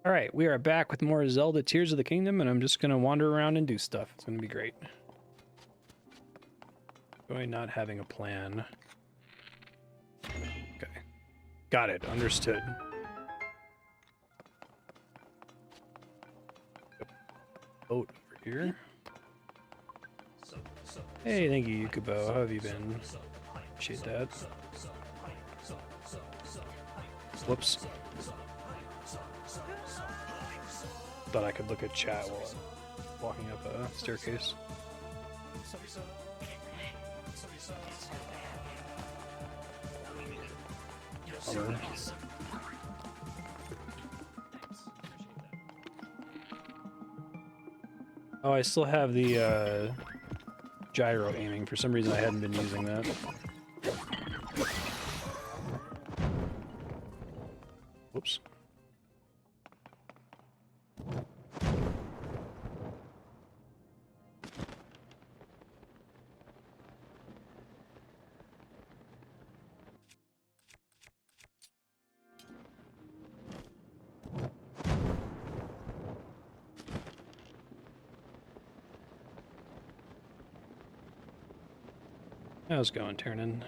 All right, we are back with more Zelda Tears of the Kingdom, and I'm just going to wander around and do stuff. It's going to be great. Going not having a plan. Okay. Got it. Understood. Boat over here. Hey, thank you, Yukubo. How have you been? Appreciate that. Whoops. Thought I could look at chat while I'm walking up a staircase. Bummer. Oh, I still have the gyro aiming. For some reason I hadn't been using that. Whoops. How's it going, Ternan?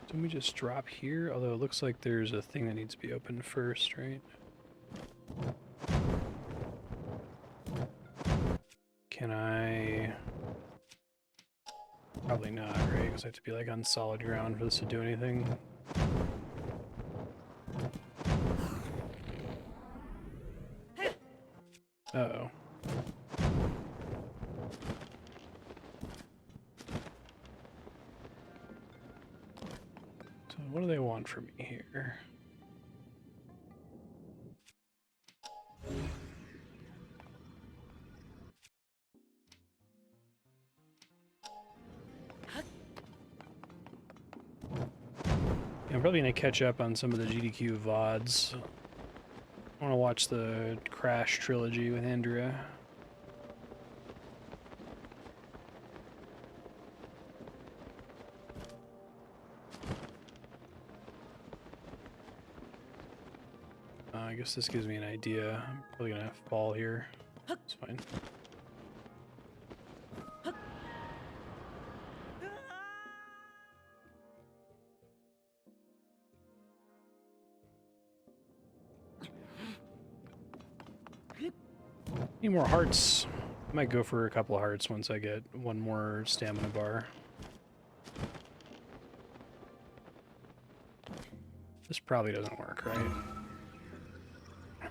Didn't we just drop here? Although it looks like there's a thing that needs to be opened first, right? Can I... Probably not, right? Because I have to be like on solid ground for this to do anything. Uh-oh. So what do they want from me here? I'm probably going to catch up on some of the GDQ VODs. I want to watch the Crash trilogy with Andrea. I guess this gives me an idea. I'm probably going to fall here. It's fine. Need more hearts. I might go for a couple of hearts once I get one more stamina bar. This probably doesn't work, right?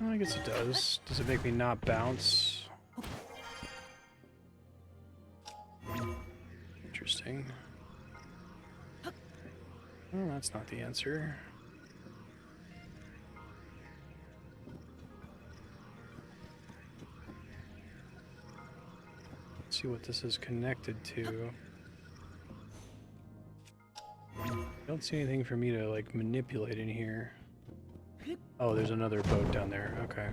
I guess it does. Does it make me not bounce? Interesting. Oh, that's not the answer. See what this is connected to. I don't see anything for me to like manipulate in here. Oh, there's another boat down there. Okay.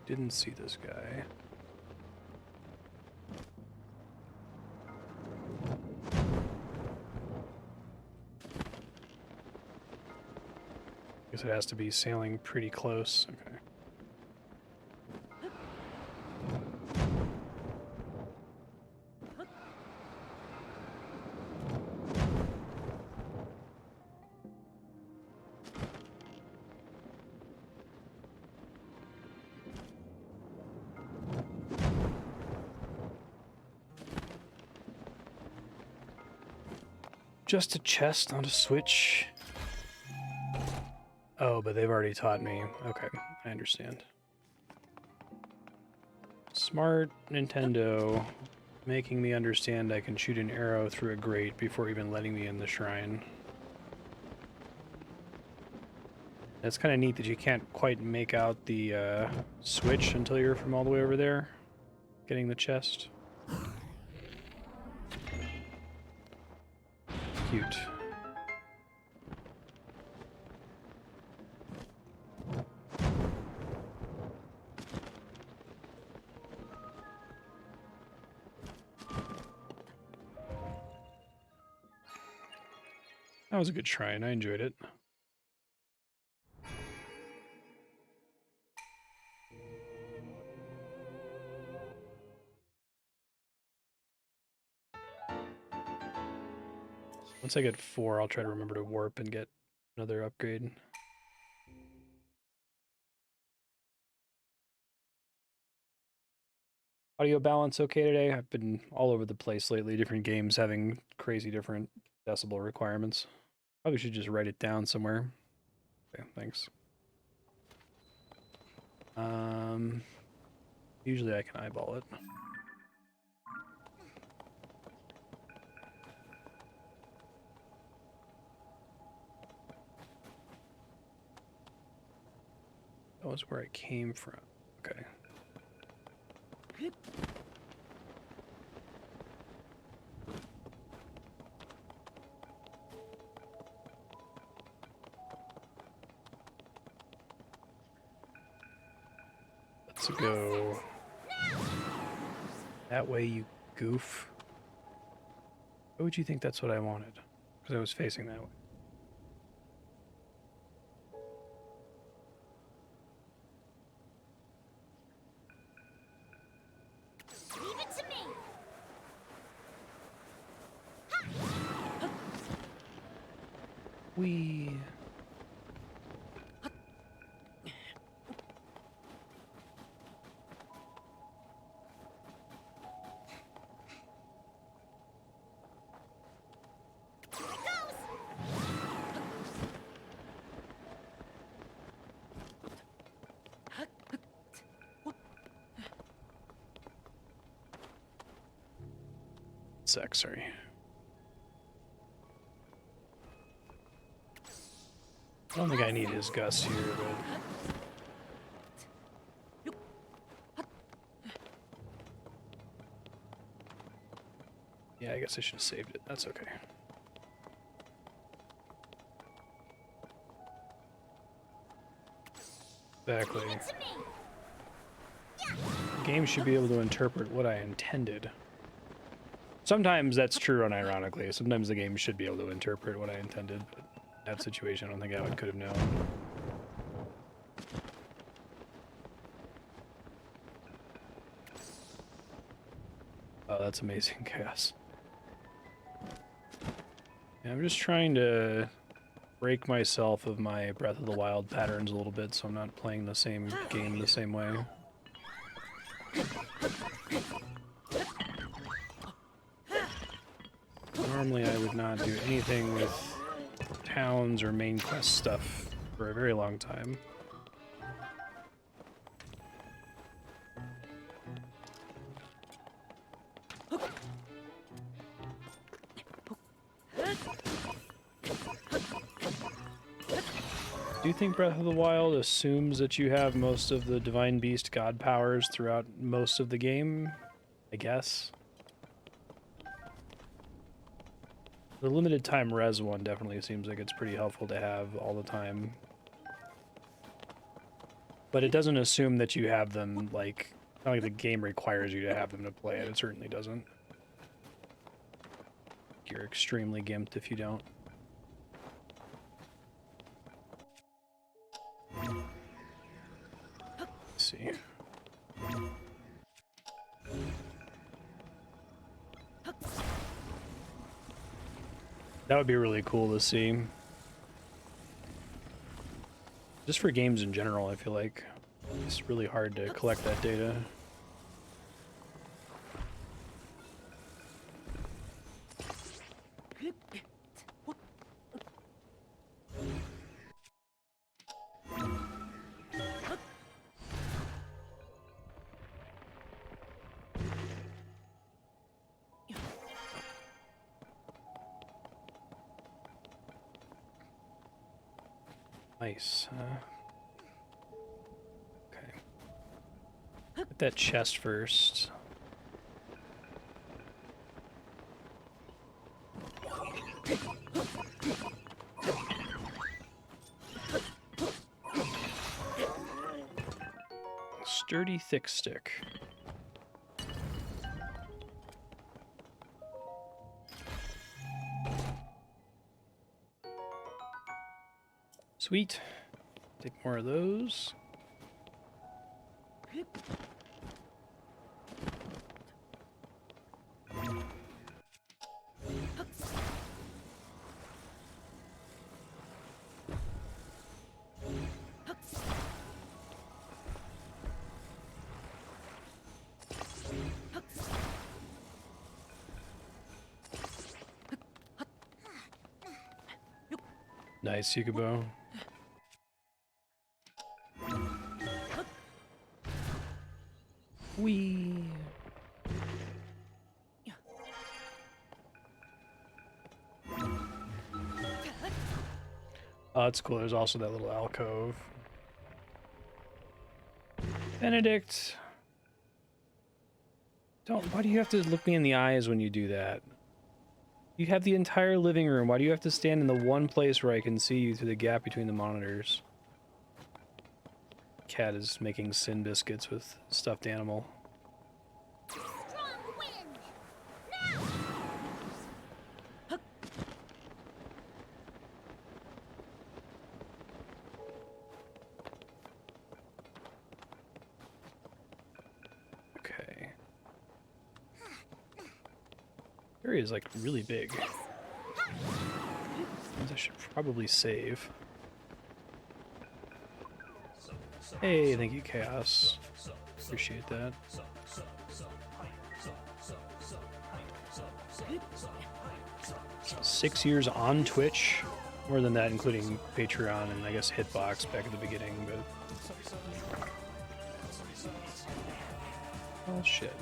Didn't see this guy. Guess it has to be sailing pretty close. Okay. Just a chest, not a switch. Oh, but they've already taught me. Okay, I understand. Smart Nintendo, making me understand I can shoot an arrow through a grate before even letting me in the shrine. It's kind of neat that you can't quite make out the switch until you're from all the way over there, getting the chest. Cute. That was a good try, and I enjoyed it. Once I get 4, I'll try to remember to warp and get another upgrade. Audio balance okay today? I've been all over the place lately, different games having crazy different decibel requirements. Probably should just write it down somewhere. Okay, thanks. Usually I can eyeball it. That was where I came from. Okay. Let's go that way, you goof. Why would you think that's what I wanted? Because I was facing that way. Leave it to me. Wee. Sorry. I don't think I need his Gus here, but... Yeah, I guess I should have saved it. That's okay. Exactly. The game should be able to interpret what I intended. Sometimes that's true unironically. Sometimes the game should be able to interpret what I intended, but in that situation, I don't think I could have known. Oh, that's amazing chaos. Yeah, I'm just trying to break myself of my Breath of the Wild patterns a little bit, so I'm not playing the same game the same way. Normally I would not do anything with towns or main quest stuff for a very long time. Do you think Breath of the Wild assumes that you have most of the Divine Beast God powers throughout most of the game? I guess. The limited time res one definitely seems like it's pretty helpful to have all the time. But it doesn't assume that you have them, like, not like the game requires you to have them to play it. It certainly doesn't. You're extremely gimped if you don't. Let's see. That would be really cool to see. Just for games in general, I feel like it's really hard to collect that data. Nice. Okay. Get that chest first. Sturdy thick stick. Sweet. Take more of those. Nice, Yukubo. Wee. Oh, that's cool. There's also that little alcove. Benedict. Why do you have to look me in the eyes when you do that? You have the entire living room. Why do you have to stand in the one place where I can see you through the gap between the monitors? Cat is making sin biscuits with stuffed animal. Strong wind. Now. Okay. Area is like really big. I should probably save. Hey, thank you, Chaos. Appreciate that. 6 years on Twitch. More than that, including Patreon and I guess Hitbox back at the beginning, but... Oh, shit.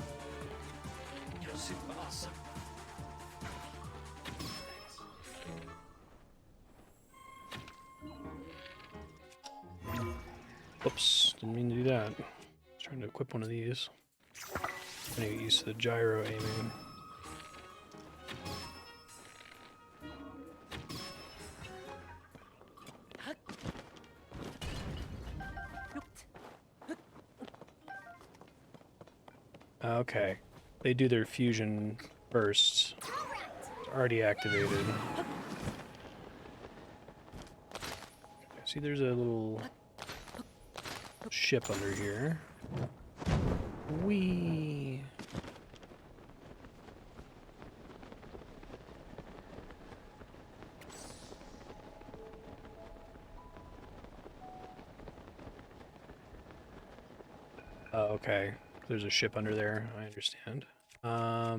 Oops, didn't mean to do that. I was trying to equip one of these. I'm gonna get used to the gyro aiming. Okay, they do their fusion bursts. It's already activated. See, there's a little ship under here. Whee! Oh, okay. There's a ship under there. I understand. I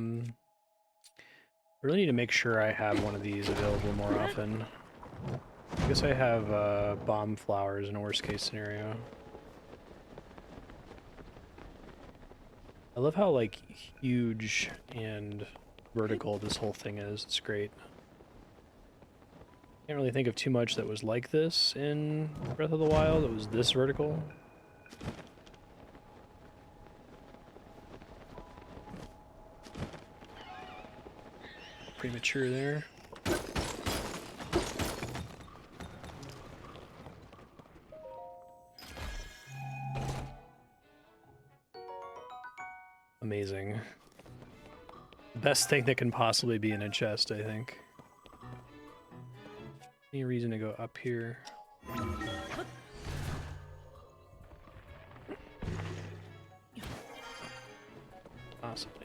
really need to make sure I have one of these available more often. I guess I have bomb flowers in a worst case scenario. I love how, like, huge and vertical this whole thing is. It's great. Can't really think of too much that was like this in Breath of the Wild that was this vertical. Premature there. Amazing. Best thing that can possibly be in a chest, I think. Any reason to go up here? Possibly.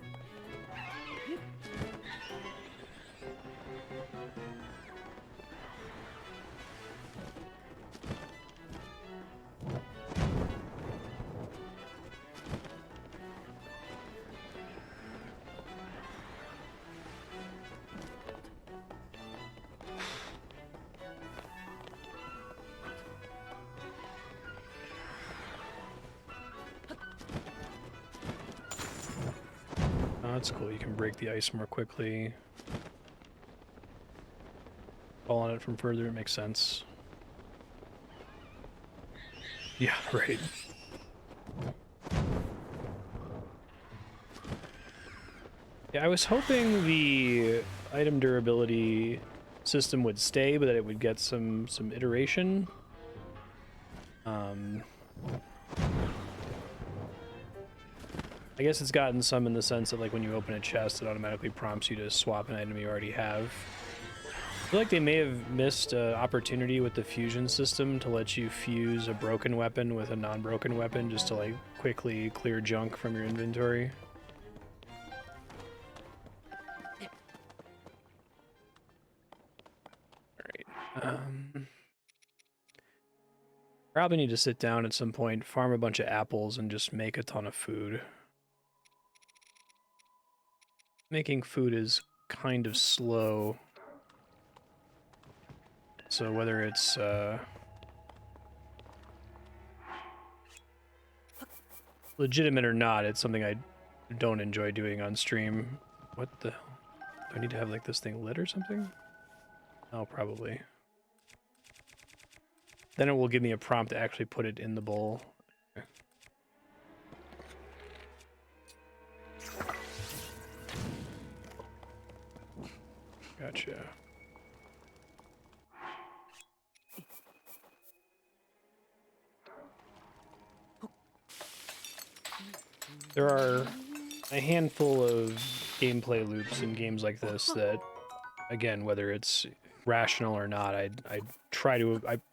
That's cool, you can break the ice more quickly. Fall on it from further, it makes sense. Yeah, right. Yeah, I was hoping the item durability system would stay, but that it would get some iteration. I guess it's gotten some in the sense that, like, when you open a chest, it automatically prompts you to swap an item you already have. I feel like they may have missed an opportunity with the fusion system to let you fuse a broken weapon with a non-broken weapon just to like quickly clear junk from your inventory. Alright. Probably need to sit down at some point, farm a bunch of apples, and just make a ton of food. Making food is kind of slow. So whether it's legitimate or not, it's something I don't enjoy doing on stream. What the hell? Do I need to have like this thing lit or something? Oh, probably. Then it will give me a prompt to actually put it in the bowl. Okay. Gotcha. There are a handful of gameplay loops in games like this that, again, whether it's rational or not, I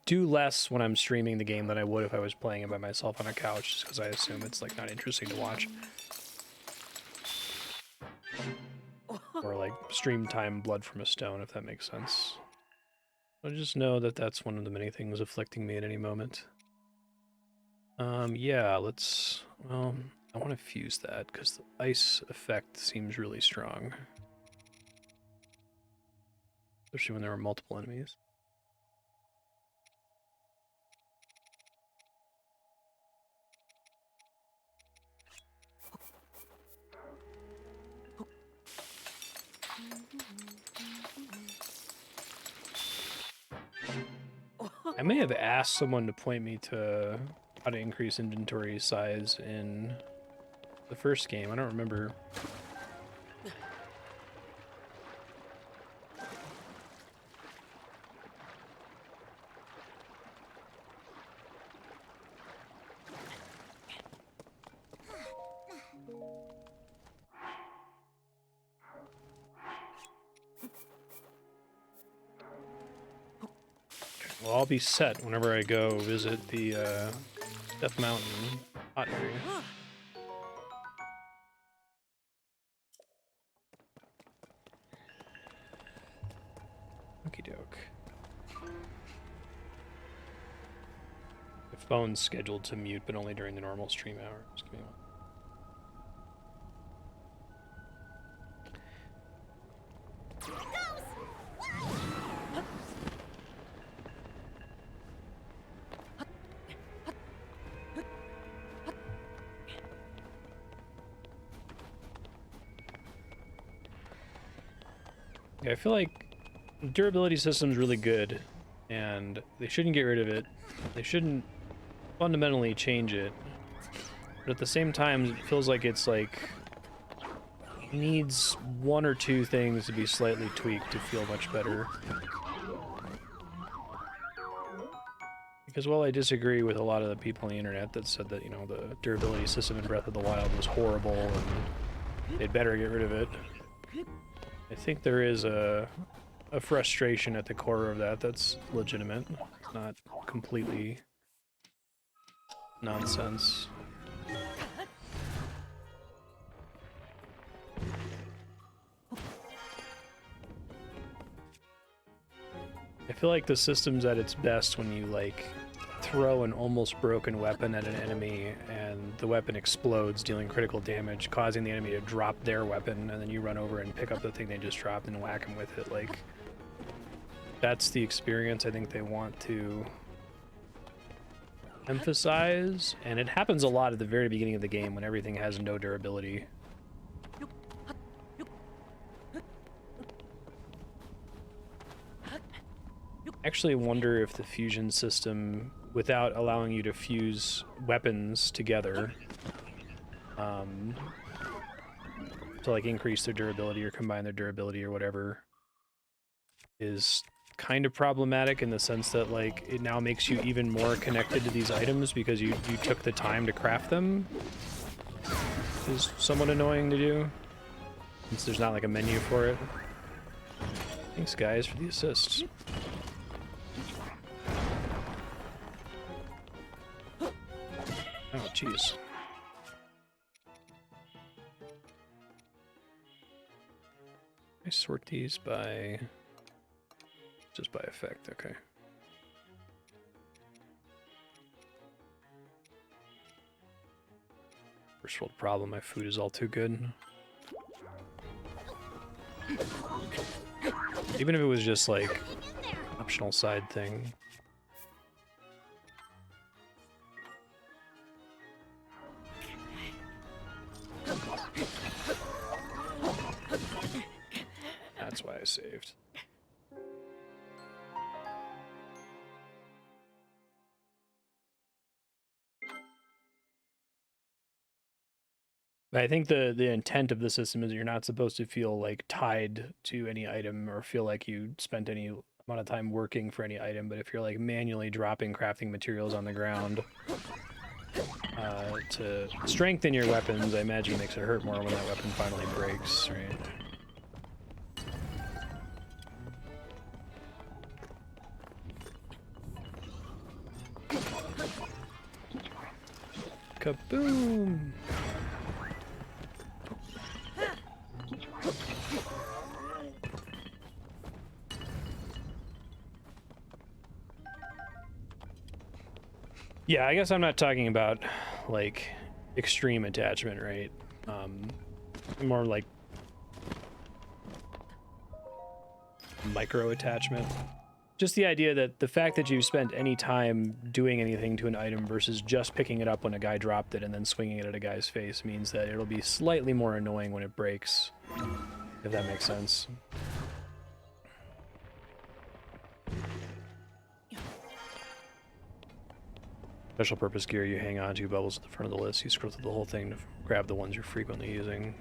do less when I'm streaming the game than I would if I was playing it by myself on a couch, just because I assume it's like not interesting to watch. Or like stream time blood from a stone, if that makes sense. I just know that that's one of the many things afflicting me at any moment. Yeah, let's, well, I want to fuse that because the ice effect seems really strong. Especially when there are multiple enemies. I may have asked someone to point me to how to increase inventory size in the first game. I don't remember. Well, I'll be set whenever I go visit the Death Mountain hot area. Okie doke. The phone's scheduled to mute, but only during the normal stream hours. Give me one. I feel like the durability system's really good, and they shouldn't get rid of it. They shouldn't fundamentally change it. But at the same time, it feels like it's like needs one or two things to be slightly tweaked to feel much better. Because while I disagree with a lot of the people on the internet that said that, you know, the durability system in Breath of the Wild was horrible and they'd better get rid of it, I think there is a frustration at the core of that that's legitimate. It's not completely nonsense. I feel like the system's at its best when you, like, throw an almost broken weapon at an enemy and the weapon explodes, dealing critical damage, causing the enemy to drop their weapon, and then you run over and pick up the thing they just dropped and whack them with it. Like, that's the experience I think they want to emphasize, and it happens a lot at the very beginning of the game when everything has no durability. I actually wonder if the fusion system, without allowing you to fuse weapons together, to like increase their durability or combine their durability or whatever, is kind of problematic in the sense that, like, it now makes you even more connected to these items because you took the time to craft them. Is somewhat annoying to do, since there's not like a menu for it. Thanks, guys, for the assists. Oh, jeez. I sort these by... just by effect, okay. First world problem, my food is all too good. Even if it was just like optional side thing. That's why I saved. I think the intent of the system is you're not supposed to feel like tied to any item or feel like you spent any amount of time working for any item, but if you're like manually dropping crafting materials on the ground to strengthen your weapons, I imagine it makes it hurt more when that weapon finally breaks, right? Kaboom! Yeah, I guess I'm not talking about, like, extreme attachment, right? More like micro attachment. Just the idea that the fact that you spent any time doing anything to an item versus just picking it up when a guy dropped it and then swinging it at a guy's face means that it'll be slightly more annoying when it breaks, if that makes sense. Special purpose gear you hang on to, bubbles at the front of the list. You scroll through the whole thing to grab the ones you're frequently using.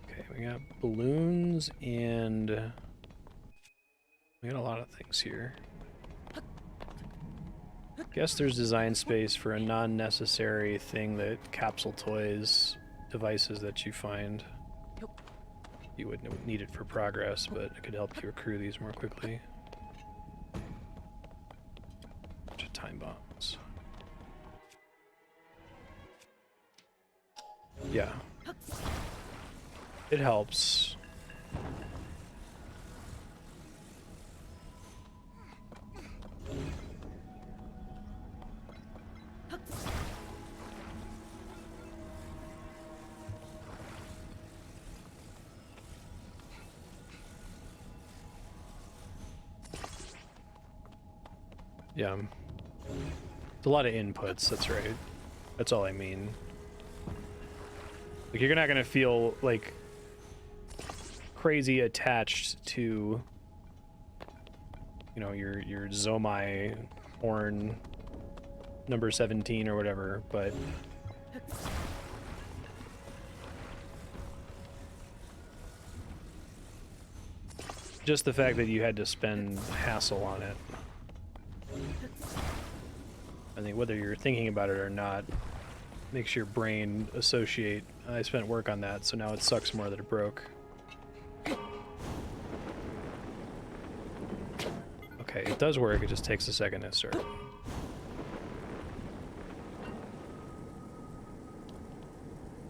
Okay, we got balloons and we got a lot of things here. Guess there's design space for a non-necessary thing that capsule toys, devices that you find. You wouldn't need it for progress, but it could help you accrue these more quickly. Bunch of time bombs. Yeah. It helps. Yeah. It's a lot of inputs, that's right. That's all I mean. Like, you're not gonna feel, like, crazy attached to, you know, your Zonai horn number 17 or whatever, but just the fact that you had to spend hassle on it. I think whether you're thinking about it or not makes your brain associate, I spent work on that, so now it sucks more that it broke. Okay, it does work, it just takes a second to start.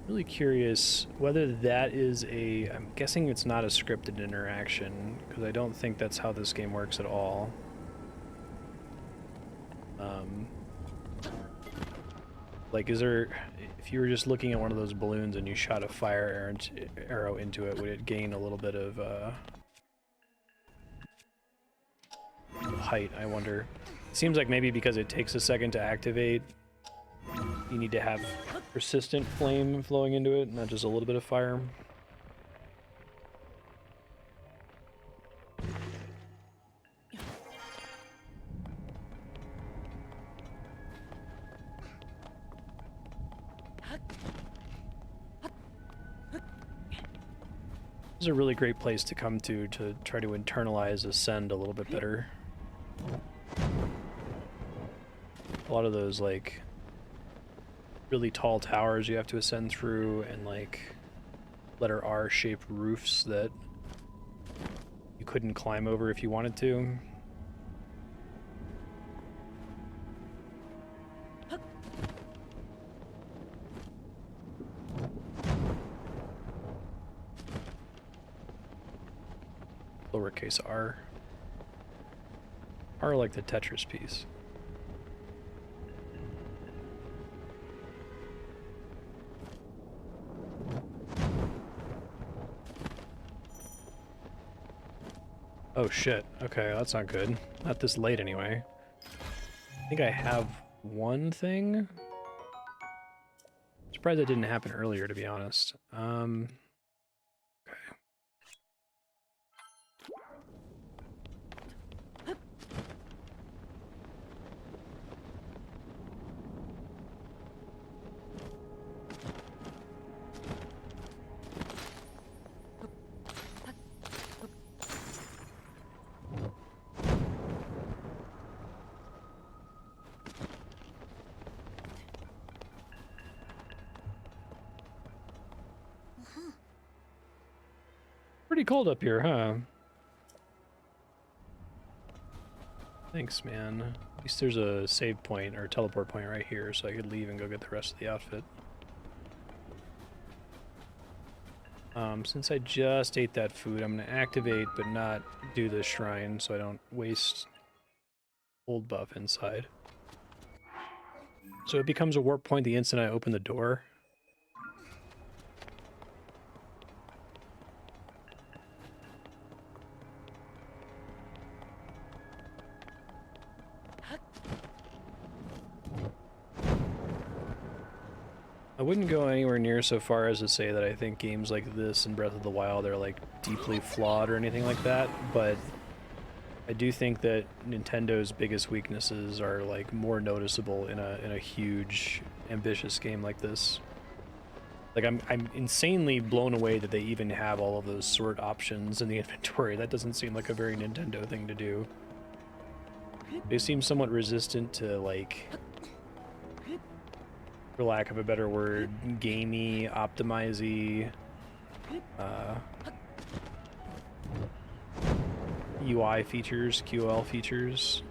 Really curious whether that is a... I'm guessing it's not a scripted interaction, because I don't think that's how this game works at all. Like, is there... If you were just looking at one of those balloons and you shot a fire arrow into it, would it gain a little bit of height, I wonder? It seems like maybe because it takes a second to activate, you need to have persistent flame flowing into it, not just a little bit of fire. This is a really great place to come to try to internalize Ascend a little bit better. A lot of those, like, really tall towers you have to ascend through, and like letter R shaped roofs that you couldn't climb over if you wanted to. Lowercase r. R like the Tetris piece. Oh shit, okay, that's not good. Not this late anyway. I think I have one thing. Surprised that didn't happen earlier, to be honest. Okay. Pretty cold up here, huh? Thanks, man. At least there's a save point or teleport point right here, so I could leave and go get the rest of the outfit. Since I just ate that food, I'm gonna activate but not do the shrine so I don't waste old buff inside. So it becomes a warp point the instant I open the door. I wouldn't go anywhere near so far as to say that I think games like this and Breath of the Wild are like deeply flawed or anything like that, but I do think that Nintendo's biggest weaknesses are like more noticeable in a huge, ambitious game like this. Like I'm insanely blown away that they even have all of those sort options in the inventory. That doesn't seem like a very Nintendo thing to do. They seem somewhat resistant to like, for lack of a better word, gamey, optimizy, UI features, QL features.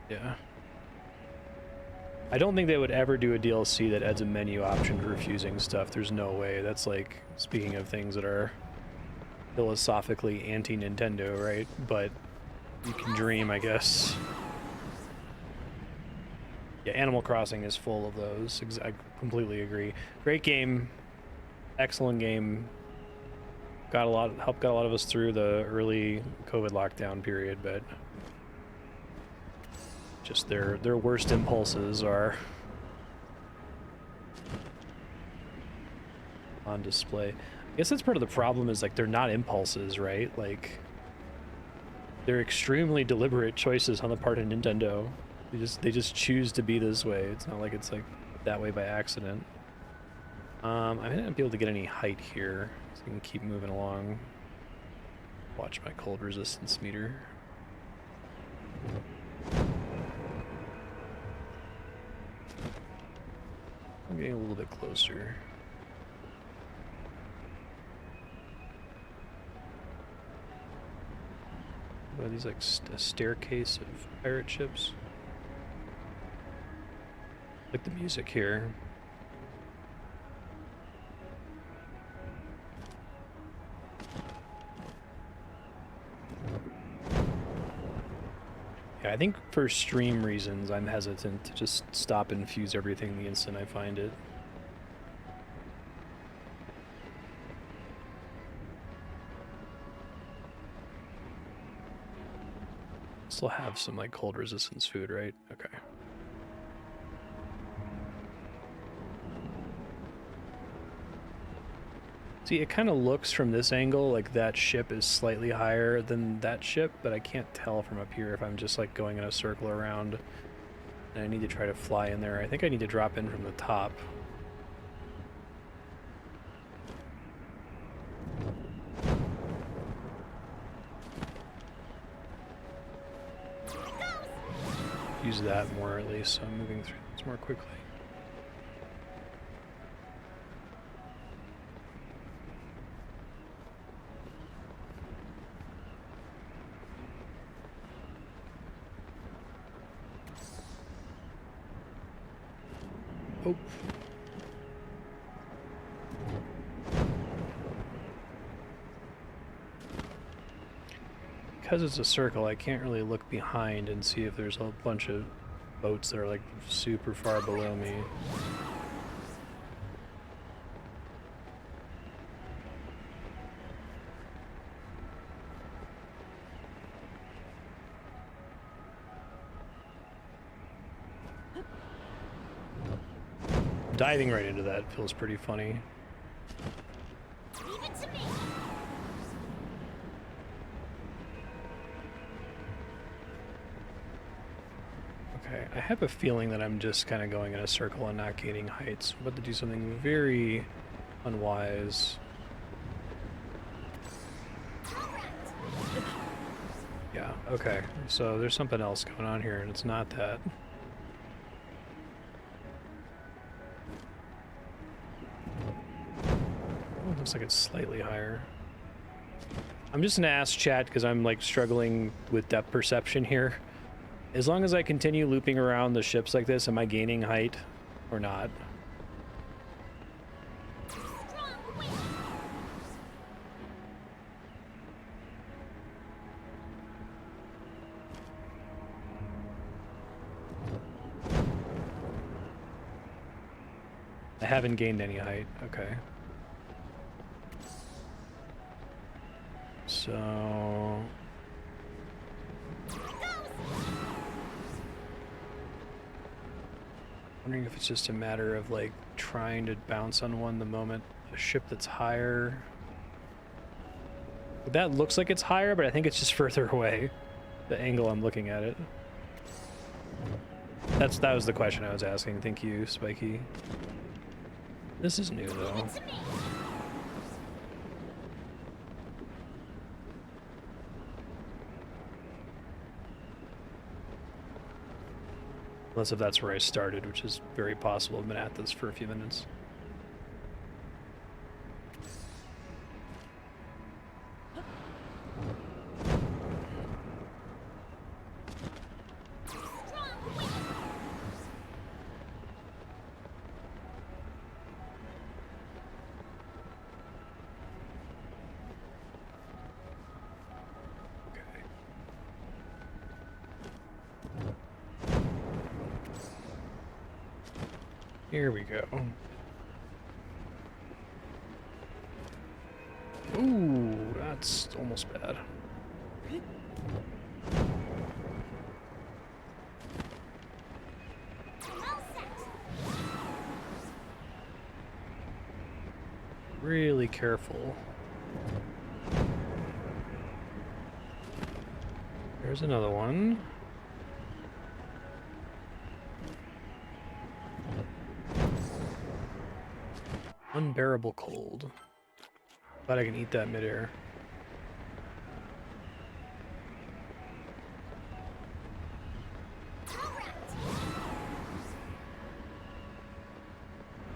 Yeah. I don't think they would ever do a DLC that adds a menu option for refusing stuff. There's no way. That's like, speaking of things that are philosophically anti-Nintendo, right? But you can dream, I guess. Yeah, Animal Crossing is full of those. I completely agree. Great game. Excellent game. Helped got a lot of us through the early COVID lockdown period, but just their worst impulses are on display. I guess that's part of the problem, is like they're not impulses, right? Like they're extremely deliberate choices on the part of Nintendo. They just choose to be this way. It's not like it's like that way by accident. I may not be able to get any height here, so I can keep moving along. Watch my cold resistance meter. I'm getting a little bit closer. What are these, like a staircase of pirate ships? Like the music here. Yeah, I think for stream reasons, I'm hesitant to just stop and fuse everything the instant I find it. Still have some like cold resistance food, right? Okay. See, it kind of looks from this angle like that ship is slightly higher than that ship, but I can't tell from up here if I'm just like going in a circle around and I need to try to fly in there. I think I need to drop in from the top. use that more at least, so I'm moving through this more quickly. Oh. Because it's a circle, I can't really look behind and see if there's a bunch of boats that are like super far below me. Diving right into that feels pretty funny. Leave it to me. Okay, I have a feeling that I'm just kind of going in a circle and not gaining heights. I'm about to do something very unwise. Yeah, okay. So there's something else going on here, and it's not that. Oh, looks like it's slightly higher. I'm just gonna ask chat because I'm like struggling with depth perception here. As long as I continue looping around the ships like this, am I gaining height or not? I haven't gained any height. Okay. So... wondering if it's just a matter of like trying to bounce on one the moment a ship that's higher. That looks like it's higher, but I think it's just further away. The angle I'm looking at it. That was the question I was asking. Thank you, Spiky. This is new though. Unless if that's where I started, which is very possible. I've been at this for a few minutes. Here we go. Ooh, that's almost bad. Really careful. There's another one. Unbearable cold. Glad I can eat that midair.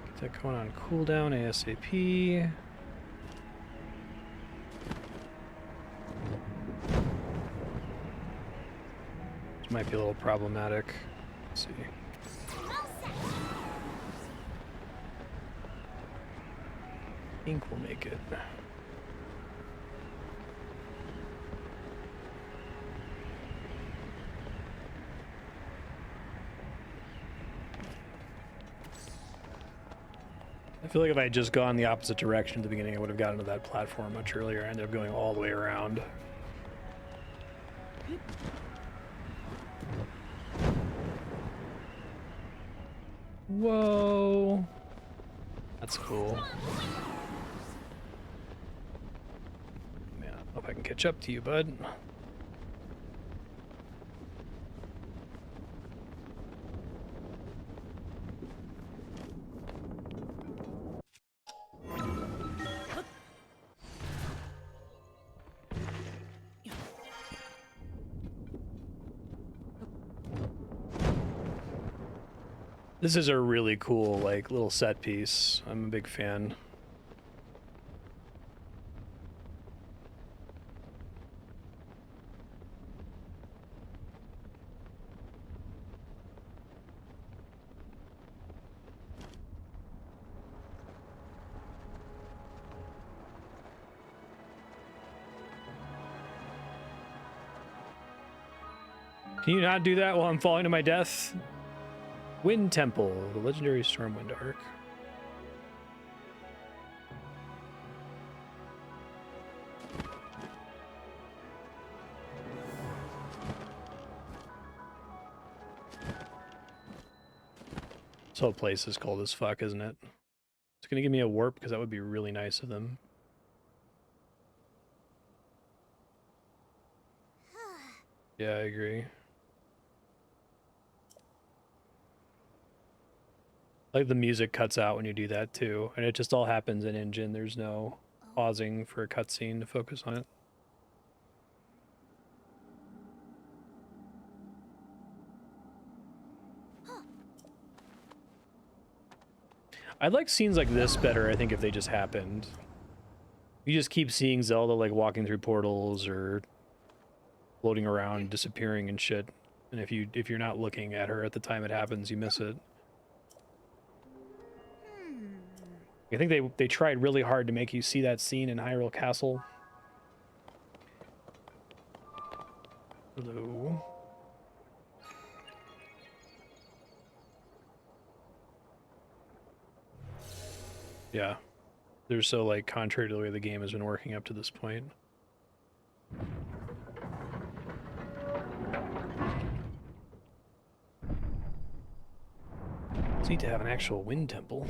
Get that going on cooldown ASAP. This might be a little problematic. Let's see. I think we'll make it. I feel like if I had just gone the opposite direction at the beginning, I would have gotten to that platform much earlier. I ended up going all the way around. Whoa! That's cool. Man, I hope I can catch up to you, bud. This is a really cool, like, little set piece. I'm a big fan. Can you not do that while I'm falling to my death? Wind Temple, the legendary Stormwind Arc. This whole place is cold as fuck, isn't it? It's gonna give me a warp because that would be really nice of them. Yeah, I agree. Like the music cuts out when you do that too, and it just all happens in engine. There's no pausing for a cutscene to focus on it. I'd like scenes like this better, I think, if they just happened. You just keep seeing Zelda like walking through portals or floating around, disappearing and shit. And if you're not looking at her at the time it happens, you miss it. I think they tried really hard to make you see that scene in Hyrule Castle. Hello. Yeah. They're so, like, contrary to the way the game has been working up to this point. It's neat to have an actual wind temple.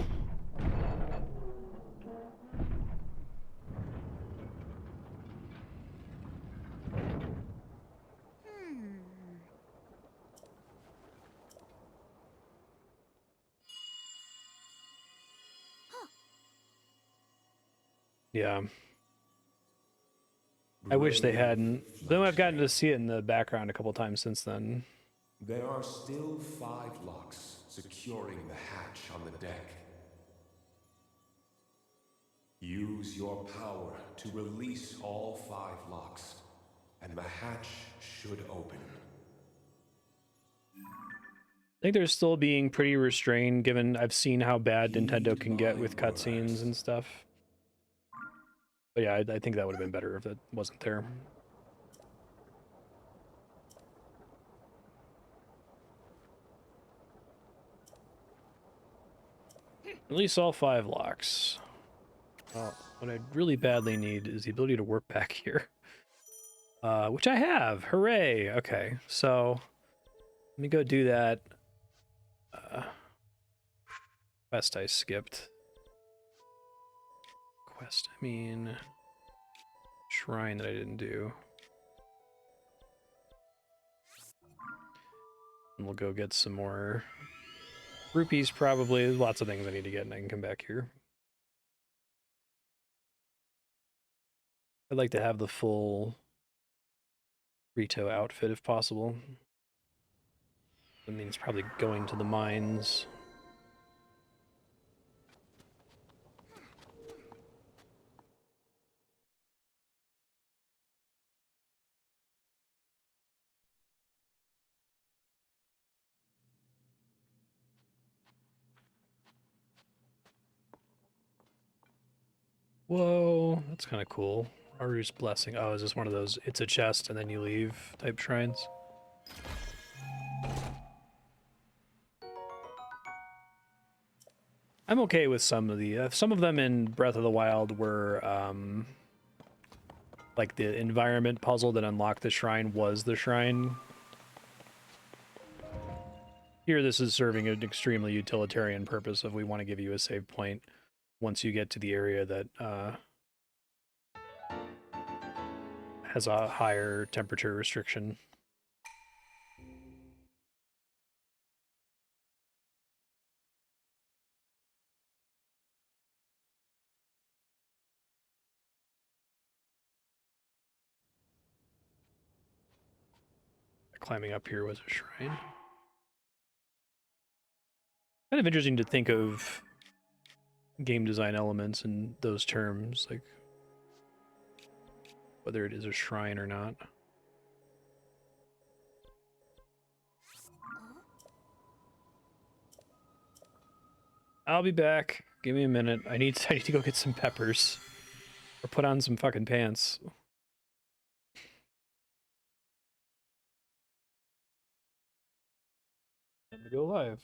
Yeah. I wish they hadn't. Though I've gotten to see it in the background a couple times since then. There are still 5 locks securing the hatch on the deck. Use your power to release all 5 locks, and the hatch should open. I think they're still being pretty restrained, given I've seen how bad Nintendo can get with cutscenes and stuff. But yeah, I think that would have been better if it wasn't there. Release all 5 locks. Well, what I really badly need is the ability to warp back here. Which I have! Hooray! Okay, so let me go do that. Quest I skipped. Quest, I mean... Shrine that I didn't do. And we'll go get some more rupees, probably. There's lots of things I need to get, and I can come back here. I'd like to have the full Rito outfit if possible. That means probably going to the mines. Whoa, that's kind of cool. Aru's Blessing. Oh, is this one of those it's a chest and then you leave type shrines? I'm okay with some of the... some of them in Breath of the Wild were... like the environment puzzle that unlocked the shrine was the shrine. Here this is serving an extremely utilitarian purpose of we want to give you a save point once you get to the area that has a higher temperature restriction. Climbing up here was a shrine. Kind of interesting to think of game design elements in those terms, like whether it is a shrine or not. I'll be back. Give me a minute. I need to go get some peppers. Or put on some fucking pants. Time to go live.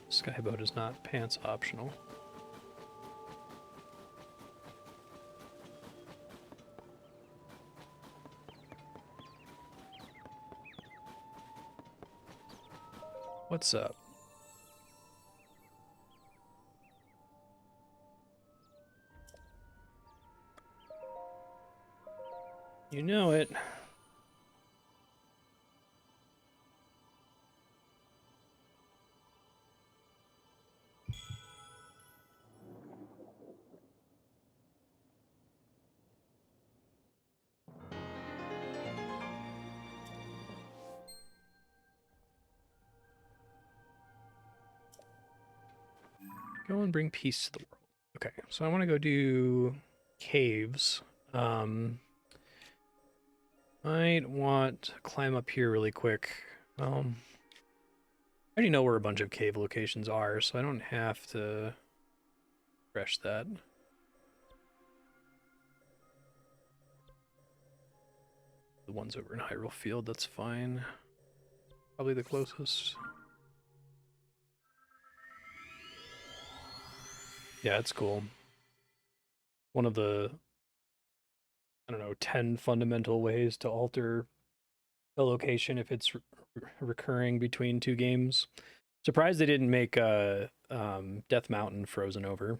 Skyboat is not pants optional. What's up? You know it. Go and bring peace to the world. Okay, so I want to go do caves. Might want to climb up here really quick. I already know where a bunch of cave locations are, so I don't have to refresh that. The ones over in Hyrule Field, that's fine. Probably the closest. Yeah, it's cool. One of the, I don't know, 10 fundamental ways to alter a location if it's recurring between two games. Surprised they didn't make Death Mountain frozen over.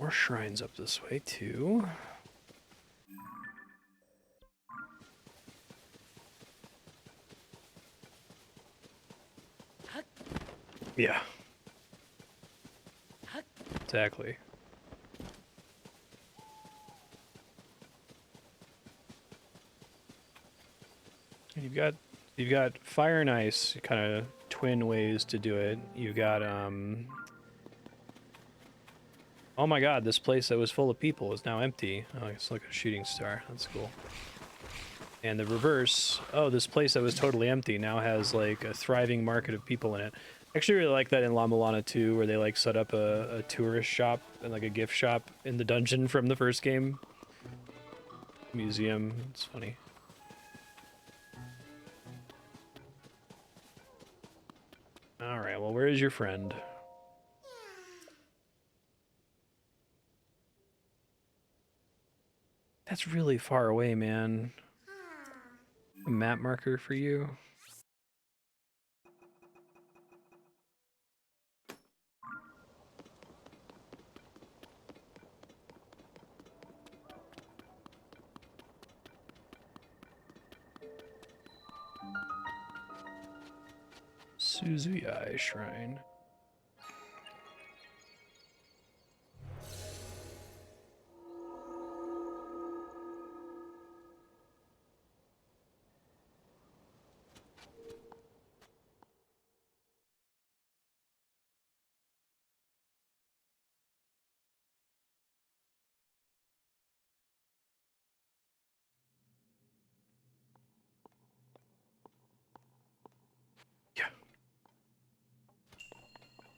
More shrines up this way, too. Yeah. Exactly. And you've got fire and ice, kind of twin ways to do it. You got oh my god, this place that was full of people is now empty. Oh, it's like a shooting star. That's cool. And the reverse, oh, this place that was totally empty now has like a thriving market of people in it. I actually really like that in La Mulana 2, where they like set up a tourist shop and like a gift shop in the dungeon from the first game. Museum, it's funny. Alright, well, where is your friend? That's really far away, man. A map marker for you. Susuyai Shrine. Yeah.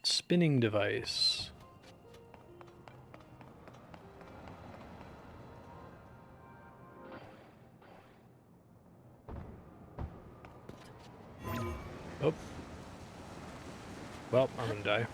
Spinning device. Oh. Well, I'm gonna die.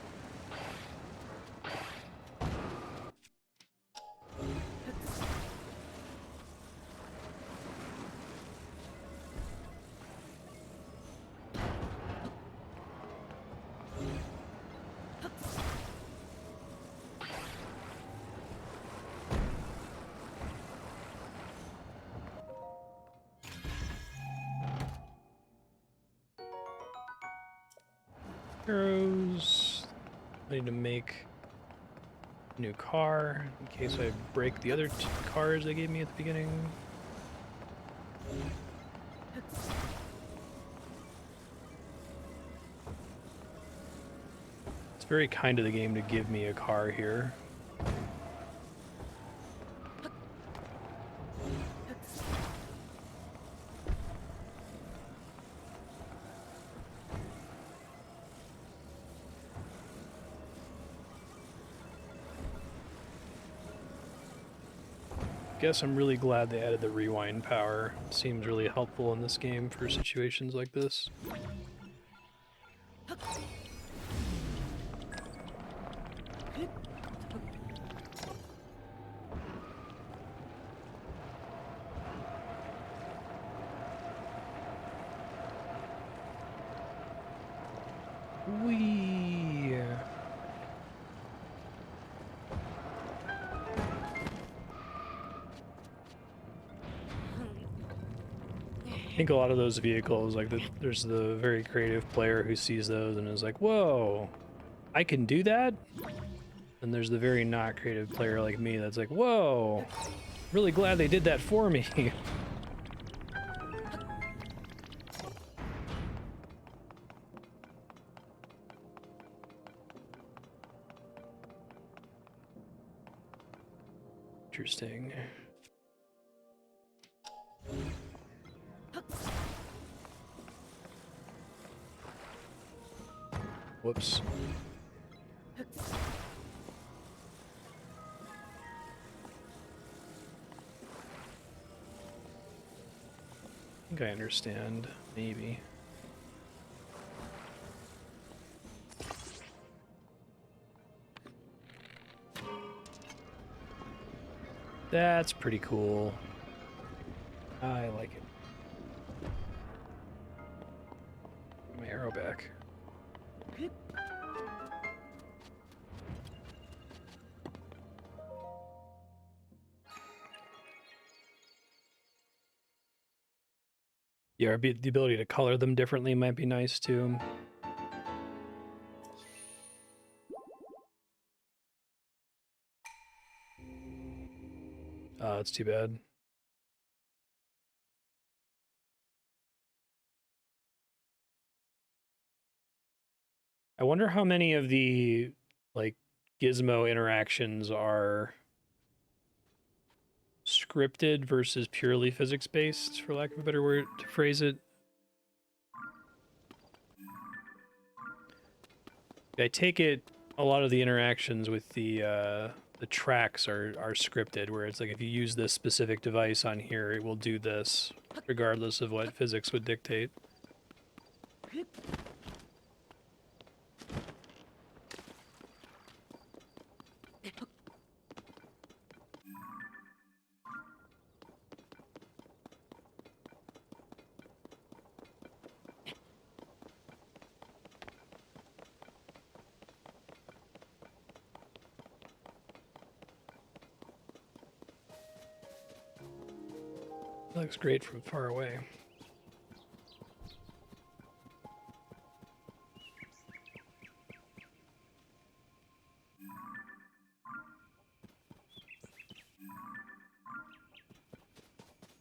arrows. I need to make a new car in case I break the other cars they gave me at the beginning. It's very kind of the game to give me a car here. Guess I'm really glad they added the rewind power. It seems really helpful in this game for situations like this. Whee! I think a lot of those vehicles, like there's the very creative player who sees those and is like, whoa, I can do that? And there's the very not creative player like me that's like, whoa, really glad they did that for me. Interesting. Whoops. I think I understand, maybe. That's pretty cool. I like it. My arrow back. Yeah, the ability to color them differently might be nice too. It's too bad. I wonder how many of the, like, gizmo interactions are scripted versus purely physics-based, for lack of a better word to phrase it. I take it a lot of the interactions with the tracks are scripted, where it's like if you use this specific device on here, it will do this, regardless of what physics would dictate. Looks great from far away.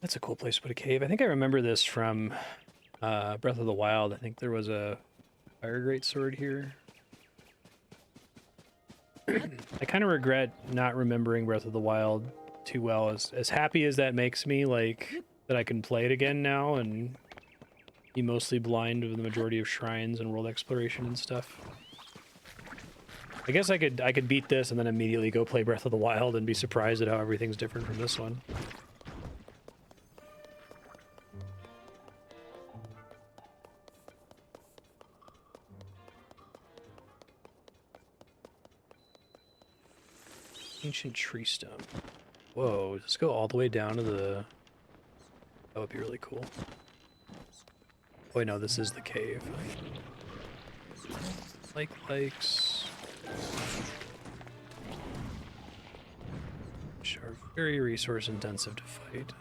That's a cool place to put a cave. I think I remember this from Breath of the Wild. I think there was a fire great sword here. I kind of regret not remembering Breath of the Wild too well. As happy as that makes me, like, that I can play it again now and be mostly blind of the majority of shrines and world exploration and stuff. I guess I could beat this and then immediately go play Breath of the Wild and be surprised at how everything's different from this one. Ancient tree stump. Whoa, let's go all the way down to the... That would be really cool. Oh, wait, no, this is the cave. Likes. Which are very resource intensive to fight.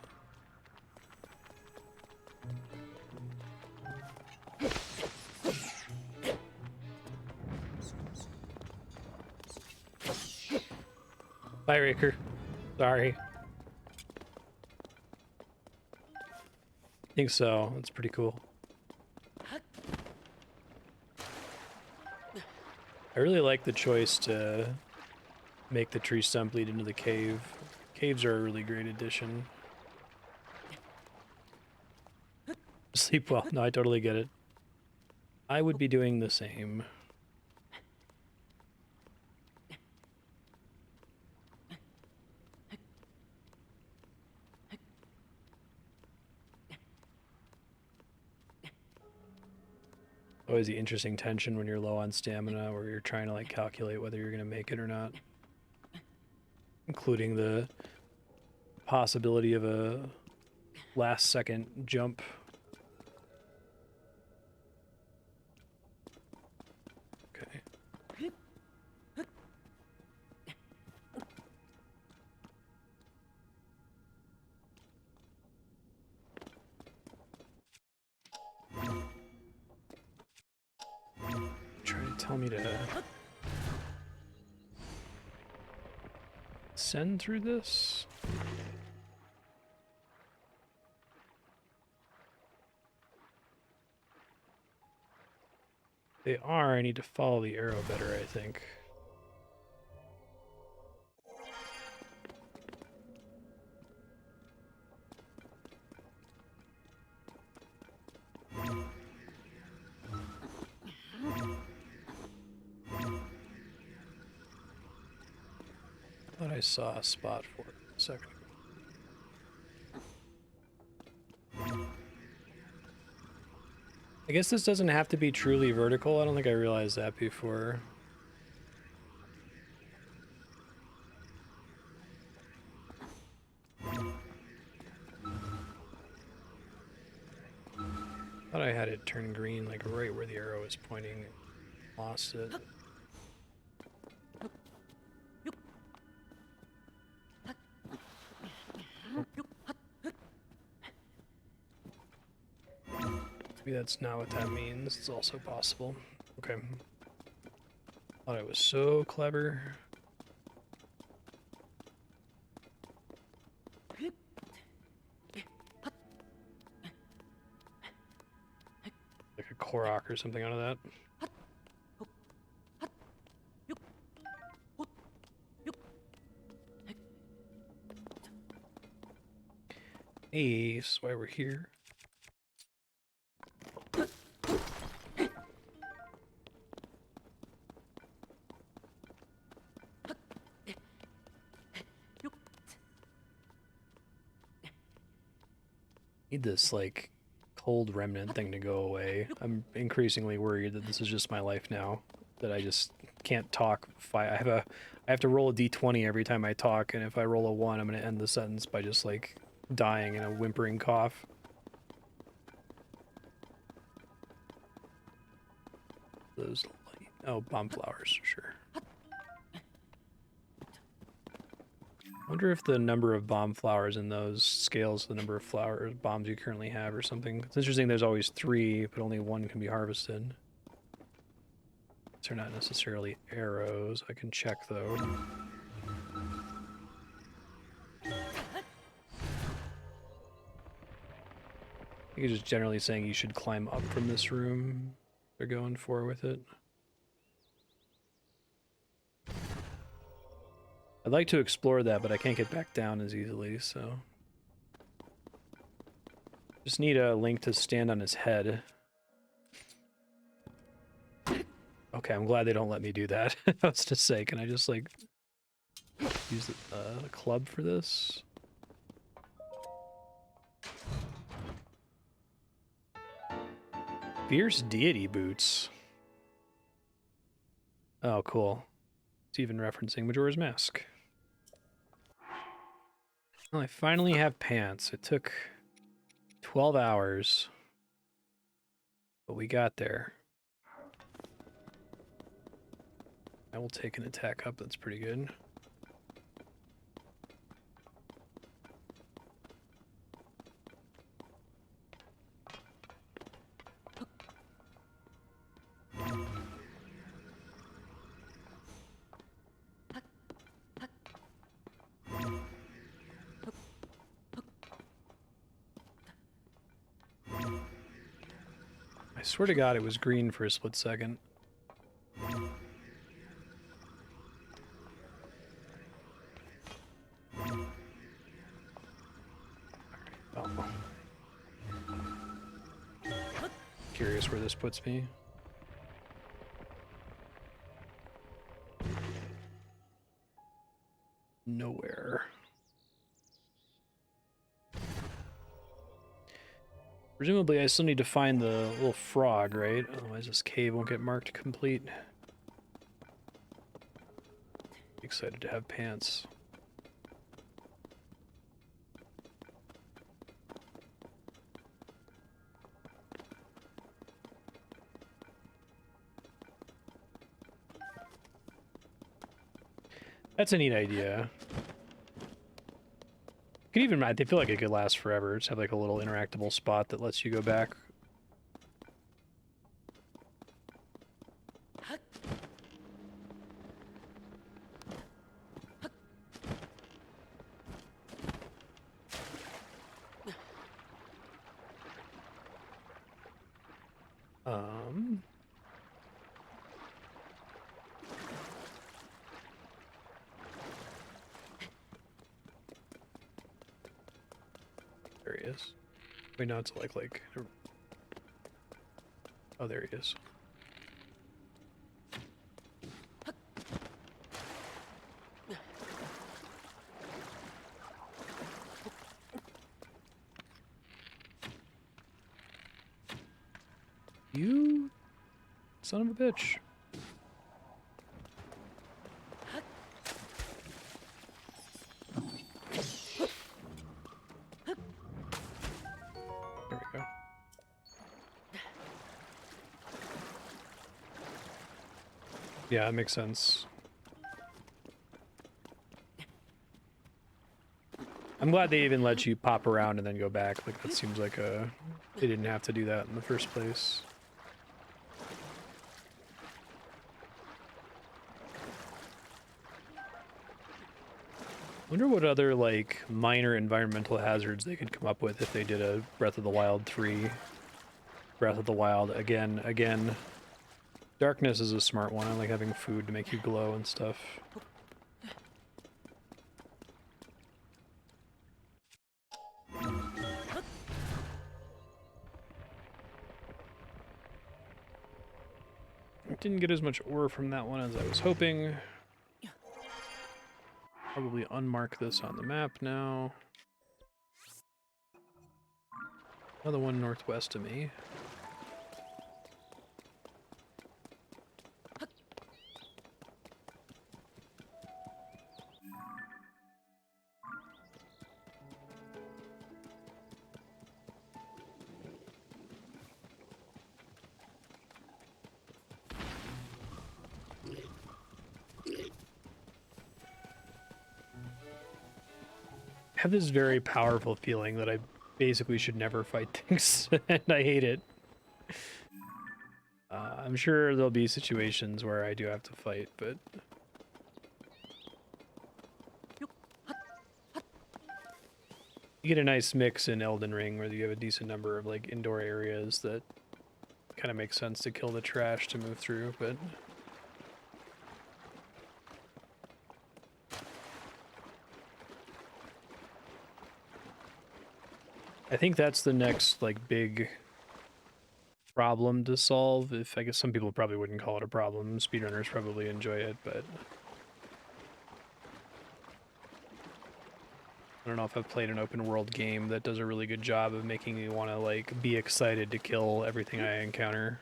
Bye, Raker. Sorry. I think so. That's pretty cool. I really like the choice to make the tree stump lead into the cave. Caves are a really great addition. Sleep well. No, I totally get it. I would be doing the same. Always the interesting tension when you're low on stamina, where you're trying to like calculate whether you're gonna make it or not, including the possibility of a last second jump. Okay. Trying to tell me to send through this? They are. I need to follow the arrow better, I think. I thought I saw a spot for it a second ago. I guess this doesn't have to be truly vertical. I don't think I realized that before. Thought I had it turn green, like right where the arrow is pointing. Lost it. Maybe that's not what that means. It's also possible. Okay. Thought I was so clever. Like a Korok or something out of that. Hey, this is why we're here. Need this, like, cold remnant thing to go away. I'm increasingly worried that this is just my life now. That I just can't talk. I have to roll a d20 every time I talk, and if I roll a 1, I'm going to end the sentence by just, like, dying in a whimpering cough. Those light... Oh, bomb flowers, sure. I wonder if the number of bomb flowers in those scales the number of flowers bombs you currently have or something. It's interesting there's always 3, but only 1 can be harvested. They're not necessarily arrows. I can check though. I think it's just generally saying you should climb up from this room. They're going for with it. I'd like to explore that, but I can't get back down as easily, so... Just need a Link to stand on his head. Okay, I'm glad they don't let me do that. I was to say, can I just, like, use the club for this? Fierce Deity boots. Oh, cool. It's even referencing Majora's Mask. Well, I finally have pants. It took 12 hours, but we got there. I will take an attack up. That's pretty good. swear to God, it was green for a split second. Oh. Curious where this puts me. Nowhere. Presumably, I still need to find the little frog, right? Otherwise, this cave won't get marked complete. Excited to have pants. That's a neat idea. Could even, I feel like it could last forever. Just have like a little interactable spot that lets you go back. There he is. Wait, no, it's like... Oh, there he is. You son of a bitch. There we go. Yeah, that makes sense. I'm glad they even let you pop around and then go back. Like, that seems like they didn't have to do that in the first place. Wonder what other, like, minor environmental hazards they could come up with if they did a Breath of the Wild 3. Breath of the Wild, again. Darkness is a smart one. I like having food to make you glow and stuff. Didn't get as much ore from that one as I was hoping. Probably unmark this on the map now. Another one northwest of me. I have this very powerful feeling that I basically should never fight things, and I hate it. I'm sure there'll be situations where I do have to fight, but... You get a nice mix in Elden Ring where you have a decent number of like indoor areas that kind of makes sense to kill the trash to move through, but... I think that's the next, like, big problem to solve. I guess some people probably wouldn't call it a problem. Speedrunners probably enjoy it, but... I don't know if I've played an open world game that does a really good job of making me want to, like, be excited to kill everything I encounter.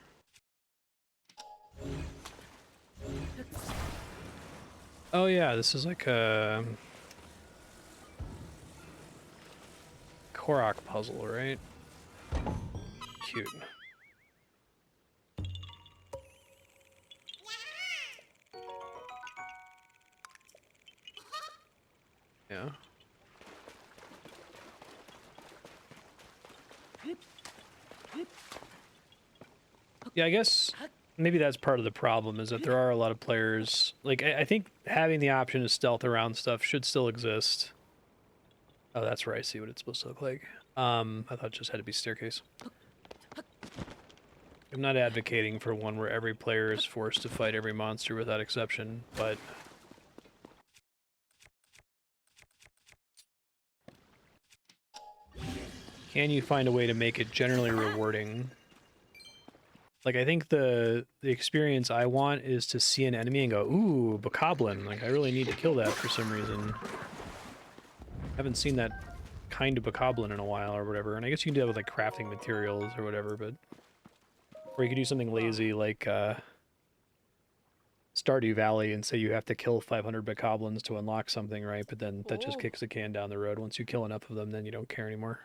Oh yeah, this is like a... Korok puzzle, right? Cute. Yeah. Yeah, I guess maybe that's part of the problem, is that there are a lot of players... Like, I think having the option to stealth around stuff should still exist. Oh, that's where I see what it's supposed to look like. I thought it just had to be staircase. I'm not advocating for one where every player is forced to fight every monster without exception, but can you find a way to make it generally rewarding? Like, I think the experience I want is to see an enemy and go, ooh, bokoblin. Like, I really need to kill that for some reason. Haven't seen that kind of bokoblin in a while or whatever. And I guess you can do that with, like, crafting materials or whatever, but... Or you could do something lazy like, Stardew Valley and say you have to kill 500 bokoblins to unlock something, right? But then that just kicks the can down the road. Once you kill enough of them, then you don't care anymore.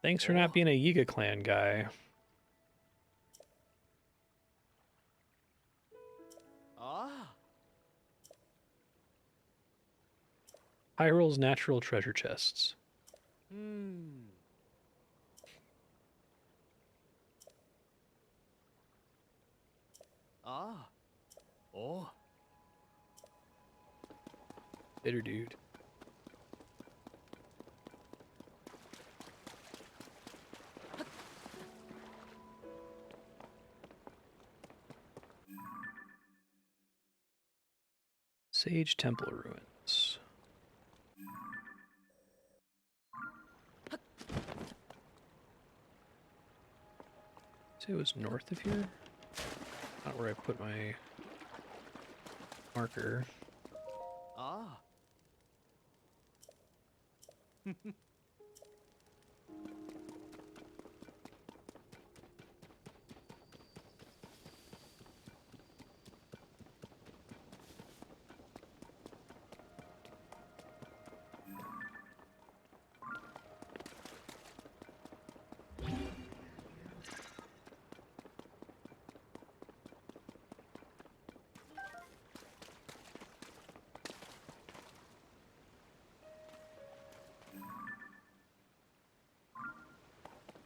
Thanks for not being a Yiga Clan guy. Hyrule's natural treasure chests. Bitter dude. Sage Temple Ruins. Say it was north of here? Not where I put my marker.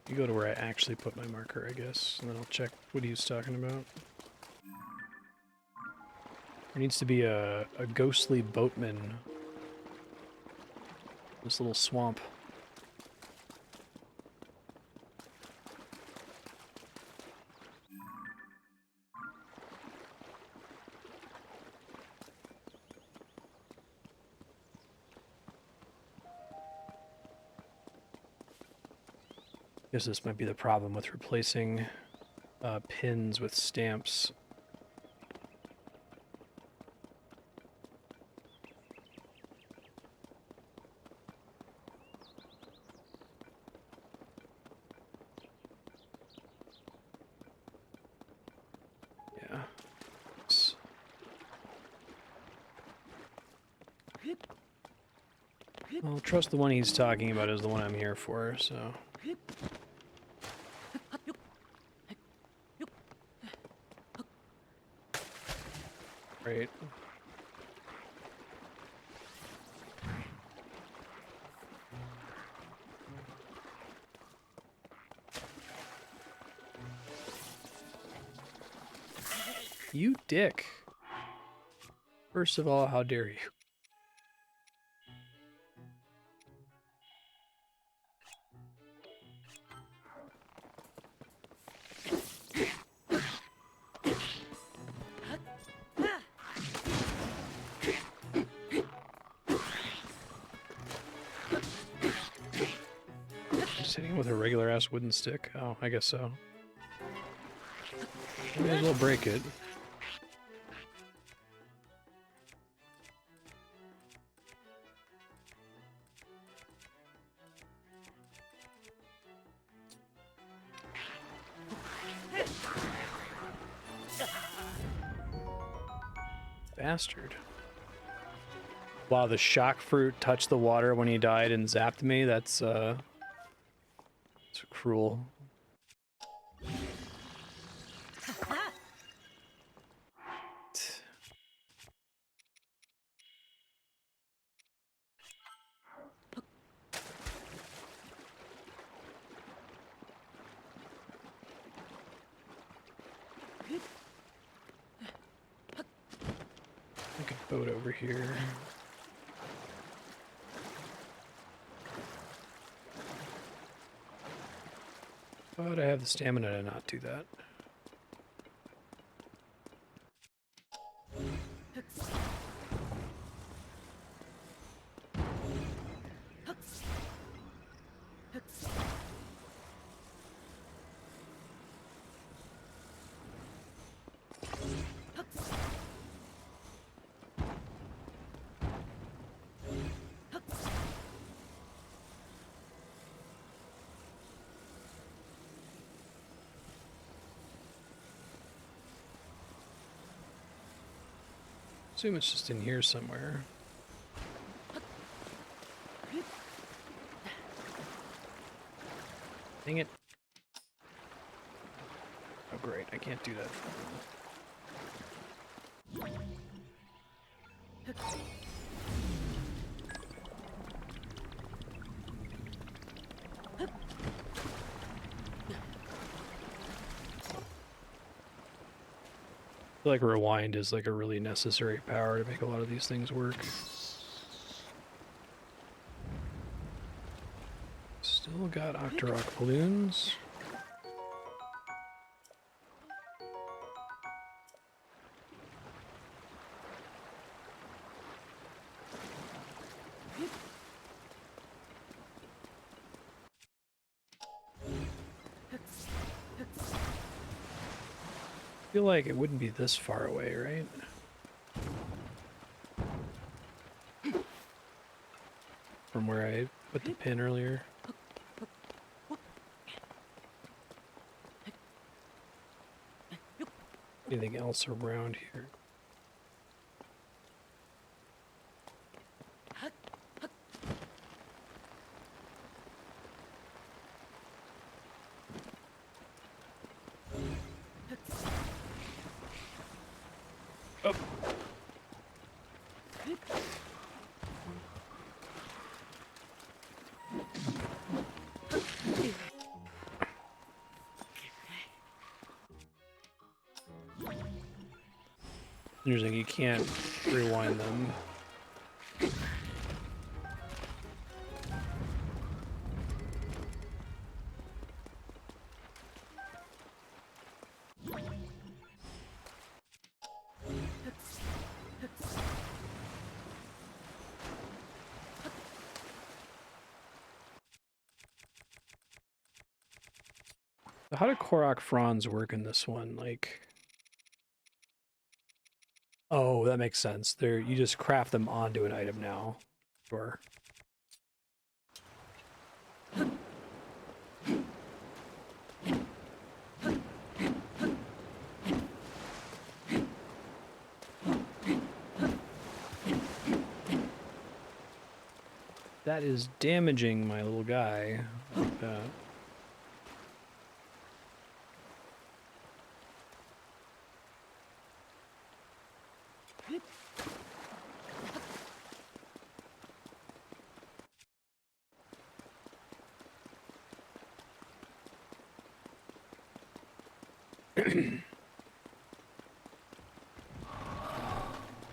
You go to where I actually put my marker, I guess, and then I'll check what he was talking about. There needs to be a ghostly boatman. This little swamp. I guess this might be the problem with replacing pins with stamps. Yeah. I'll trust the one he's talking about is the one I'm here for, so... Great. You dick. First of all, how dare you? With a regular ass wooden stick? Oh, I guess so. May as well break it. Bastard. Wow, the shock fruit touched the water when he died and zapped me. That's cruel. Like a boat over here. But I have the stamina to not do that. Assume it's just in here somewhere. Dang it. Oh great, I can't do that. I feel like rewind is like a really necessary power to make a lot of these things work. Still got Octorok balloons. I feel like it wouldn't be this far away, right? From where I put the pin earlier. Anything else around here? Oh. Interesting, you can't rewind them. So how do Korok fronds work in this one? Like, oh, that makes sense. They're you just craft them onto an item now. Sure. That is damaging my little guy like that.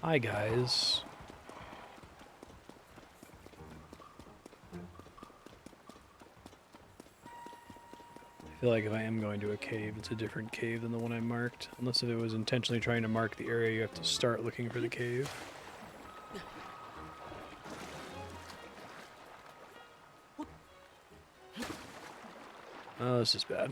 Hi guys. I feel like if I am going to a cave, it's a different cave than the one I marked. Unless if it was intentionally trying to mark the area, you have to start looking for the cave. Oh, this is bad.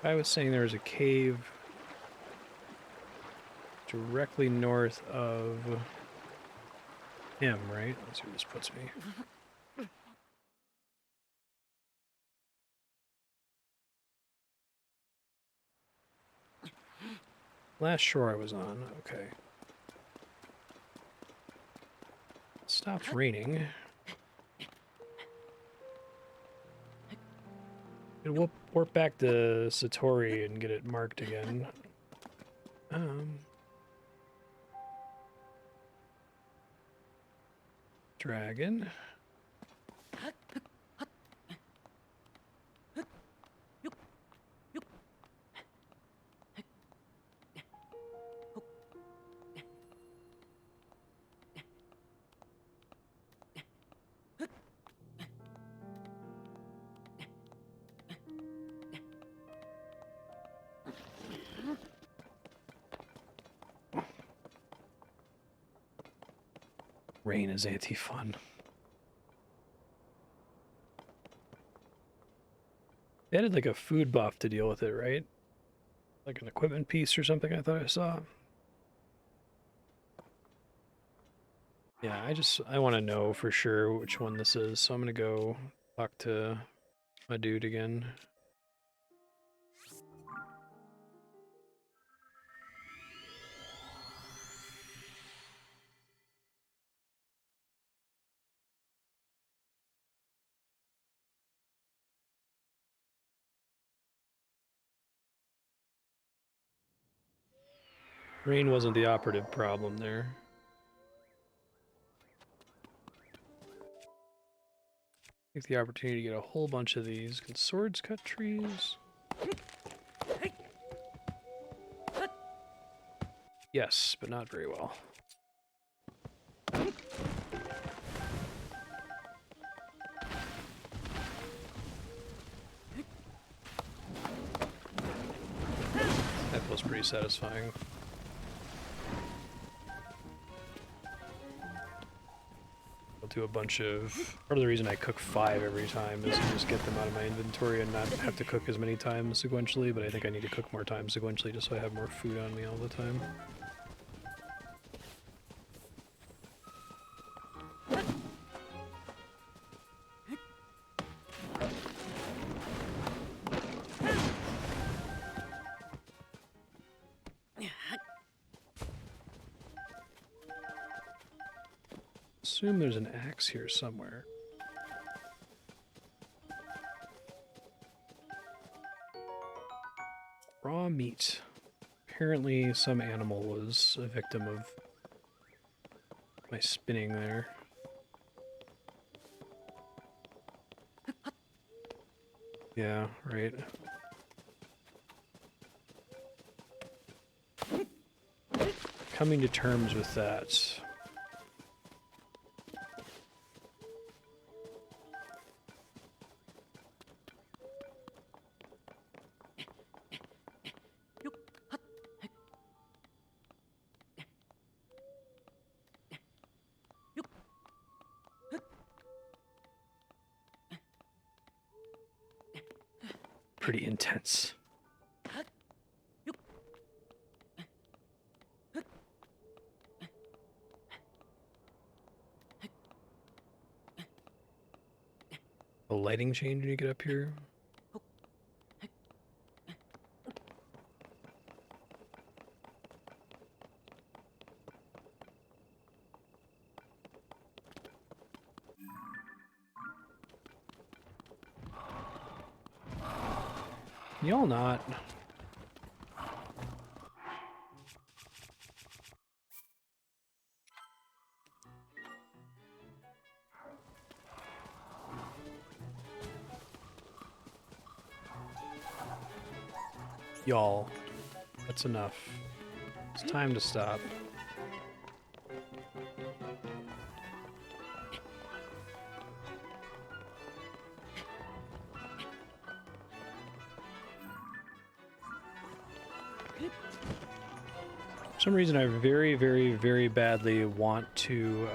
I was saying there was a cave directly north of him, right? Let's see where this puts me. Last shore I was on, okay. It stopped raining. We'll warp back to Satori and get it marked again. Dragon. Rain is anti-fun. They added like a food buff to deal with it, right? Like an equipment piece or something I thought I saw. Yeah, I want to know for sure which one this is, so I'm gonna go talk to my dude again. Rain wasn't the operative problem there. Take the opportunity to get a whole bunch of these. Can swords cut trees? Yes, but not very well. That feels pretty satisfying. I'll do a bunch of... Part of the reason I cook 5 every time is to just get them out of my inventory and not have to cook as many times sequentially, but I think I need to cook more times sequentially just so I have more food on me all the time. Assume there's an axe here somewhere. Raw meat. Apparently some animal was a victim of my spinning there. Yeah, right. Coming to terms with that. Pretty intense. A lighting change when you get up here. Y'all not. Y'all, that's enough. It's time to stop. For some reason I very, very, very badly want to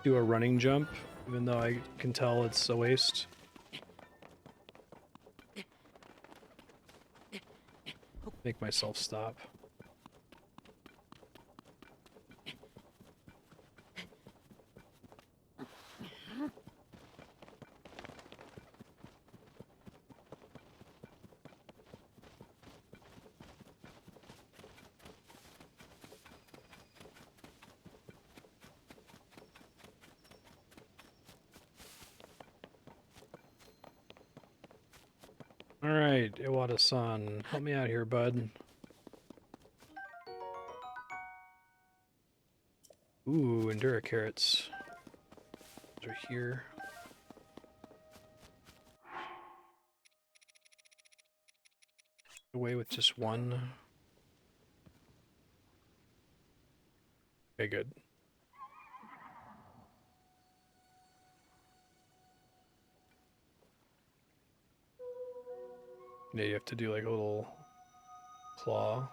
do a running jump, even though I can tell it's a waste. Make myself stop. Alright, Iwata-san, help me out here, bud. Ooh, Endura carrots. Those are here. Away with just one. Okay, good. Yeah, you have to do like a little claw.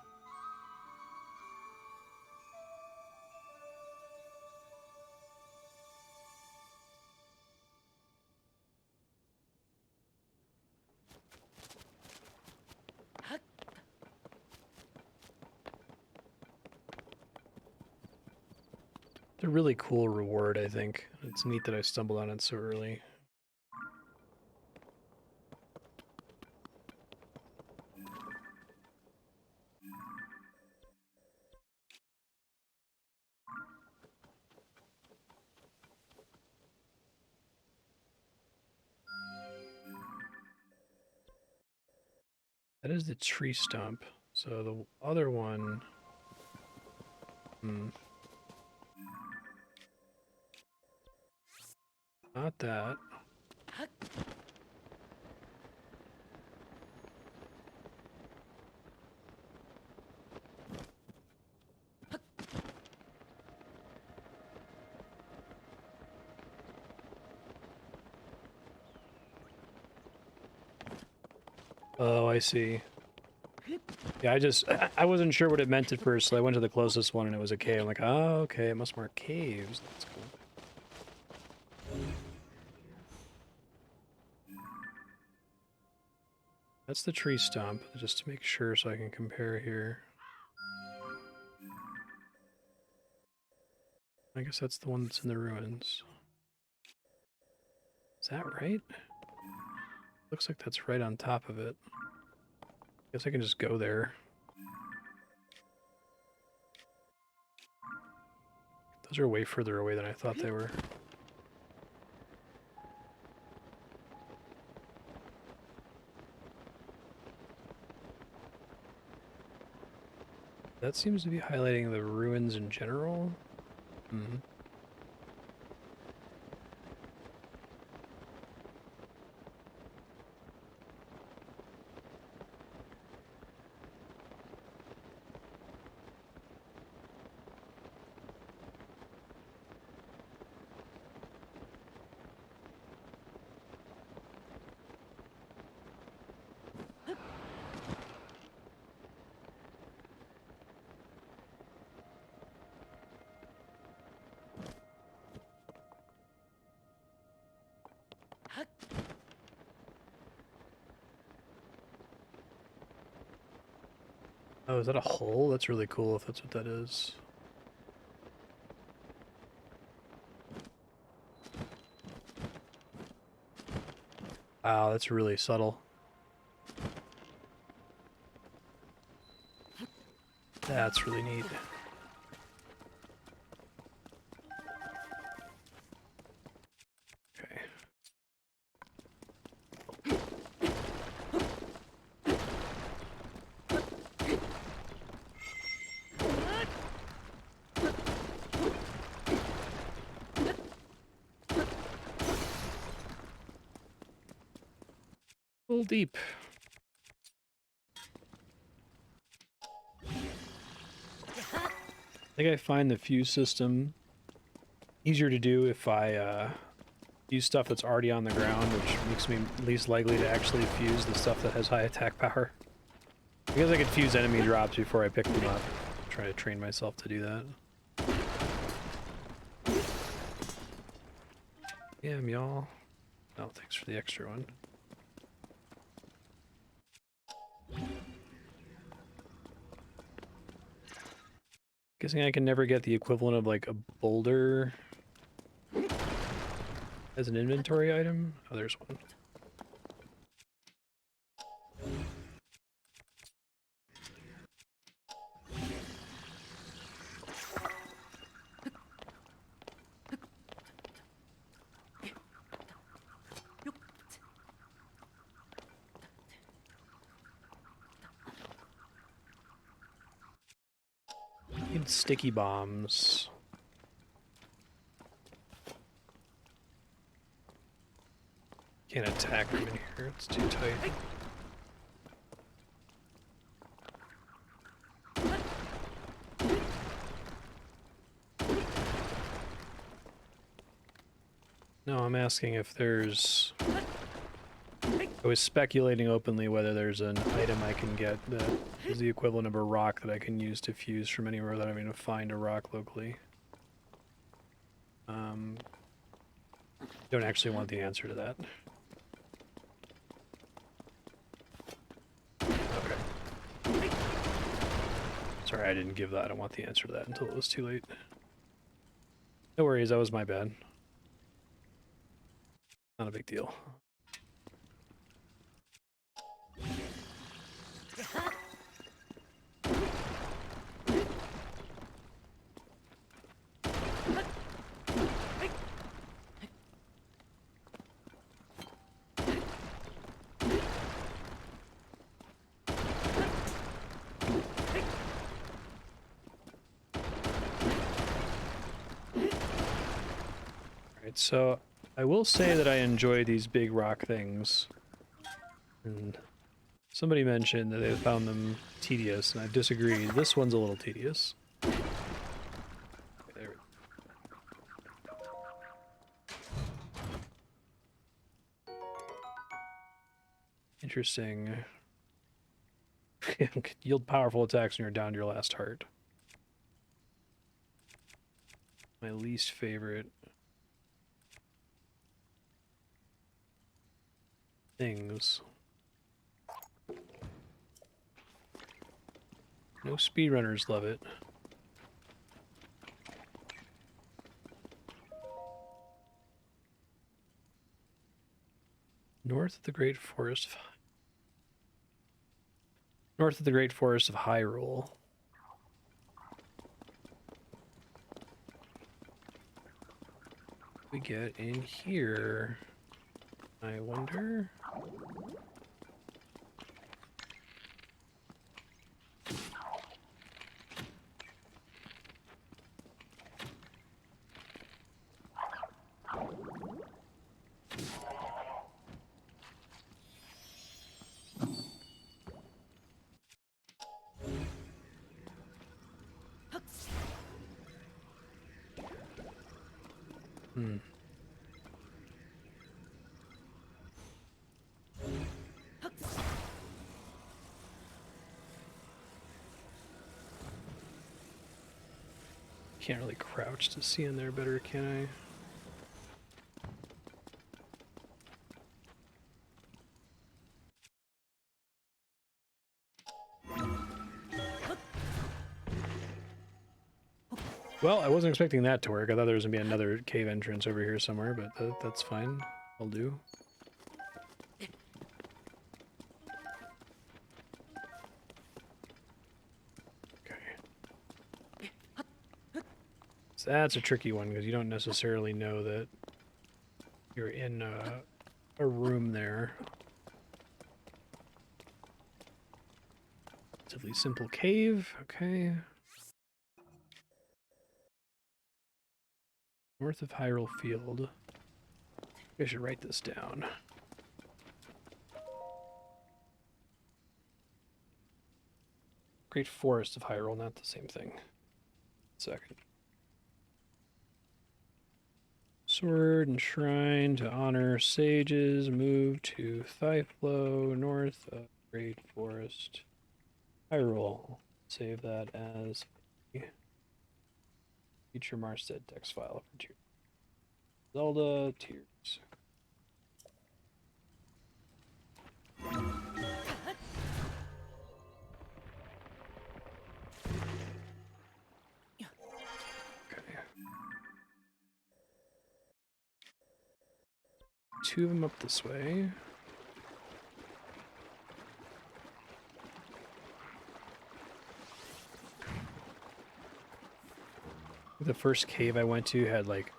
It's a really cool reward, I think. It's neat that I stumbled on it so early. That is the tree stump. So the other one... Not that. Oh, I see. Yeah, I wasn't sure what it meant at first, so I went to the closest one and it was a cave. I'm like, oh, okay, it must mark caves. That's cool. That's the tree stump, just to make sure so I can compare here. I guess that's the one that's in the ruins. Is that right? Looks like that's right on top of it. Guess I can just go there. Those are way further away than I thought they were. That seems to be highlighting the ruins in general. Mm-hmm. Oh, is that a hole? That's really cool if that's what that is. Wow, that's really subtle. That's really neat. Okay. A little deep. I think I find the fuse system easier to do if I use stuff that's already on the ground, which makes me least likely to actually fuse the stuff that has high attack power. Because I could fuse enemy drops before I pick them up. Try to train myself to do that. Damn, y'all. Oh, thanks for the extra one. Guessing I can never get the equivalent of like a boulder as an inventory item. Oh, there's one. Need sticky bombs. Can't attack them in here, it's too tight. No, I'm asking if there's... I was speculating openly whether there's an item I can get that is the equivalent of a rock that I can use to fuse from anywhere without having to find a rock locally. Don't actually want the answer to that. Okay. Sorry, I didn't give that. I don't want the answer to that until it was too late. No worries, that was my bad. Not a big deal. Alright, so I will say that I enjoy these big rock things. And somebody mentioned that they found them tedious, and I disagree. This one's a little tedious. Okay, there we go. Interesting. Yield powerful attacks when you're down to your last heart. My least favorite things. No speedrunners love it. North of the Great Forest of Hyrule. We get in here. I wonder. Can't really crouch to see in there better, can I? Well, I wasn't expecting that to work. I thought there was going to be another cave entrance over here somewhere, but that's fine. I'll do. So that's a tricky one, because you don't necessarily know that you're in a room there. Relatively simple cave, okay. North of Hyrule Field. I should write this down. Great Forest of Hyrule, not the same thing. Second. Sword and Shrine to honor sages. Move to Thyflo, north of Great Forest. Hyrule. Save that as a future Marstead text file for Tears. Zelda Tears. Two of them up this way. The first cave I went to had like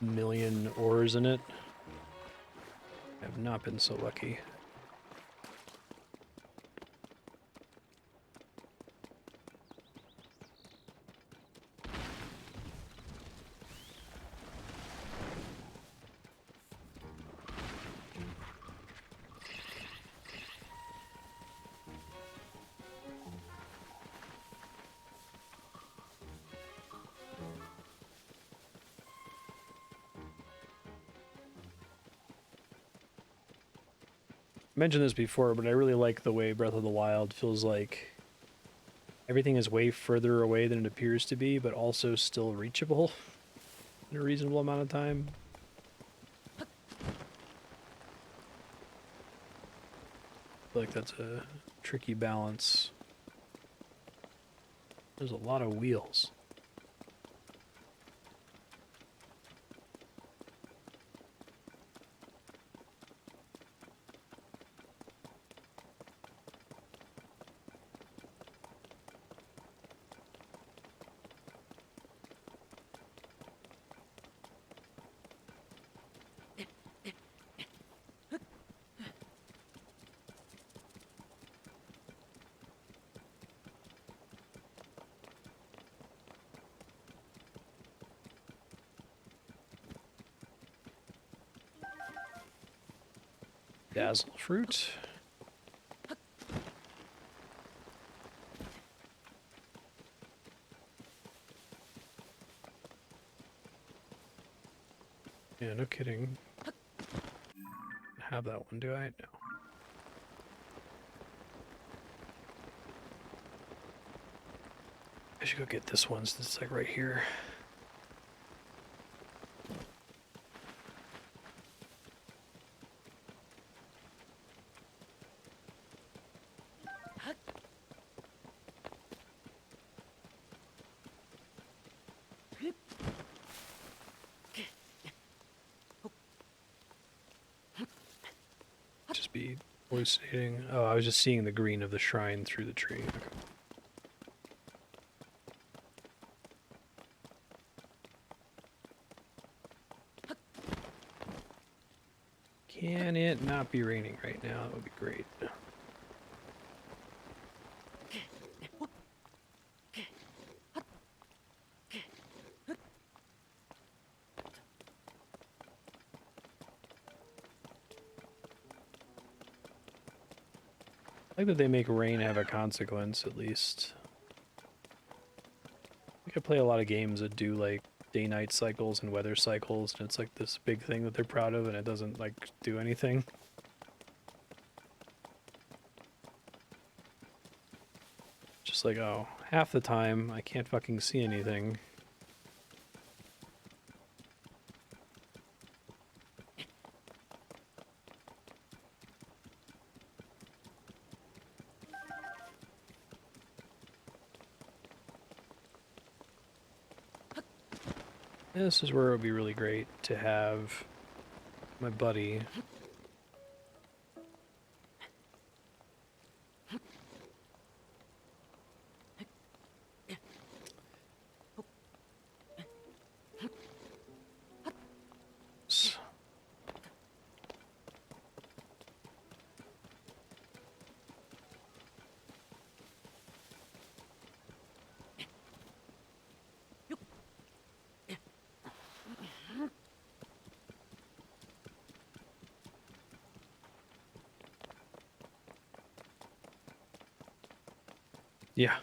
1,000,000 ores in it. I have not been so lucky. mentioned this before, but I really like the way Breath of the Wild feels like everything is way further away than it appears to be, but also still reachable in a reasonable amount of time. I feel like that's a tricky balance. There's a lot of wheels. Dazzle fruit. Yeah, no kidding. Have that one, do I? No. I should go get this one since it's like right here. Just be hallucinating. Oh, I was just seeing the green of the shrine through the tree. Okay. Can it not be raining right now? That would be great. I like that they make rain have a consequence, at least. I think I play a lot of games that do, like, day-night cycles and weather cycles, and it's like this big thing that they're proud of, and it doesn't, like, do anything. Just like, oh, half the time, I can't fucking see anything. This is where it would be really great to have my buddy. Yeah.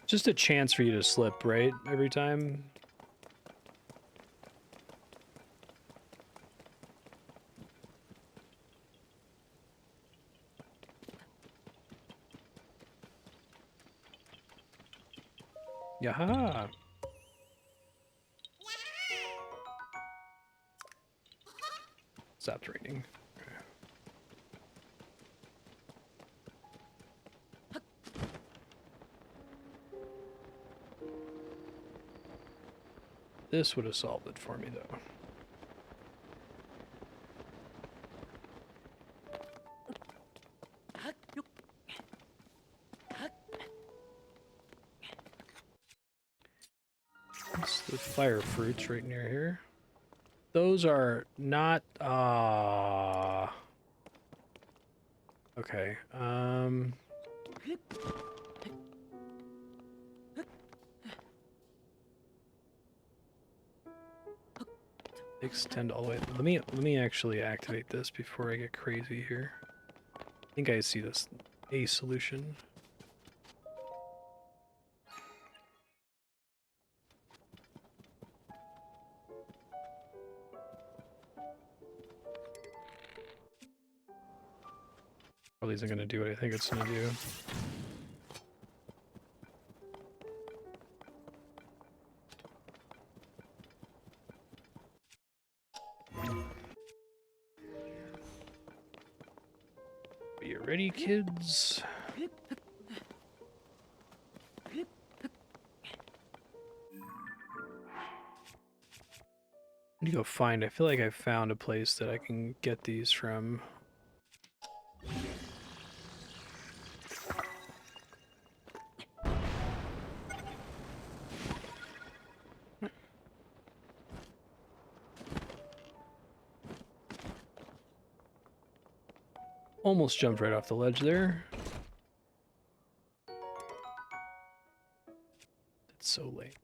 Just a chance for you to slip, right? Every time. Yaha! Stopped raining. This would have solved it for me, though. It's the fire fruits right near here. Those are not, okay, extend all the way. Let me actually activate this before I get crazy here. I think I see this a solution. Probably isn't going to do what I think it's going to do. Are you ready, kids? I need to go find. I feel like I found a place that I can get these from. Almost jumped right off the ledge there. That's so late.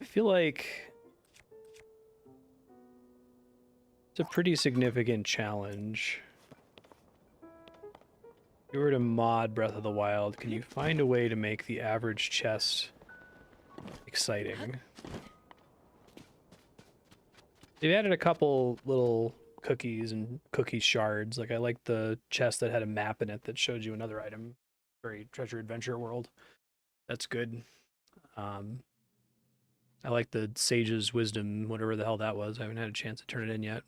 I feel like it's a pretty significant challenge. If you were to mod Breath of the Wild, can you find a way to make the average chest exciting? They've added a couple little cookies and cookie shards. Like, I like the chest that had a map in it that showed you another item. Very treasure adventure world. That's good. I like the Sage's Wisdom, whatever the hell that was. I haven't had a chance to turn it in yet.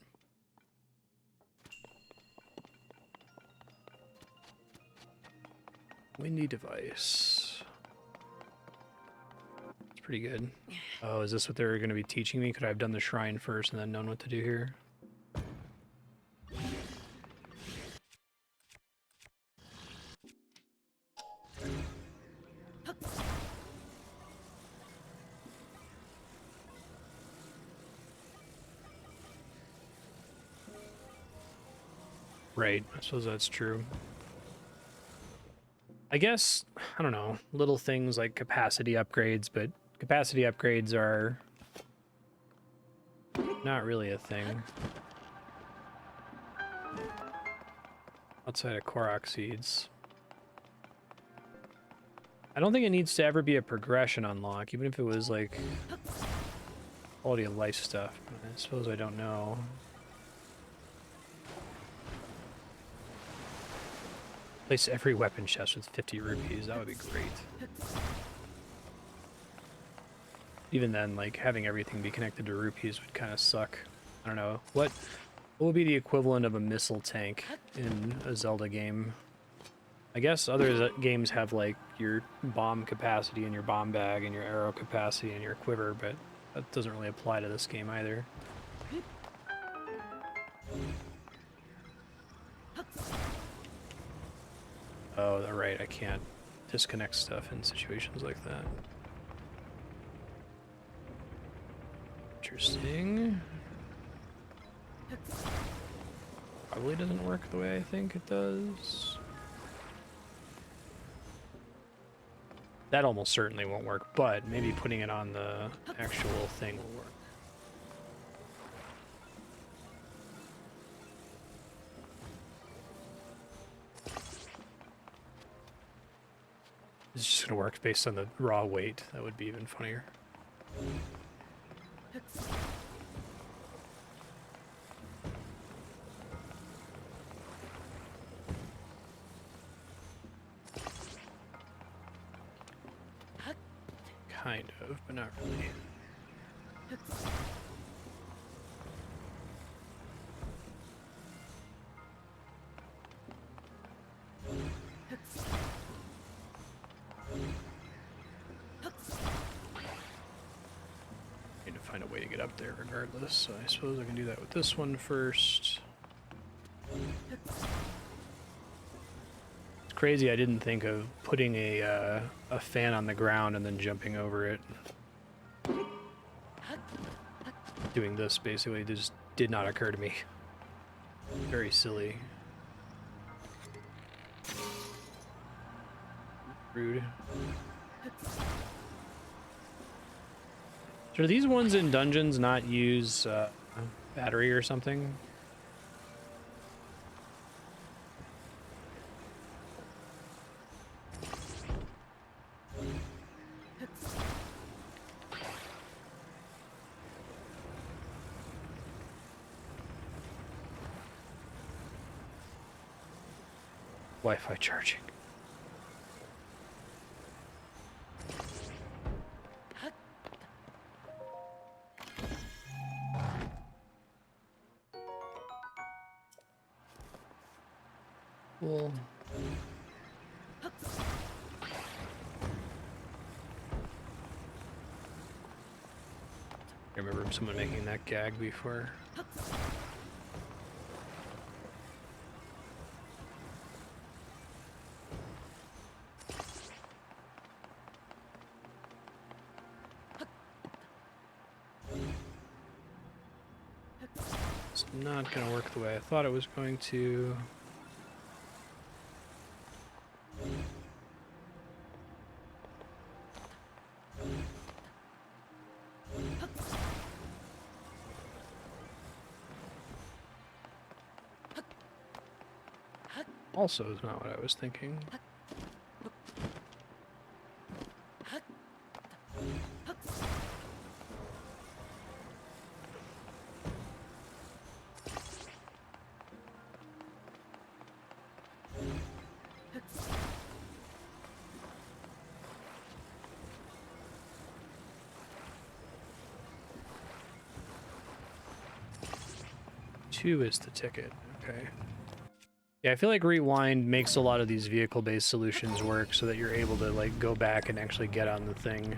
Windy device. It's pretty good. Oh, is this what they're going to be teaching me? Could I have done the shrine first and then known what to do here? Right, I suppose that's true. I guess, I don't know, little things like capacity upgrades, but capacity upgrades are not really a thing. Outside of Korok seeds. I don't think it needs to ever be a progression unlock, even if it was like quality of life stuff. I suppose I don't know. Place every weapon chest with 50 rupees. That would be great. Even then, like, having everything be connected to rupees would kind of suck. I don't know. What would be the equivalent of a missile tank in a Zelda game? I guess other games have, like, your bomb capacity and your bomb bag and your arrow capacity and your quiver, but that doesn't really apply to this game either. Oh, right, I can't disconnect stuff in situations like that. Interesting. Probably doesn't work the way I think it does. That almost certainly won't work, but maybe putting it on the actual thing will work. It's just gonna work based on the raw weight. That would be even funnier. Kind of, but not really. Need to find a way to get up there regardless, so I suppose I can do that with this one first. It's crazy I didn't think of putting a fan on the ground and then jumping over it. Doing this basically just did not occur to me. Very silly. Rude. So do these ones in dungeons not use battery or something? Wi-Fi charging. Cool. I remember someone making that gag before. It's not going to work the way I thought it was going to. Also is not what I was thinking. Two is the ticket, okay. Yeah, I feel like Rewind makes a lot of these vehicle-based solutions work so that you're able to, like, go back and actually get on the thing.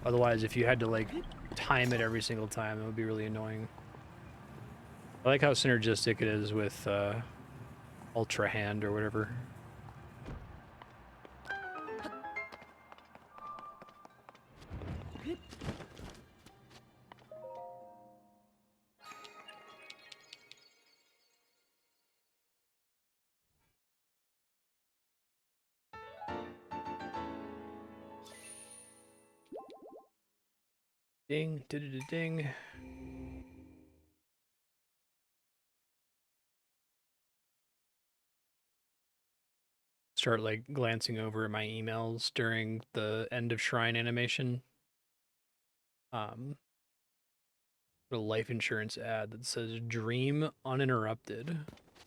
Otherwise, if you had to, like, time it every single time, it would be really annoying. I like how synergistic it is with, Ultra Hand or whatever. Ding, ding. Start like glancing over my emails during the end of Shrine animation. A life insurance ad that says "Dream uninterrupted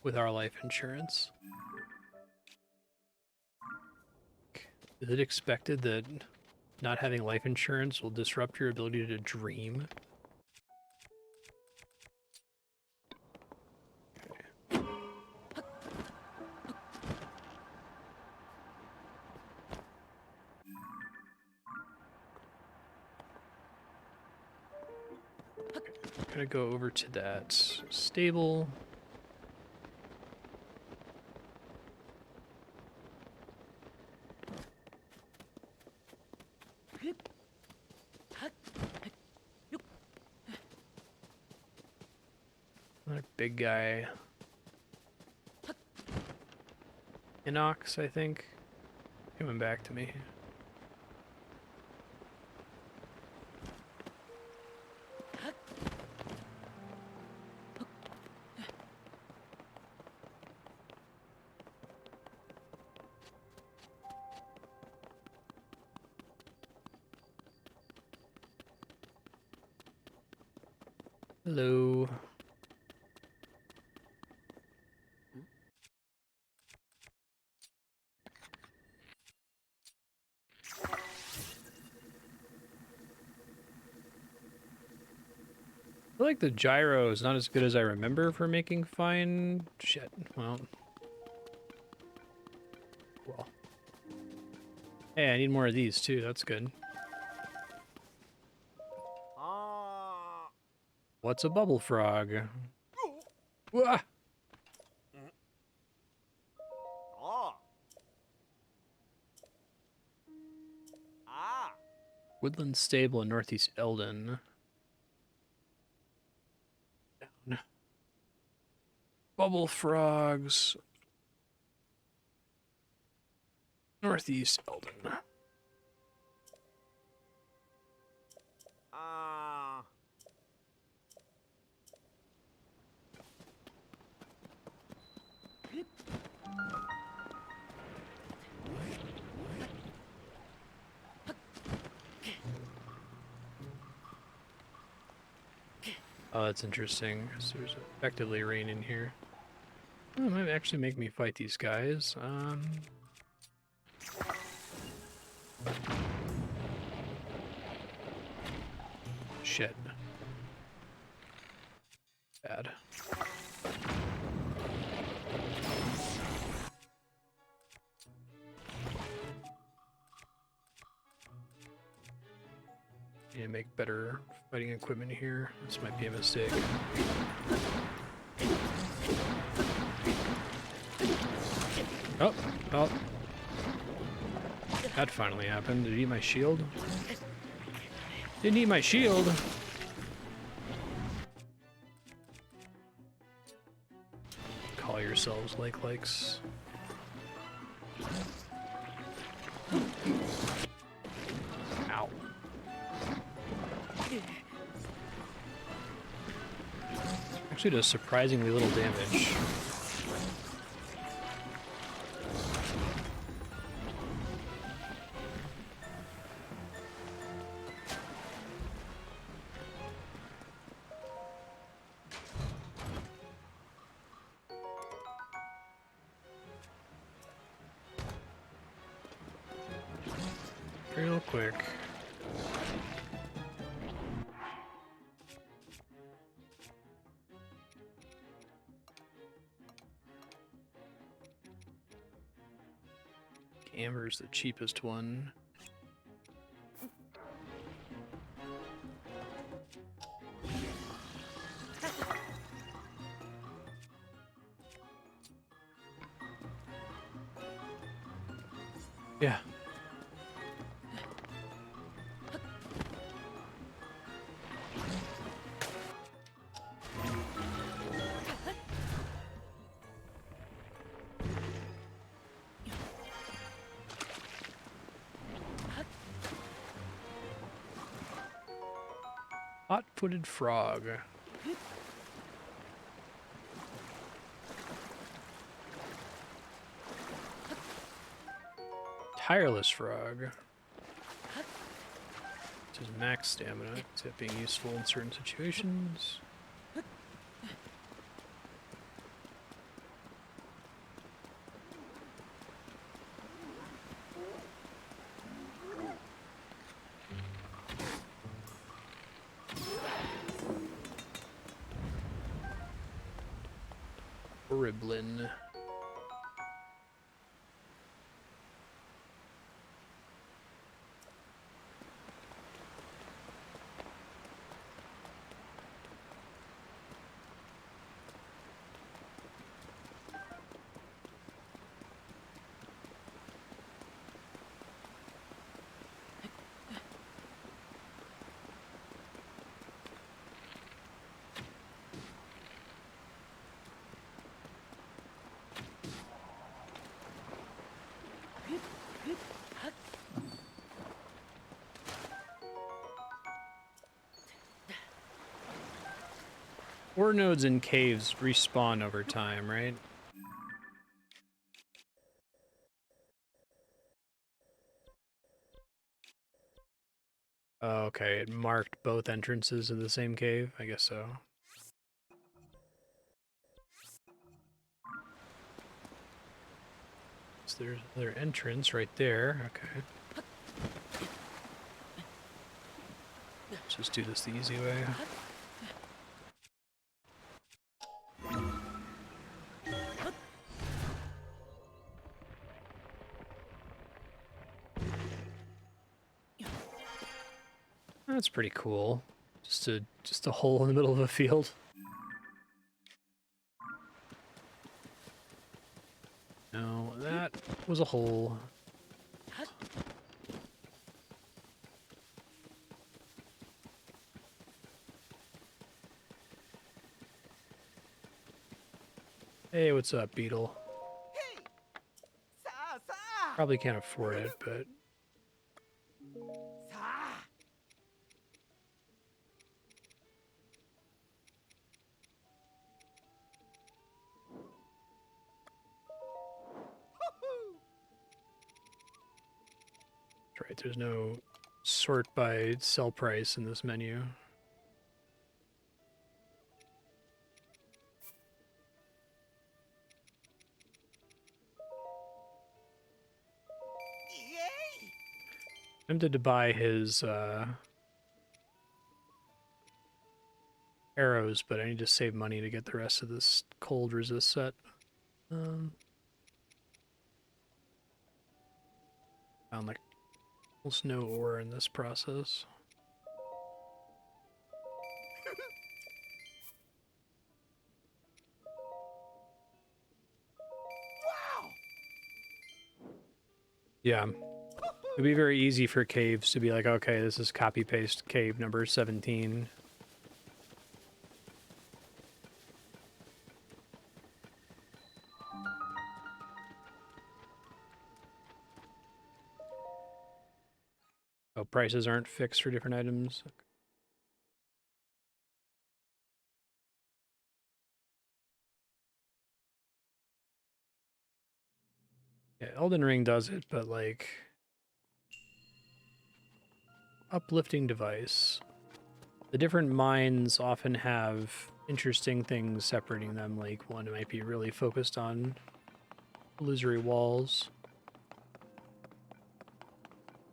with our life insurance." Is it expected that not having life insurance will disrupt your ability to dream? Gotta go over to that stable. Another big guy. Inox, I think. Coming back to me. Hello. I feel like the gyro is not as good as I remember for making fine shit. Well. Hey, I need more of these too. That's good. What's a bubble frog? Wah! Woodland Stable in Northeast Eldin. Down. Bubble frogs. Northeast Eldin. Oh, that's interesting. So there's effectively rain in here. Well, it might actually make me fight these guys. Shit. Bad. Need to make better fighting equipment here. This might be a mistake. Oh, oh. That finally happened. Did it eat my shield? Didn't eat my shield! Call yourselves likes. Ow. Actually does surprisingly little damage. Real quick. Amber's the cheapest one. Yeah. Hot-footed frog. Tireless frog. This is max stamina, except being useful in certain situations. Riblin. Ore nodes in caves respawn over time, right? Oh, okay, it marked both entrances of the same cave? I guess so. So there's their entrance right there, okay. Let's just do this the easy way. That's pretty cool. Just a hole in the middle of a field. No, that was a hole. Hey, what's up, Beedle? Probably can't afford it, but... That's right, there's no sort by sell price in this menu. Tempted to buy his arrows, but I need to save money to get the rest of this cold resist set. Found like almost no ore in this process. Yeah. It'd be very easy for caves to be like, okay, this is copy-paste cave number 17. Oh, prices aren't fixed for different items. Yeah, Elden Ring does it, but like... Uplifting device. The different mines often have interesting things separating them, like one might be really focused on illusory walls.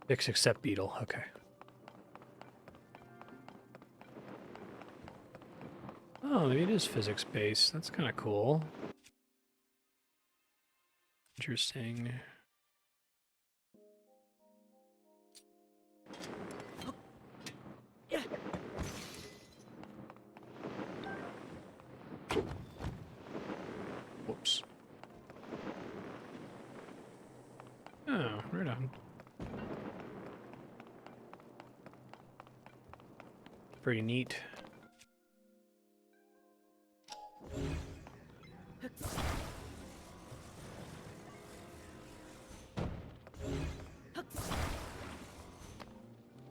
Fix except Beedle, okay. Oh, maybe it is physics-based. That's kind of cool. Interesting. Whoops. Oh, right on. Pretty neat.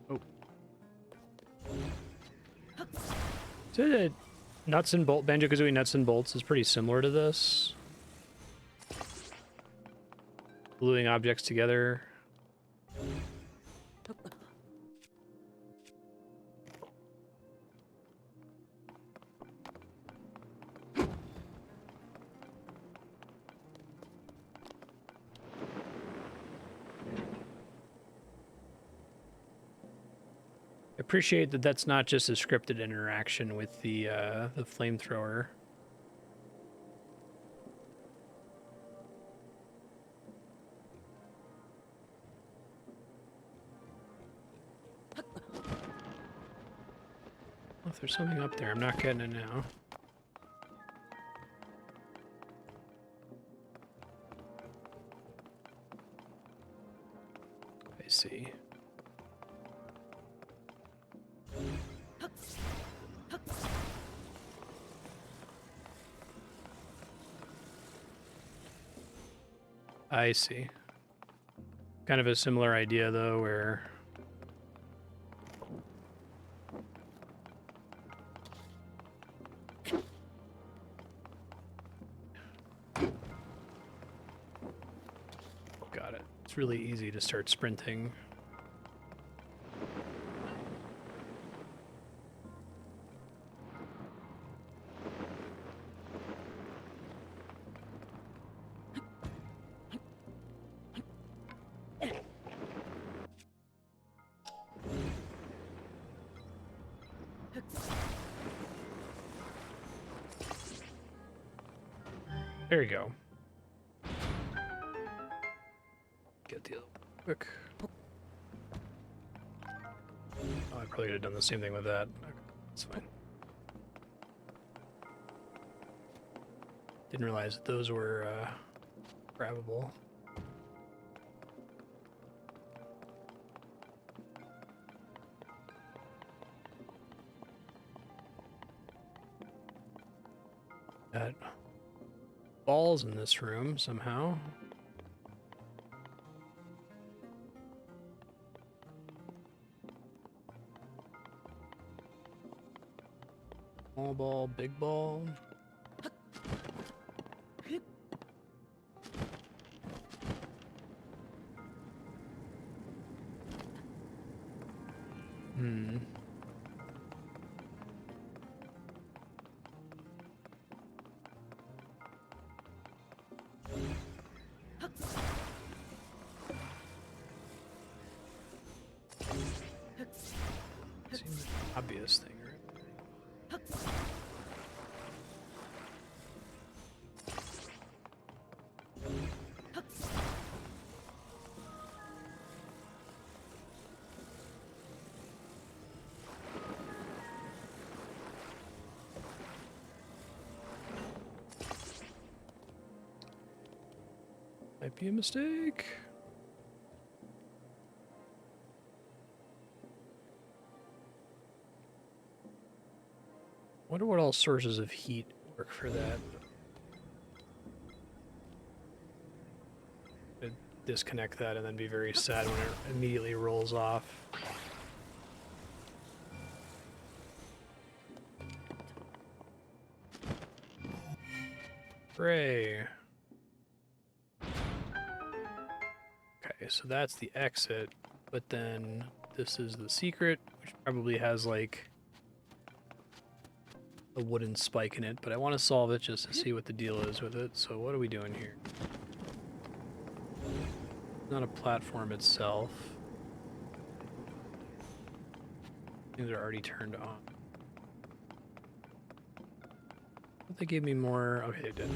Oh. So the nuts and bolt Banjo-Kazooie nuts and bolts is pretty similar to this. Gluing objects together. Appreciate that that's not just a scripted interaction with the flamethrower. Oh, if there's something up there, I'm not getting it now. I see. I see. Kind of a similar idea, though, where... Got it. It's really easy to start sprinting. There you go. Get the other one quick. Oh, I probably could have done the same thing with that. Okay, that's fine. Didn't realize that those were grabbable. Got balls in this room somehow. Small ball, big ball. obvious thing, right? Might be a mistake. Wonder what all sources of heat work for that. I'd disconnect that and then be very sad when it immediately rolls off. Hooray. Okay, so that's the exit, but then this is the secret, which probably has like a wooden spike in it, but I want to solve it just to see what the deal is with it. So what are we doing here? Not a platform itself. Things are already turned on. But they gave me more. Okay, they did.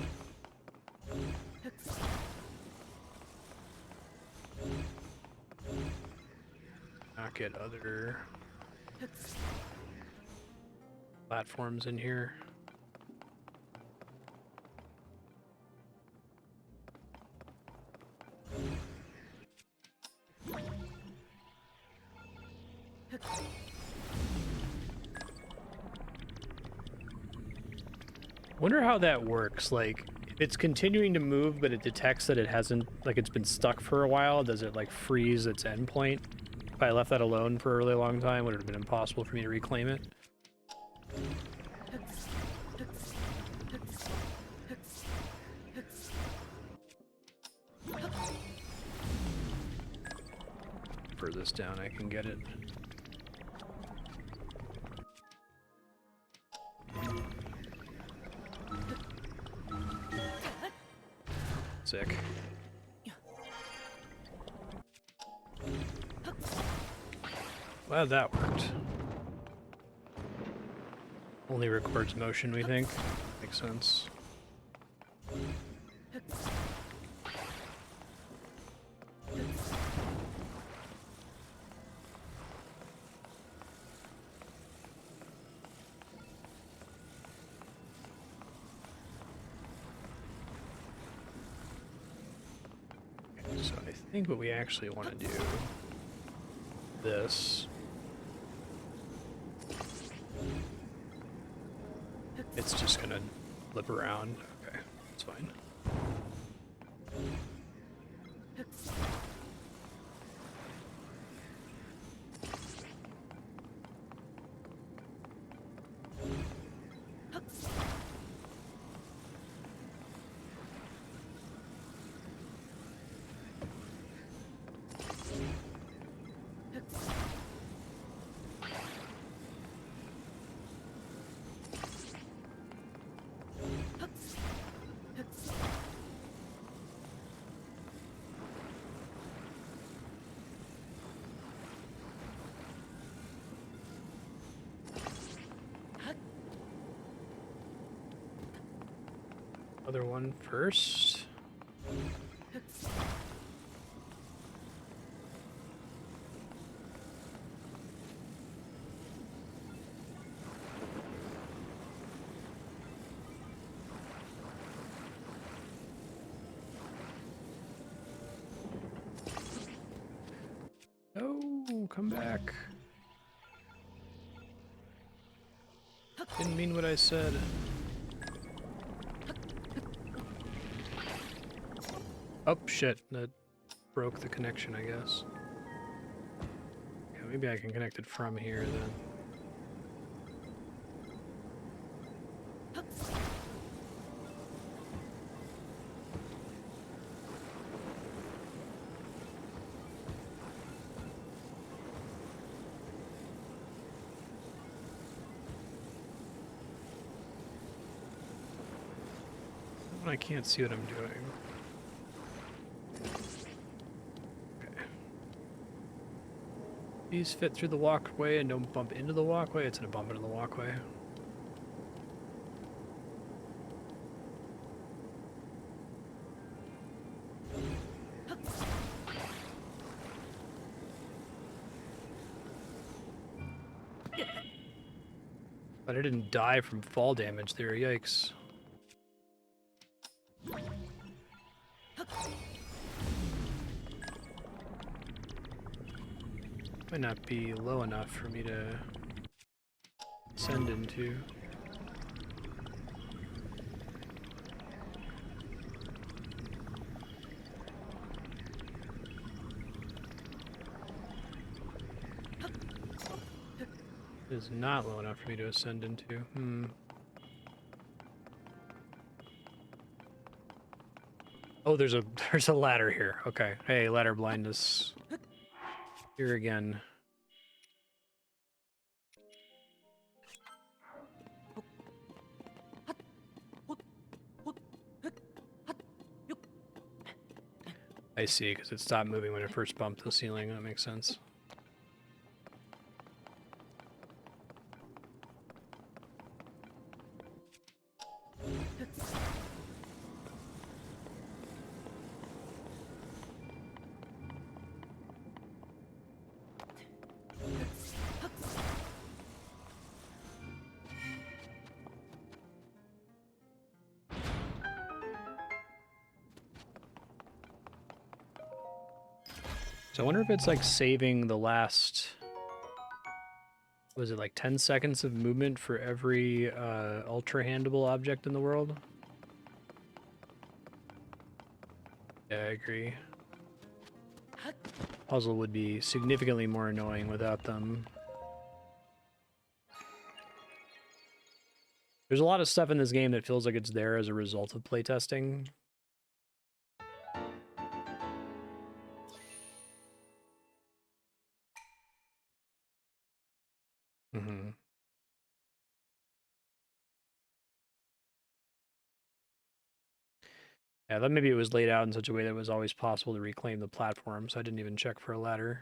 Not get other platforms in here. Wonder how that works. Like, if it's continuing to move, but it detects that it hasn't, like, it's been stuck for a while, does it, like, freeze its endpoint? If I left that alone for a really long time, would it have been impossible for me to reclaim it? Furthest down I can get it. Sick. Glad that worked. Only records motion, we think. Makes sense. So I think what we actually want to do this. It's just gonna flip around. Okay, that's fine. Other one first. Oh, come back. Didn't mean what I said. Oh, shit. That broke the connection, I guess. Yeah, maybe I can connect it from here, then. I can't see what I'm doing. These fit through the walkway and don't bump into the walkway. It's gonna bump into the walkway. But I didn't die from fall damage there, yikes. Might not be low enough for me to send into. It is not low enough for me to ascend into. Oh, there's a ladder here. Okay. Hey, ladder blindness. Here again. I see, because it stopped moving when it first bumped the ceiling. That makes sense. So I wonder if it's like saving the last, was it like 10 seconds of movement for every ultra handable object in the world? Yeah, I agree. Puzzle would be significantly more annoying without them. There's a lot of stuff in this game that feels like it's there as a result of playtesting. Yeah, that maybe it was laid out in such a way that it was always possible to reclaim the platform, so I didn't even check for a ladder.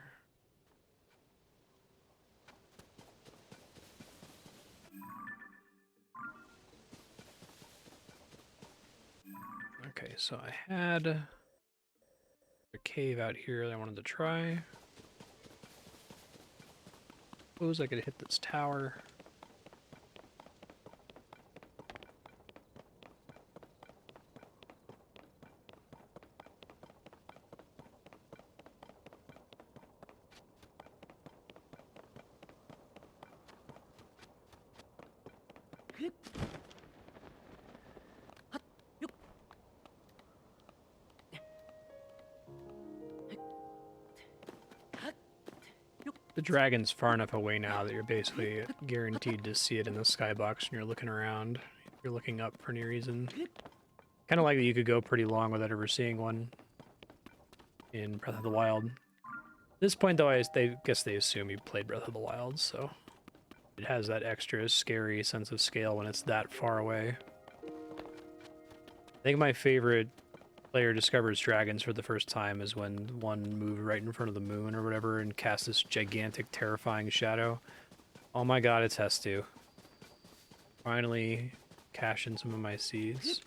Okay, so I had a cave out here that I wanted to try. Suppose I could hit this tower. The dragon's far enough away now that you're basically guaranteed to see it in the skybox when you're looking around. If you're looking up for any reason. Kind of like that you could go pretty long without ever seeing one in Breath of the Wild. At this point, though, I guess they assume you played Breath of the Wild, so it has that extra scary sense of scale when it's that far away. I think my favorite player discovers dragons for the first time is when one moved right in front of the moon or whatever and cast this gigantic, terrifying shadow. Oh my god, it's Hestu. Finally cash in some of my seeds.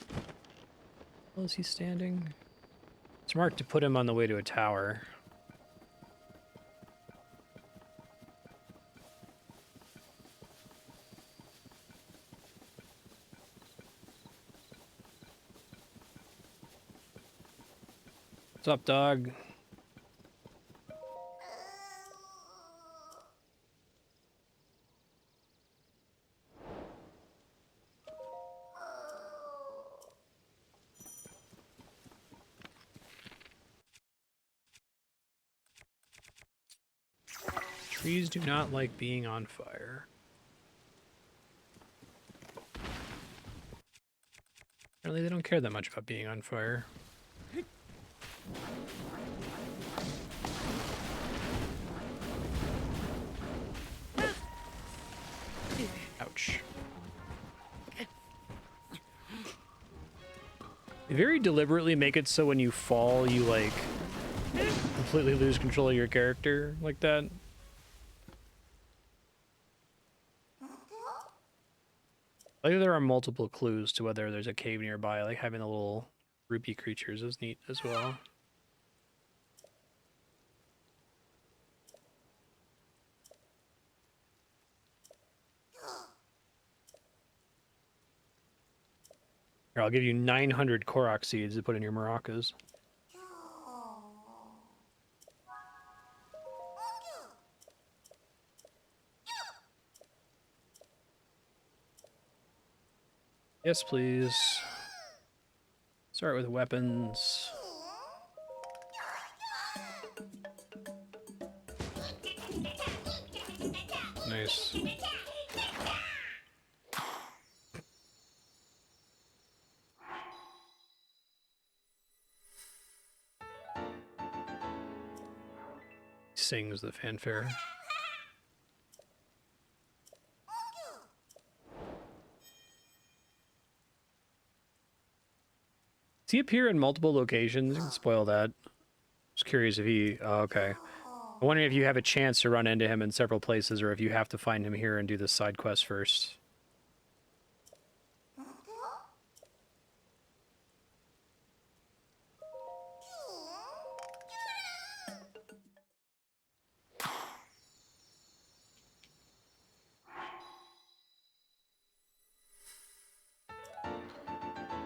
Where is he standing? Smart to put him on the way to a tower. What's up, dog? Trees do not like being on fire. Apparently they don't care that much about being on fire. Ouch. They very deliberately make it so when you fall, you, like, completely lose control of your character like that. Like there are multiple clues to whether there's a cave nearby, like having the little rupee creatures is neat as well. Here, I'll give you 900 Korok seeds to put in your maracas. Yes, please. Start with weapons. Nice. Sings the fanfare. Does he appear in multiple locations? You can spoil that. Just curious if he... Oh, okay. I'm wondering if you have a chance to run into him in several places, or if you have to find him here and do this side quest first.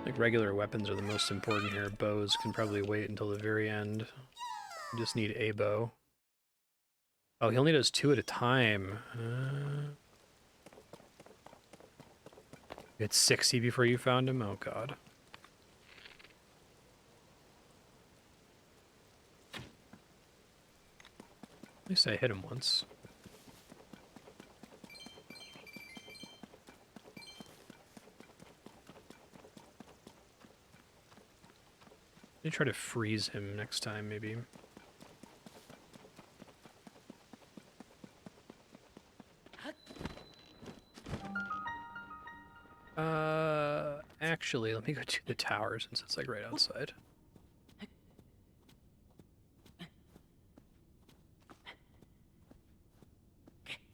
Like, regular weapons are the most important here. Bows can probably wait until the very end. You just need a bow. Oh, he only does 2 at a time. It's 60 before you found him? Oh, God. At least I hit him once. Let me try to freeze him next time, maybe. Actually, let me go to the tower since it's like right outside.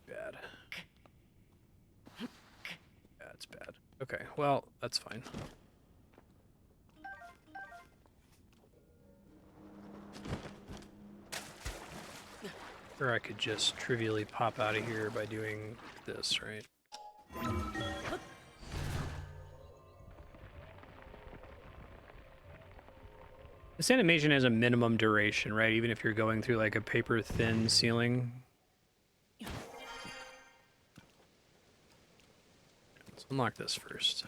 Bad. Yeah, it's bad. Okay, well, that's fine. Or I could just trivially pop out of here by doing this, right? This animation has a minimum duration, right? Even if you're going through like a paper-thin ceiling. Let's unlock this first.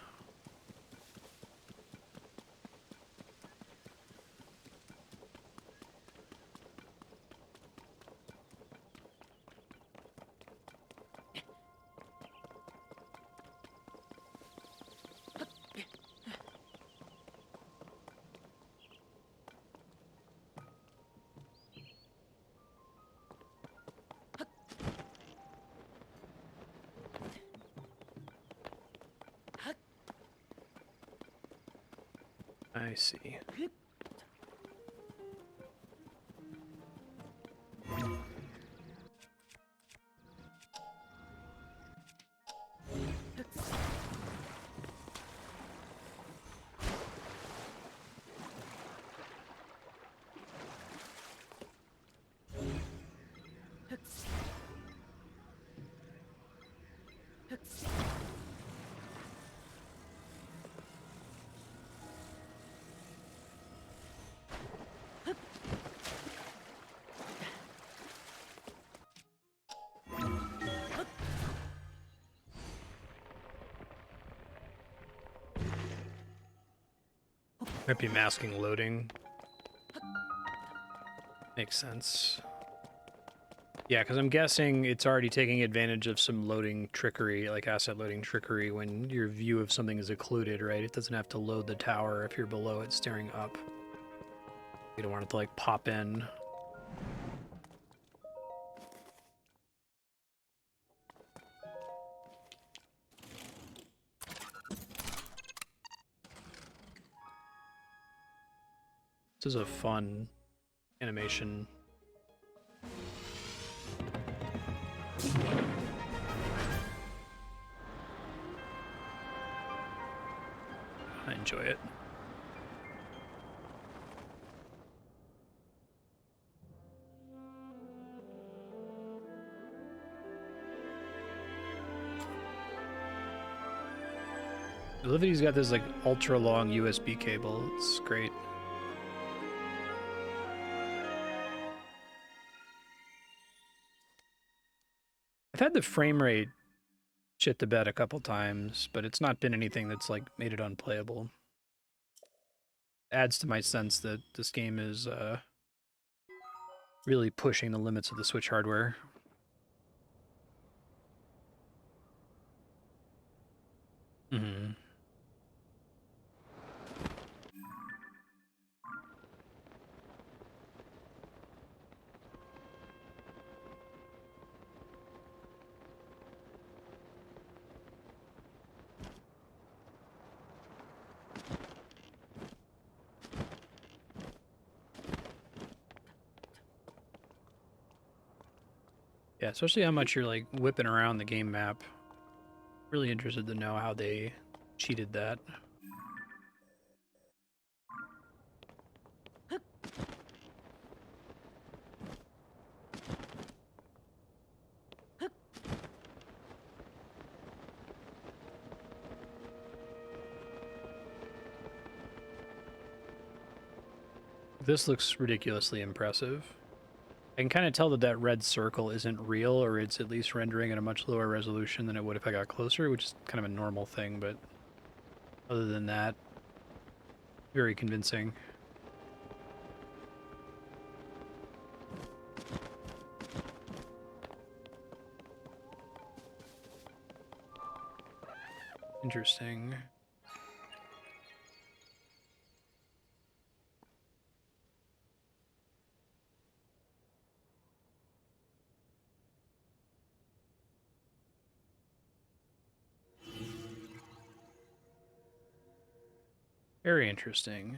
I see. Might be masking loading. Makes sense. Yeah, because I'm guessing it's already taking advantage of some loading trickery, like asset loading trickery, when your view of something is occluded, right? It doesn't have to load the tower if you're below it staring up. You don't want it to, like, pop in. This is a fun animation. enjoy it. I love that he's got this like ultra long USB cable. It's great. I've had the frame rate shit the bed a couple times, but it's not been anything that's like made it unplayable. Adds to my sense that this game is really pushing the limits of the Switch hardware. Mm-hmm. Yeah, especially how much you're like whipping around the game map. Really interested to know how they cheated that. This looks ridiculously impressive. I can kind of tell that that red circle isn't real, or it's at least rendering at a much lower resolution than it would if I got closer, which is kind of a normal thing, but other than that, very convincing. Interesting. Very interesting.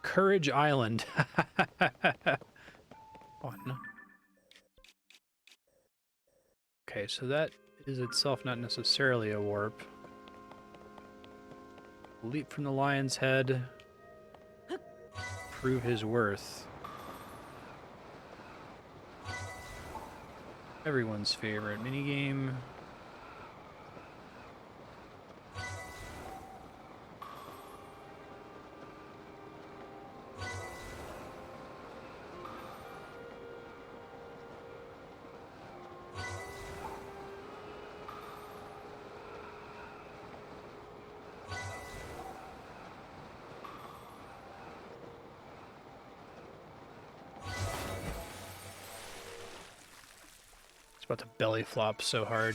Courage Island. Fun. Okay, so that is itself not necessarily a warp. Leap from the lion's head. Prove his worth. Everyone's favorite minigame. About to belly flop so hard.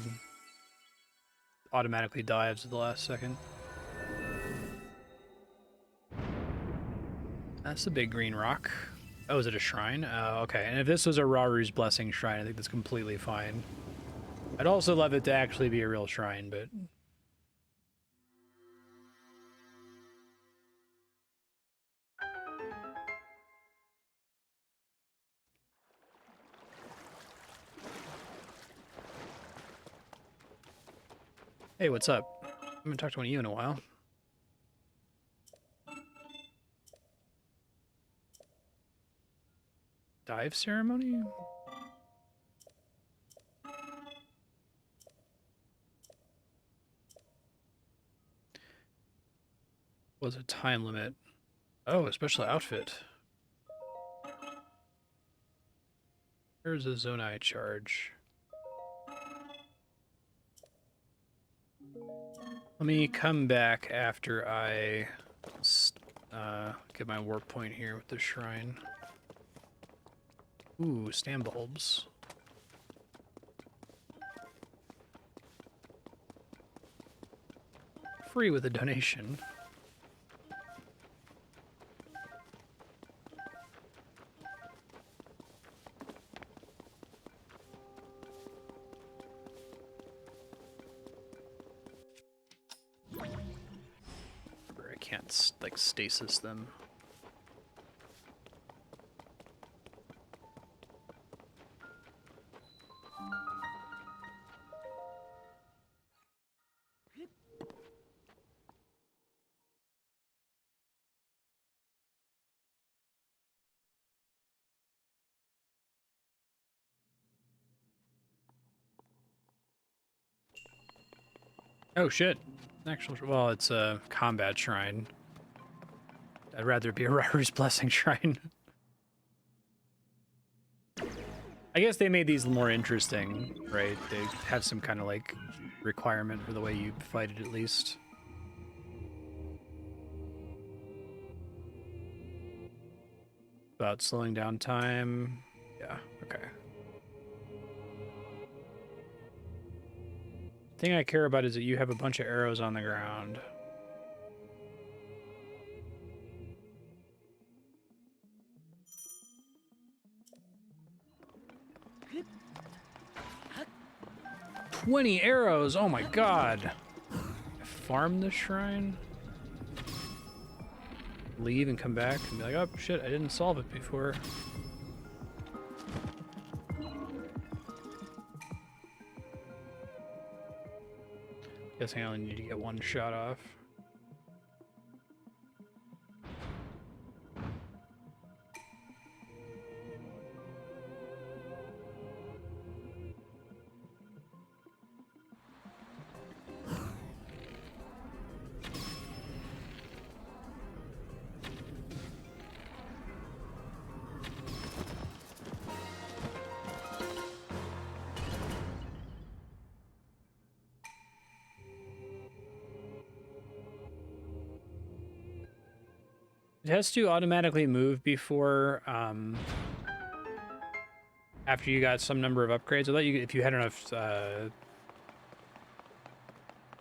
Automatically dives at the last second. That's a big green rock. Oh, is it a shrine? Oh, okay. And if this was a Raru's Blessing shrine, I think that's completely fine. I'd also love it to actually be a real shrine, but... Hey, what's up? I haven't talked to one of you in a while. Dive ceremony? Was a time limit. Oh, a special outfit. There's a Zonai Charge. Let me come back after I get my warp point here with the shrine. Ooh, stam bulbs. Free with a donation. I can't, like, stasis them. Oh shit. Actual, well, it's a combat shrine. I'd rather it be a Raru's Blessing shrine. I guess they made these more interesting, right? They have some kind of like requirement for the way you fight it at least. About slowing down time. Yeah, okay. Thing I care about is that you have a bunch of arrows on the ground. "20 arrows! Oh my god! Farm the shrine? Leave and come back and be like, oh shit, I didn't solve it before." Guessing I only need to get one shot off. It has to automatically move before, after you got some number of upgrades. I thought you, if you had enough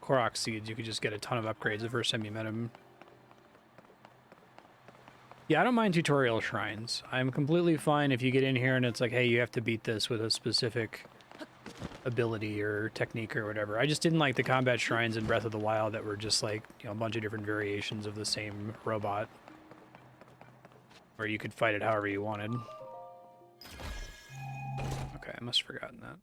Korok seeds, you could just get a ton of upgrades the first time you met him. Yeah, I don't mind tutorial shrines. I'm completely fine if you get in here and it's like, hey, you have to beat this with a specific ability or technique or whatever. I just didn't like the combat shrines in Breath of the Wild that were just like, you know, a bunch of different variations of the same robot, where you could fight it however you wanted. Okay, I must have forgotten that.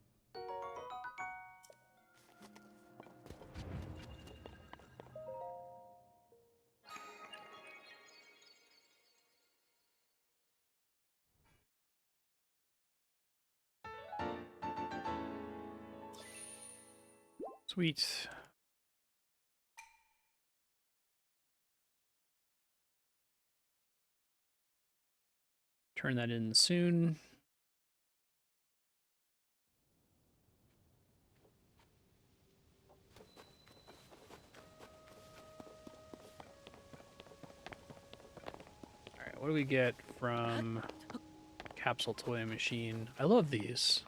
Sweet. Turn that in soon. Alright, what do we get from Capsule Toy Machine? I love these.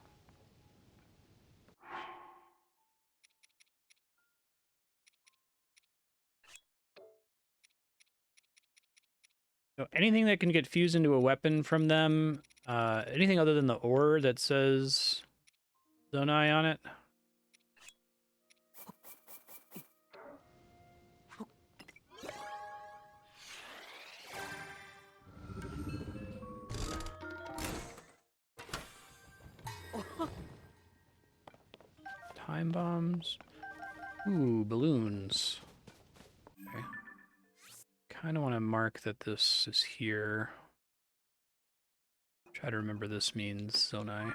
So anything that can get fused into a weapon from them, anything other than the ore that says Zonai on it. Time bombs. Ooh, balloons. Okay. Kind of want to mark that this is here. Try to remember this means Zonai.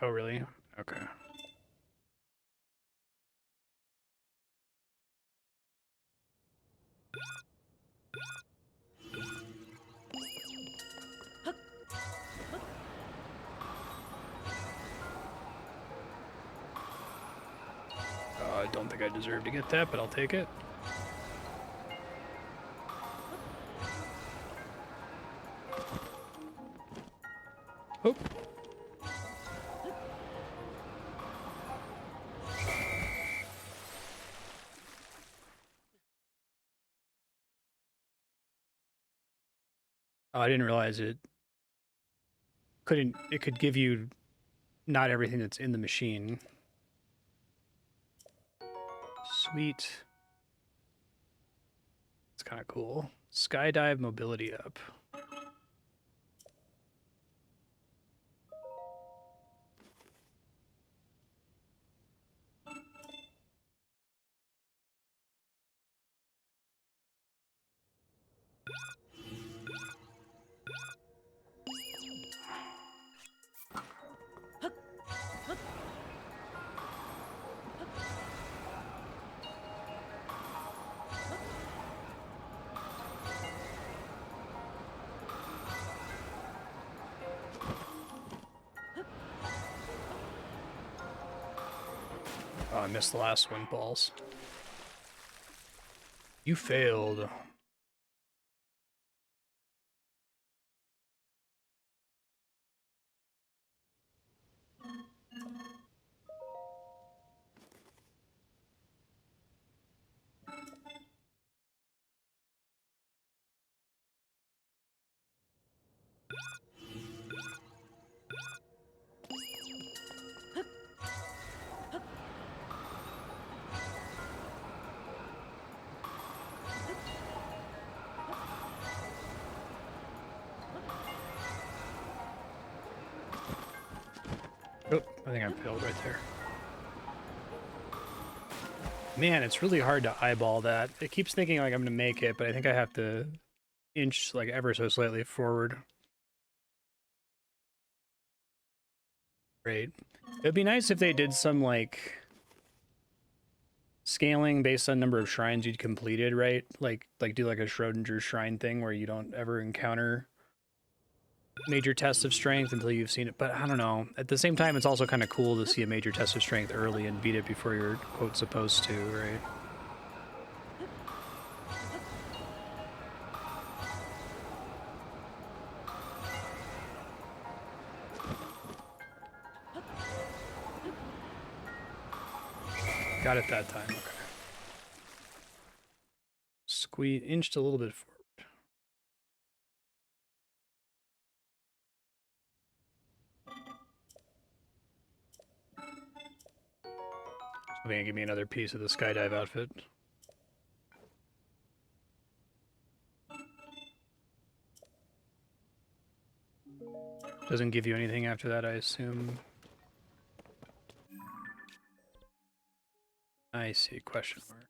Oh, really? Okay. I don't think I deserve to get that, but I'll take it. Oh. Oh, I didn't realize it couldn't, it could give you not everything that's in the machine. Sweet. It's kind of cool. Skydive mobility up. I missed the last one, balls. You failed. Oh, I think I failed right there. Man, it's really hard to eyeball that. It keeps thinking like I'm gonna make it, but I think I have to inch like ever so slightly forward. Great. It'd be nice if they did some like scaling based on number of shrines you'd completed, right? Like do like a Schrodinger's shrine thing where you don't ever encounter major tests of strength until you've seen it. But I don't know. At the same time, it's also kind of cool to see a major test of strength early and beat it before you're, quote, supposed to, right? Got it that time, okay. Squeeze, inched a little bit forward. So they're gonna give me another piece of the skydive outfit. Doesn't give you anything after that, I assume. I see, question mark.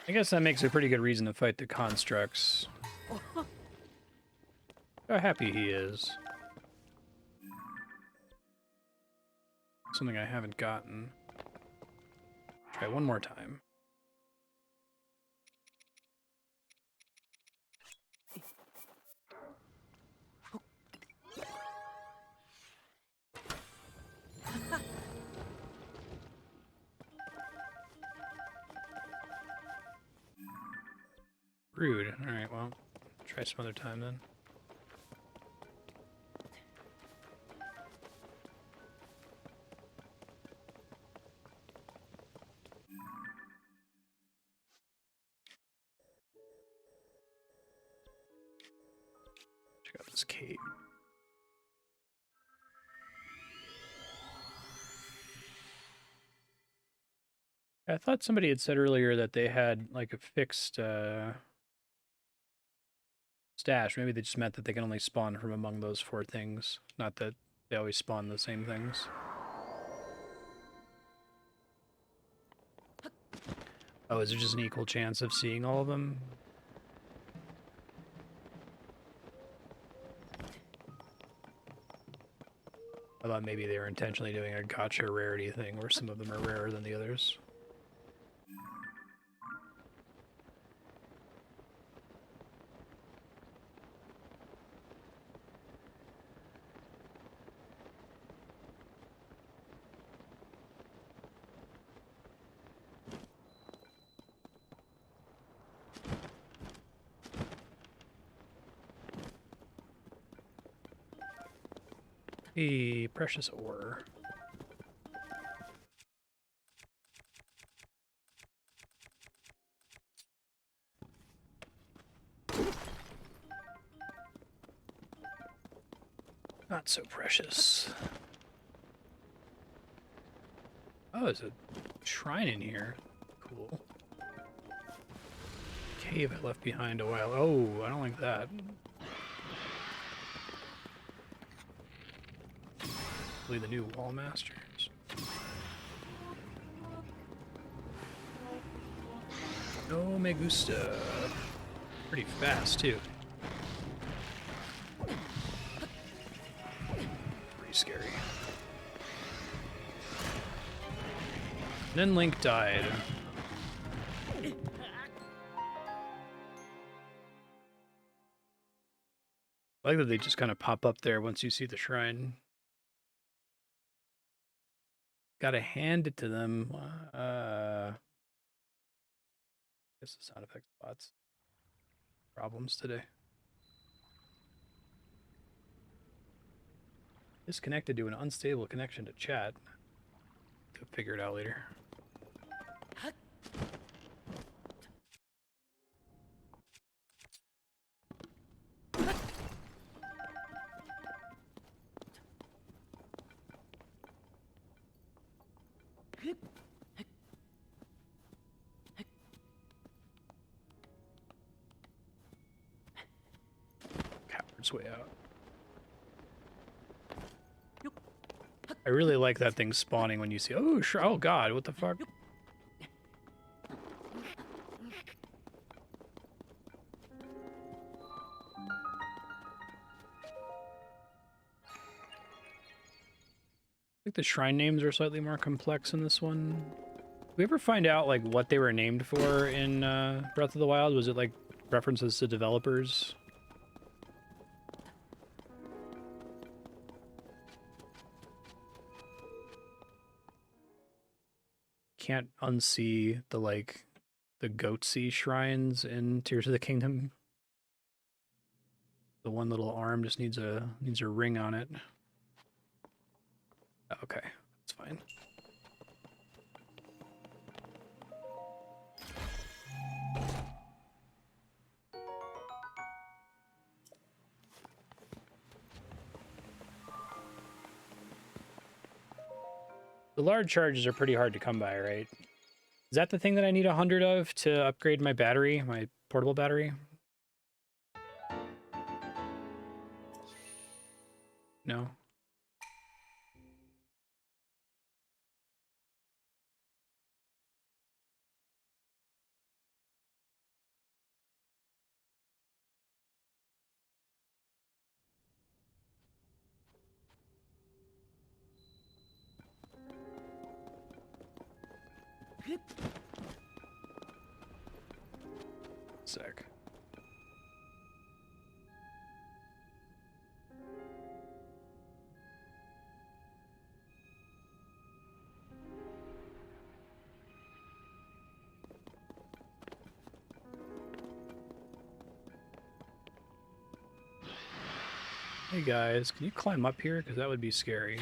I guess that makes a pretty good reason to fight the constructs. How happy he is. Something I haven't gotten. Try one more time. Rude. Alright, well, try some other time then. Check out this cave. I thought somebody had said earlier that they had like a fixed stash. Maybe they just meant that they can only spawn from among those 4 things, not that they always spawn the same things. Oh, is there just an equal chance of seeing all of them? I thought maybe they were intentionally doing a gotcha rarity thing where some of them are rarer than the others. Hey, precious ore. Not so precious. Oh, there's a shrine in here. Cool. Cave I left behind a while. Oh, I don't like that. Probably the new wall masters. No me gusta. Pretty fast too. Pretty scary. And then Link died. I like that they just kind of pop up there once you see the shrine. Gotta hand it to them. Guess the sound effect spots. Problems today. Disconnected to an unstable connection to chat. To figure it out later. Coward's way out. I really like that thing spawning when you see. Oh, sure. Oh God, what the fuck? I think the shrine names are slightly more complex in this one. Did we ever find out like what they were named for in Breath of the Wild? Was it like references to developers? Can't unsee the like the goatsy shrines in Tears of the Kingdom. The one little arm just needs a ring on it. Okay, that's fine. The large charges are pretty hard to come by, right? Is that the thing that I need 100 of to upgrade my battery, my portable battery? No. Sick. Hey guys, can you climb up here? Because that would be scary.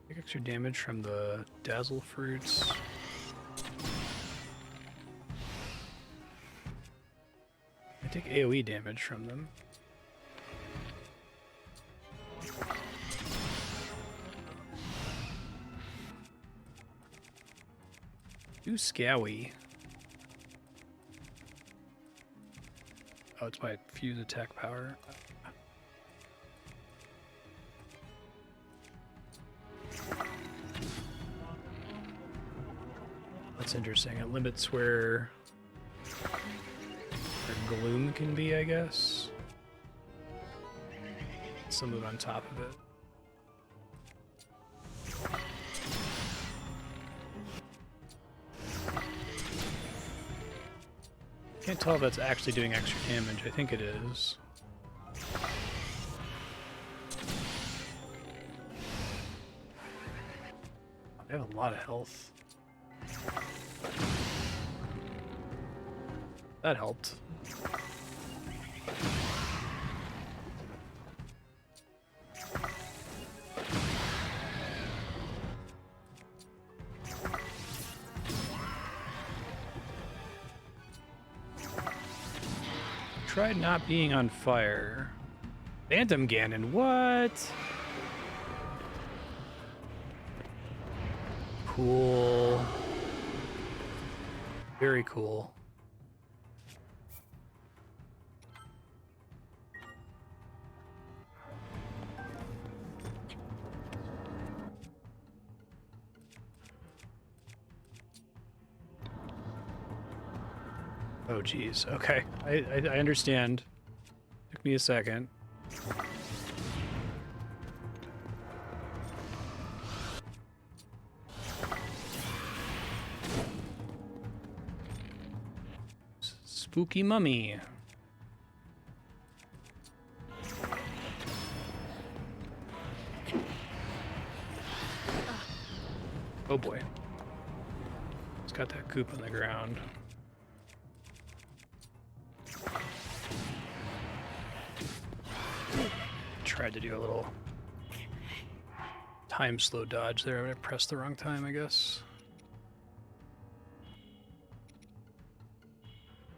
Take extra damage from the dazzle fruits. I take AoE damage from them. Do Scowy. Oh, it's my fuse attack power. That's interesting. It limits where gloom can be, I guess. So move on top of it. Can't tell if that's actually doing extra damage. I think it is. I have a lot of health. That helped. Tried not being on fire. Phantom Ganon, what? Cool. Very cool. Oh geez, okay. I understand. Took me a second. spooky mummy. Oh boy. It's got that goop on the ground. Tried to do a little time slow dodge there, but I pressed the wrong time, I guess.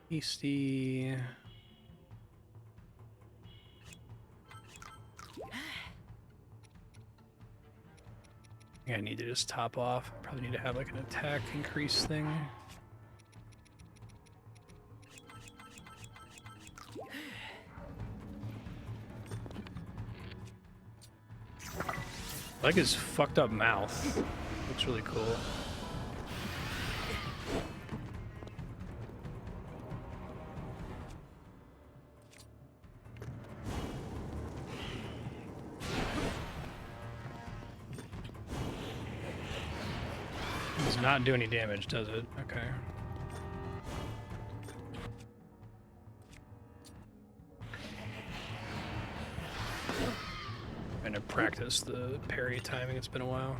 Hasty. I need to just top off. Probably need to have like an attack increase thing. I like his fucked up mouth. Looks really cool. Does not do any damage, does it? Okay. I'm gonna practice the parry timing, it's been a while.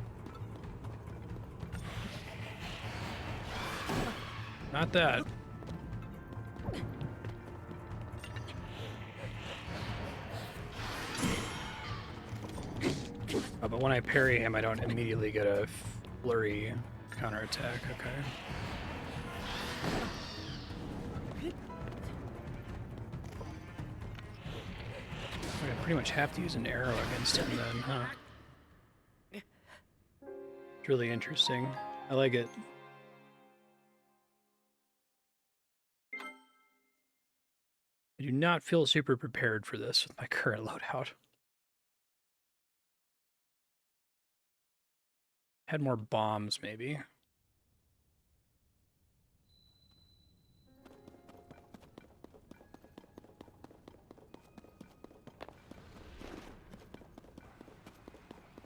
Not that. Oh, but when I parry him, I don't immediately get a flurry counterattack, okay. I pretty much have to use an arrow against him then, huh? It's really interesting. I like it. I do not feel super prepared for this with my current loadout. Had more bombs, maybe.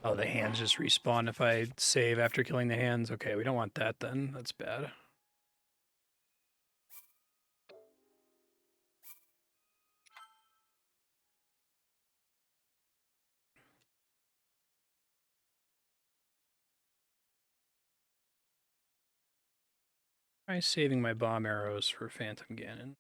Oh, the hands just respawn if I save after killing the hands. Okay, we don't want that then. That's bad. Try saving my bomb arrows for Phantom Ganon.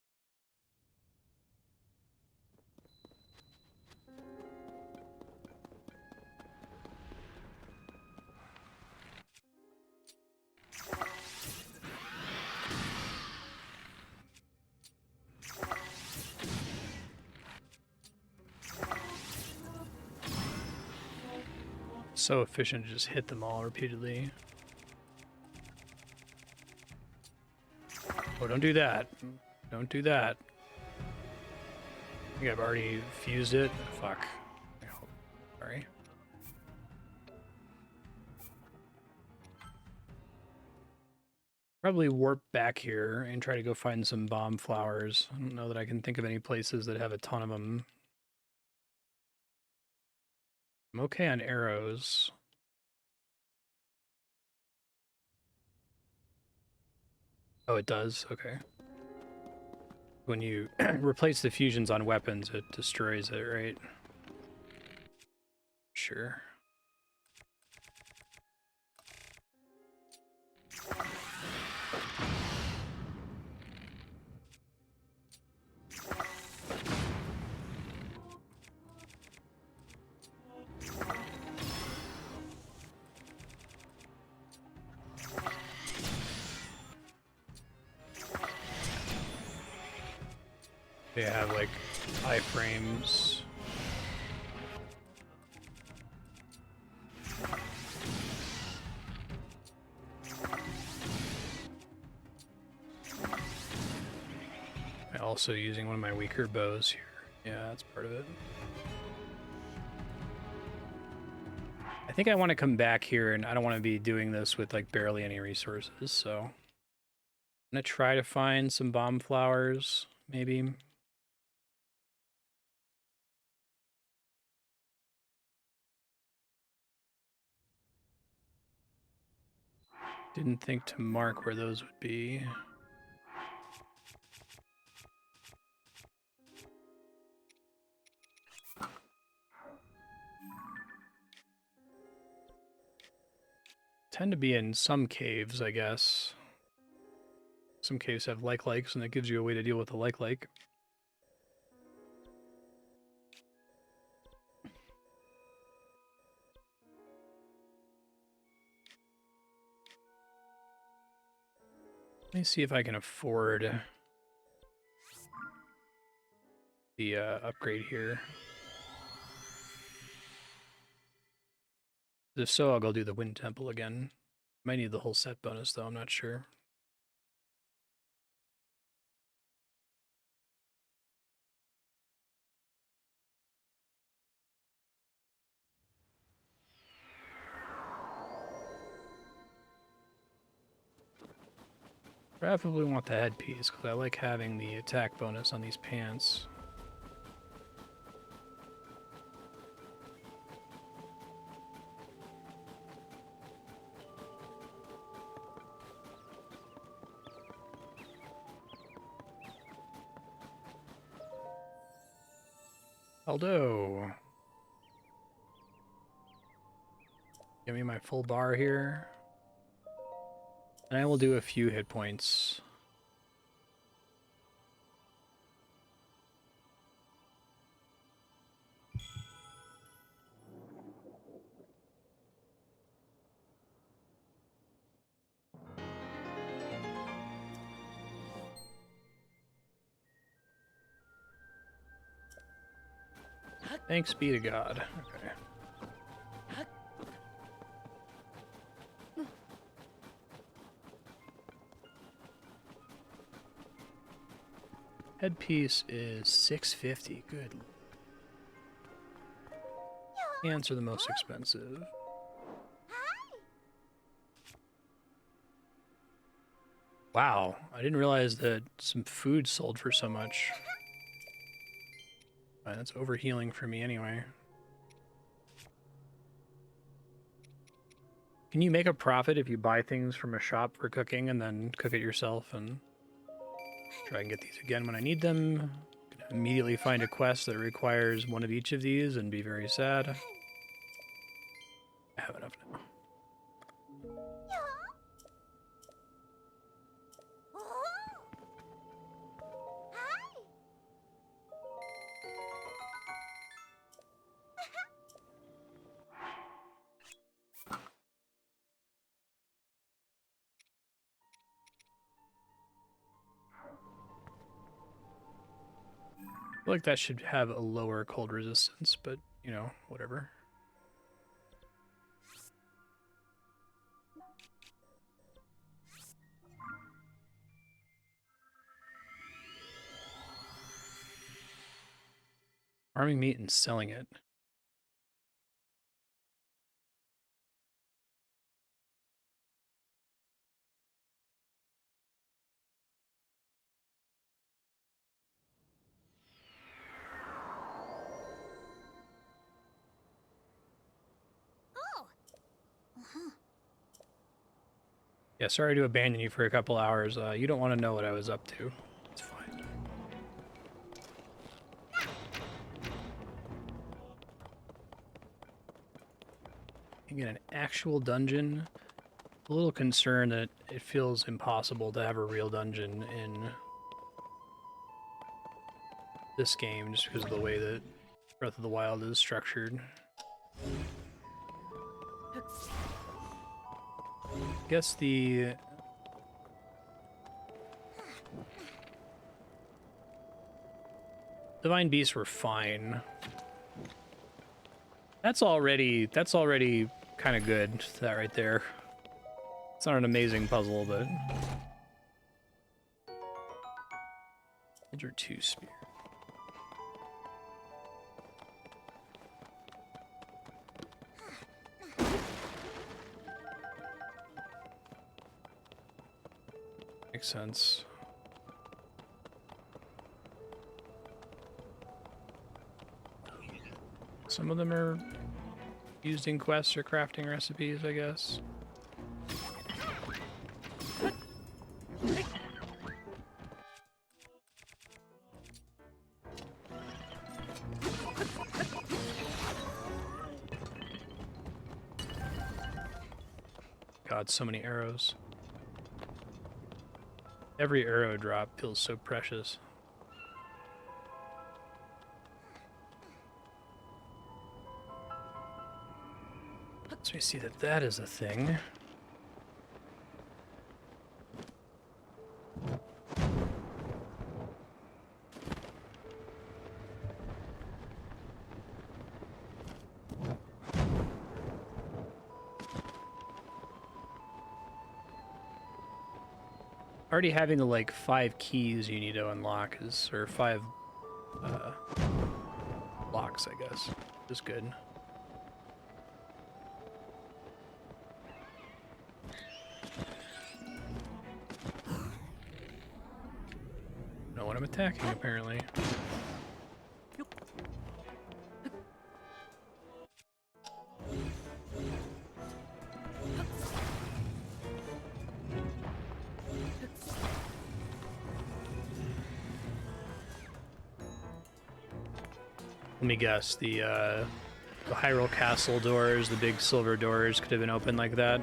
So efficient to just hit them all repeatedly. Oh, don't do that. Don't do that. I think I've already fused it. Fuck. Sorry. Probably warp back here and try to go find some bomb flowers. I don't know that I can think of any places that have a ton of them. I'm okay on arrows. Oh, it does? Okay. When you replace the fusions on weapons, it destroys it, right? Sure. They have like iframes. I'm also using one of my weaker bows here. Yeah, that's part of it. I think I want to come back here, and I don't want to be doing this with like barely any resources, so I'm gonna try to find some bomb flowers, maybe. Didn't think to mark where those would be. tend to be in some caves, I guess. Some caves have likes, and that gives you a way to deal with the like. Let me see if I can afford the upgrade here. If so, I'll go do the Wind Temple again. Might need the whole set bonus, though, I'm not sure. Probably want the headpiece, because I like having the attack bonus on these pants. Aldo. Give me my full bar here. And I will do a few hit points. Thanks be to God. Okay. Headpiece is $650. Good. Pants are the most expensive. Wow, I didn't realize that some food sold for so much. That's overhealing for me anyway. Can you make a profit if you buy things from a shop for cooking and then cook it yourself and try and get these again when I need them? Immediately find a quest that requires one of each of these and be very sad. I have enough now. I feel like that should have a lower cold resistance, but, you know, whatever. Farming meat and selling it. Yeah, sorry to abandon you for a couple hours. You don't want to know what I was up to. It's fine. You get an actual dungeon. A little concerned that it feels impossible to have a real dungeon in this game just because of the way that Breath of the Wild is structured. I guess the Divine Beasts were fine. That's already kind of good, that right there. It's not an amazing puzzle, but Soldier 2 Spear. Makes sense. Some of them are used in quests or crafting recipes, I guess. God, so many arrows. Every arrow drop feels so precious. So we see that that is a thing. Already having the like 5 keys you need to unlock is, or 5 locks, I guess, is good. Know what I'm attacking, apparently. Let me guess, the Hyrule Castle doors, the big silver doors, could have been opened like that.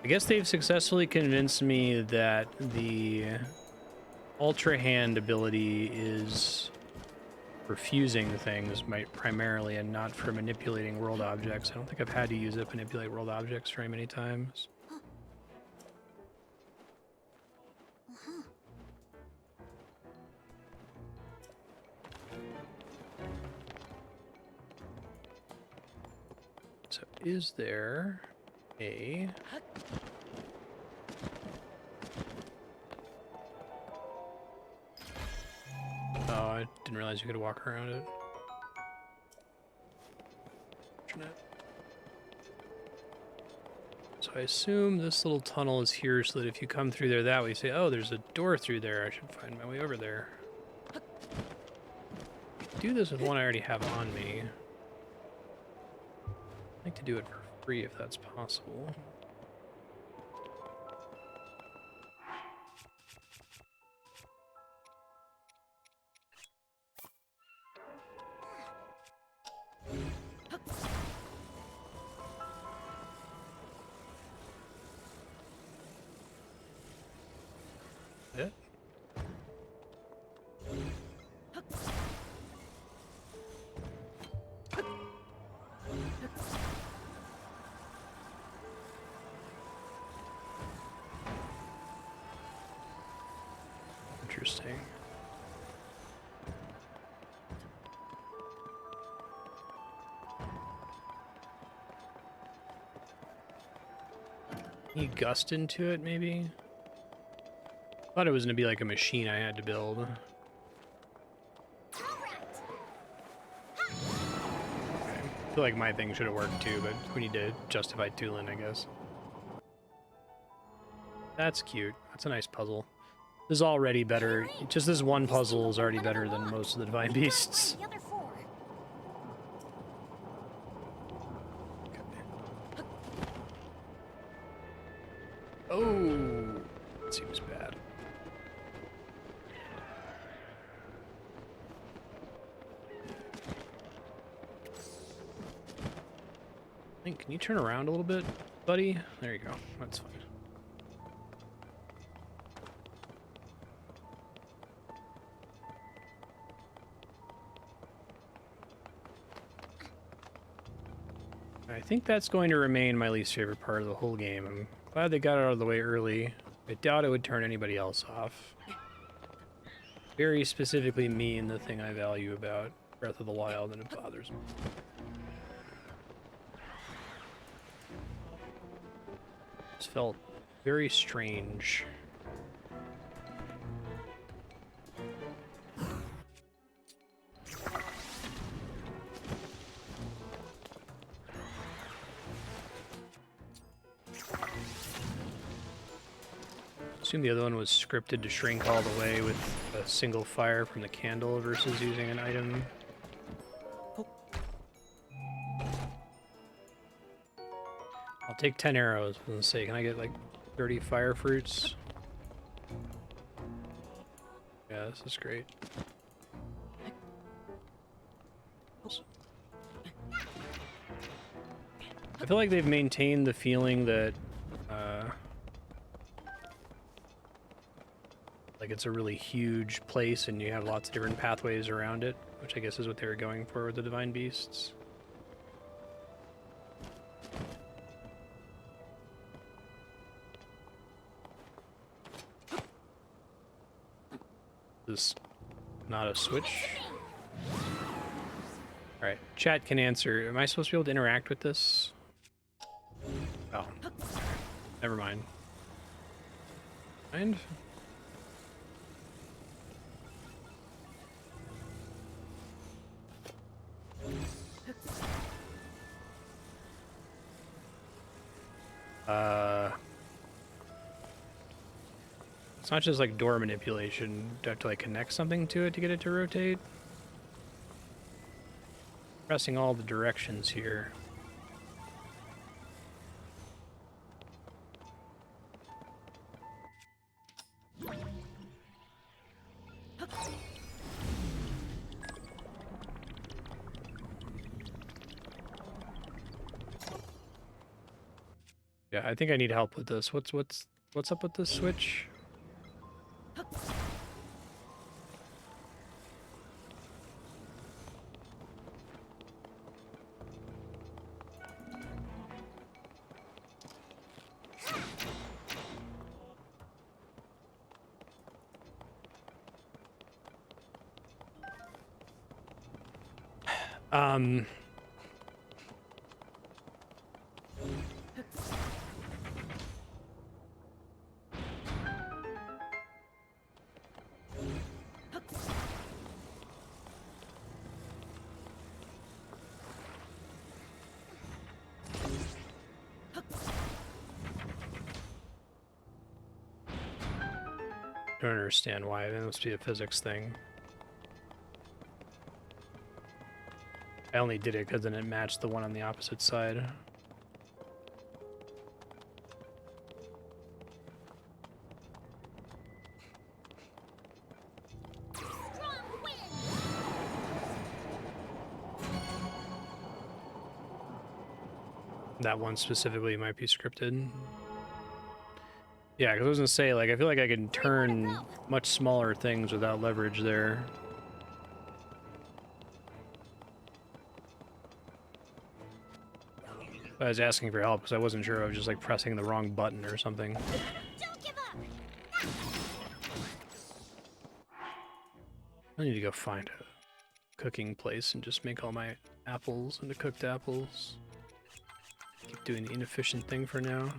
I guess they've successfully convinced me that the Ultra Hand ability is for fusing things primarily and not for manipulating world objects. I don't think I've had to use it to manipulate world objects very many times. So is there a... Oh, I didn't realize you could walk around it. So I assume this little tunnel is here so that if you come through there that way, you say, oh, there's a door through there. I should find my way over there. Do this with one I already have on me. I'd like to do it for free if that's possible. Yeah. Interesting. Any gust into it, maybe? Thought it was gonna be like a machine I had to build. Okay. I feel like my thing should have worked too, but we need to justify Tulin, I guess. That's cute. That's a nice puzzle. This is already better. Just this one puzzle is already better than most of the Divine Beasts. Oh, that seems bad. Link, can you turn around a little bit, buddy? There you go. That's fine. I think that's going to remain my least favorite part of the whole game. I'm glad they got it out of the way early. I doubt it would turn anybody else off. Very specifically me and the thing I value about Breath of the Wild, and it bothers me. This felt very strange. I assume the other one was scripted to shrink all the way with a single fire from the candle versus using an item. I'll take 10 arrows for the sake. Can I get like 30 fire fruits? Yeah, this is great. I feel like they've maintained the feeling that, like it's a really huge place and you have lots of different pathways around it, which I guess is what they were going for with the Divine Beasts. This not a switch? Alright, chat can answer. Am I supposed to be able to interact with this? Oh. Never mind. Mind? It's not just like door manipulation. Do I have to like connect something to it to get it to rotate? Pressing all the directions here. Yeah, I think I need help with this. What's up with this switch? I don't understand why. It must be a physics thing. I only did it because then it matched the one on the opposite side. That one specifically might be scripted. Yeah, because I was gonna say, like, I feel like I can turn much smaller things without leverage there. I was asking for help because I wasn't sure I was just like pressing the wrong button or something. Don't give up. I need to go find a cooking place and just make all my apples into cooked apples. Keep doing the inefficient thing for now.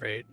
Right.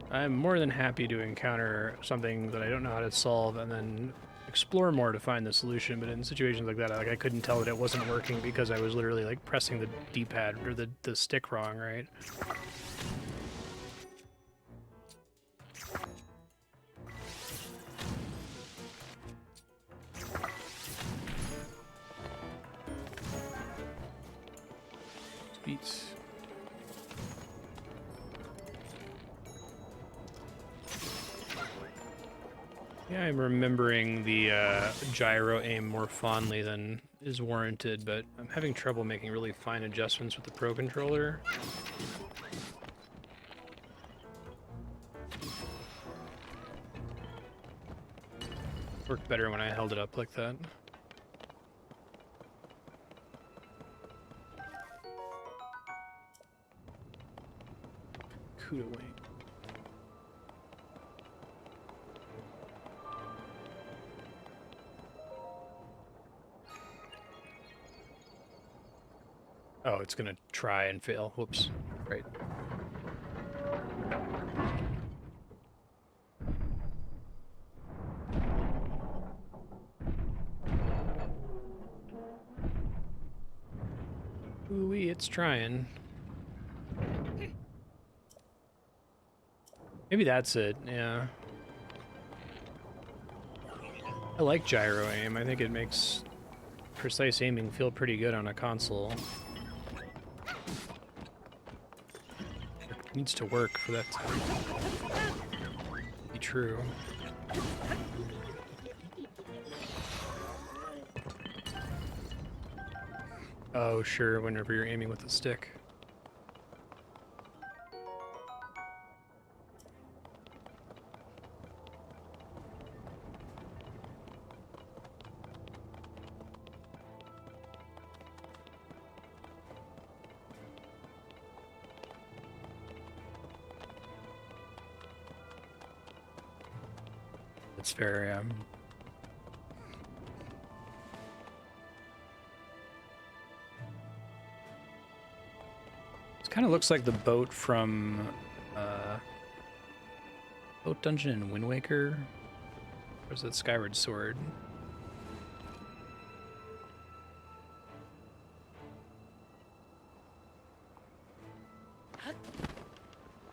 I'm more than happy to encounter something that I don't know how to solve and then explore more to find the solution, but in situations like that, I couldn't tell that it wasn't working because I was literally like pressing the D-pad or the stick wrong, right? Beats. Yeah, I'm remembering the gyro aim more fondly than is warranted, but I'm having trouble making really fine adjustments with the Pro Controller. Worked better when I held it up like that. Kuda wing. Oh, it's gonna try and fail. Whoops. Right. Ooh-wee, it's trying. Maybe that's it, yeah. I like gyro aim. I think it makes precise aiming feel pretty good on a console. It needs to work for that to be true. Oh, sure, whenever you're aiming with the stick. That's fair, yeah. Kind of looks like the boat from Boat Dungeon in Wind Waker. Or is it Skyward Sword?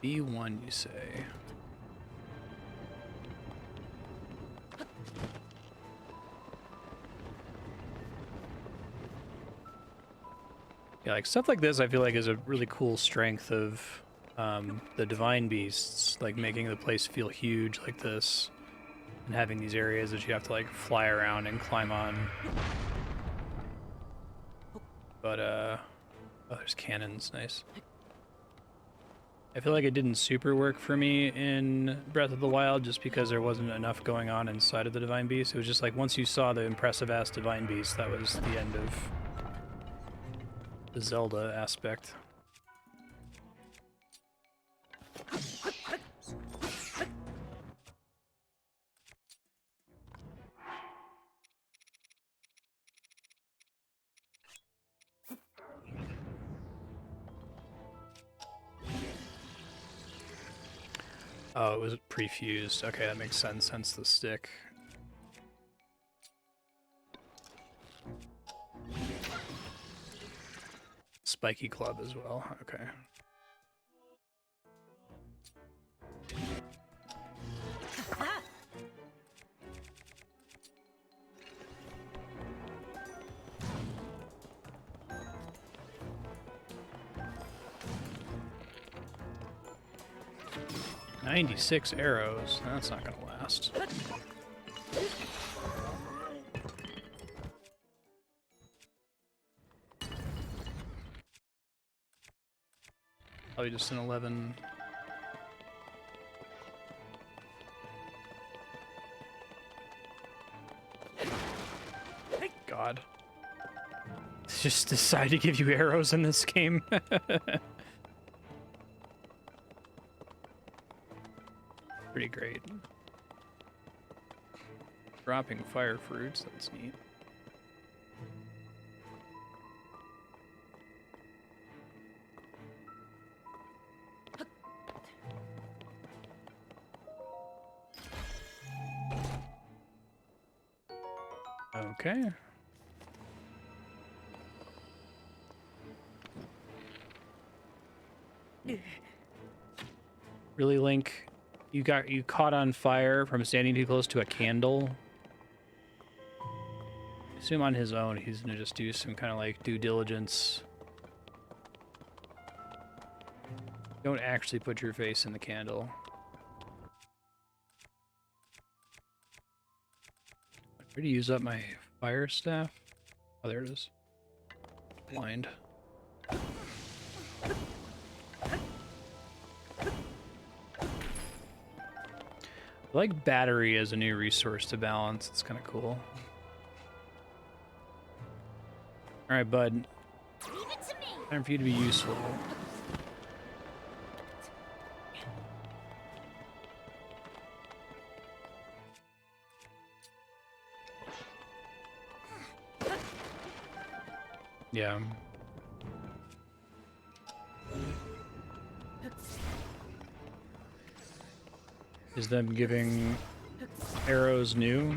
B1, you say? Yeah, like stuff like this I feel like is a really cool strength of the Divine Beasts, like making the place feel huge like this, and having these areas that you have to like fly around and climb on. But oh, there's cannons, nice. I feel like it didn't super work for me in Breath of the Wild just because there wasn't enough going on inside of the Divine Beast. It was just like once you saw the impressive ass Divine Beast, that was the end of the Zelda aspect. Oh, it was pre-fused. Okay, that makes sense, hence the stick. Spiky club as well, okay. "96 arrows, that's not gonna last." Probably just an 11. God. Just decide to give you arrows in this game. Pretty great. Dropping fire fruits, that's neat. Okay. Really, Link? You caught on fire from standing too close to a candle? I assume on his own he's gonna just do some kind of like due diligence. Don't actually put your face in the candle. I'm ready to use up my fire staff. Oh, there it is. Blind. I like battery as a new resource to balance. It's kind of cool. All right, bud. Leave it to me. Time for you to be useful. Yeah. Is them giving arrows new?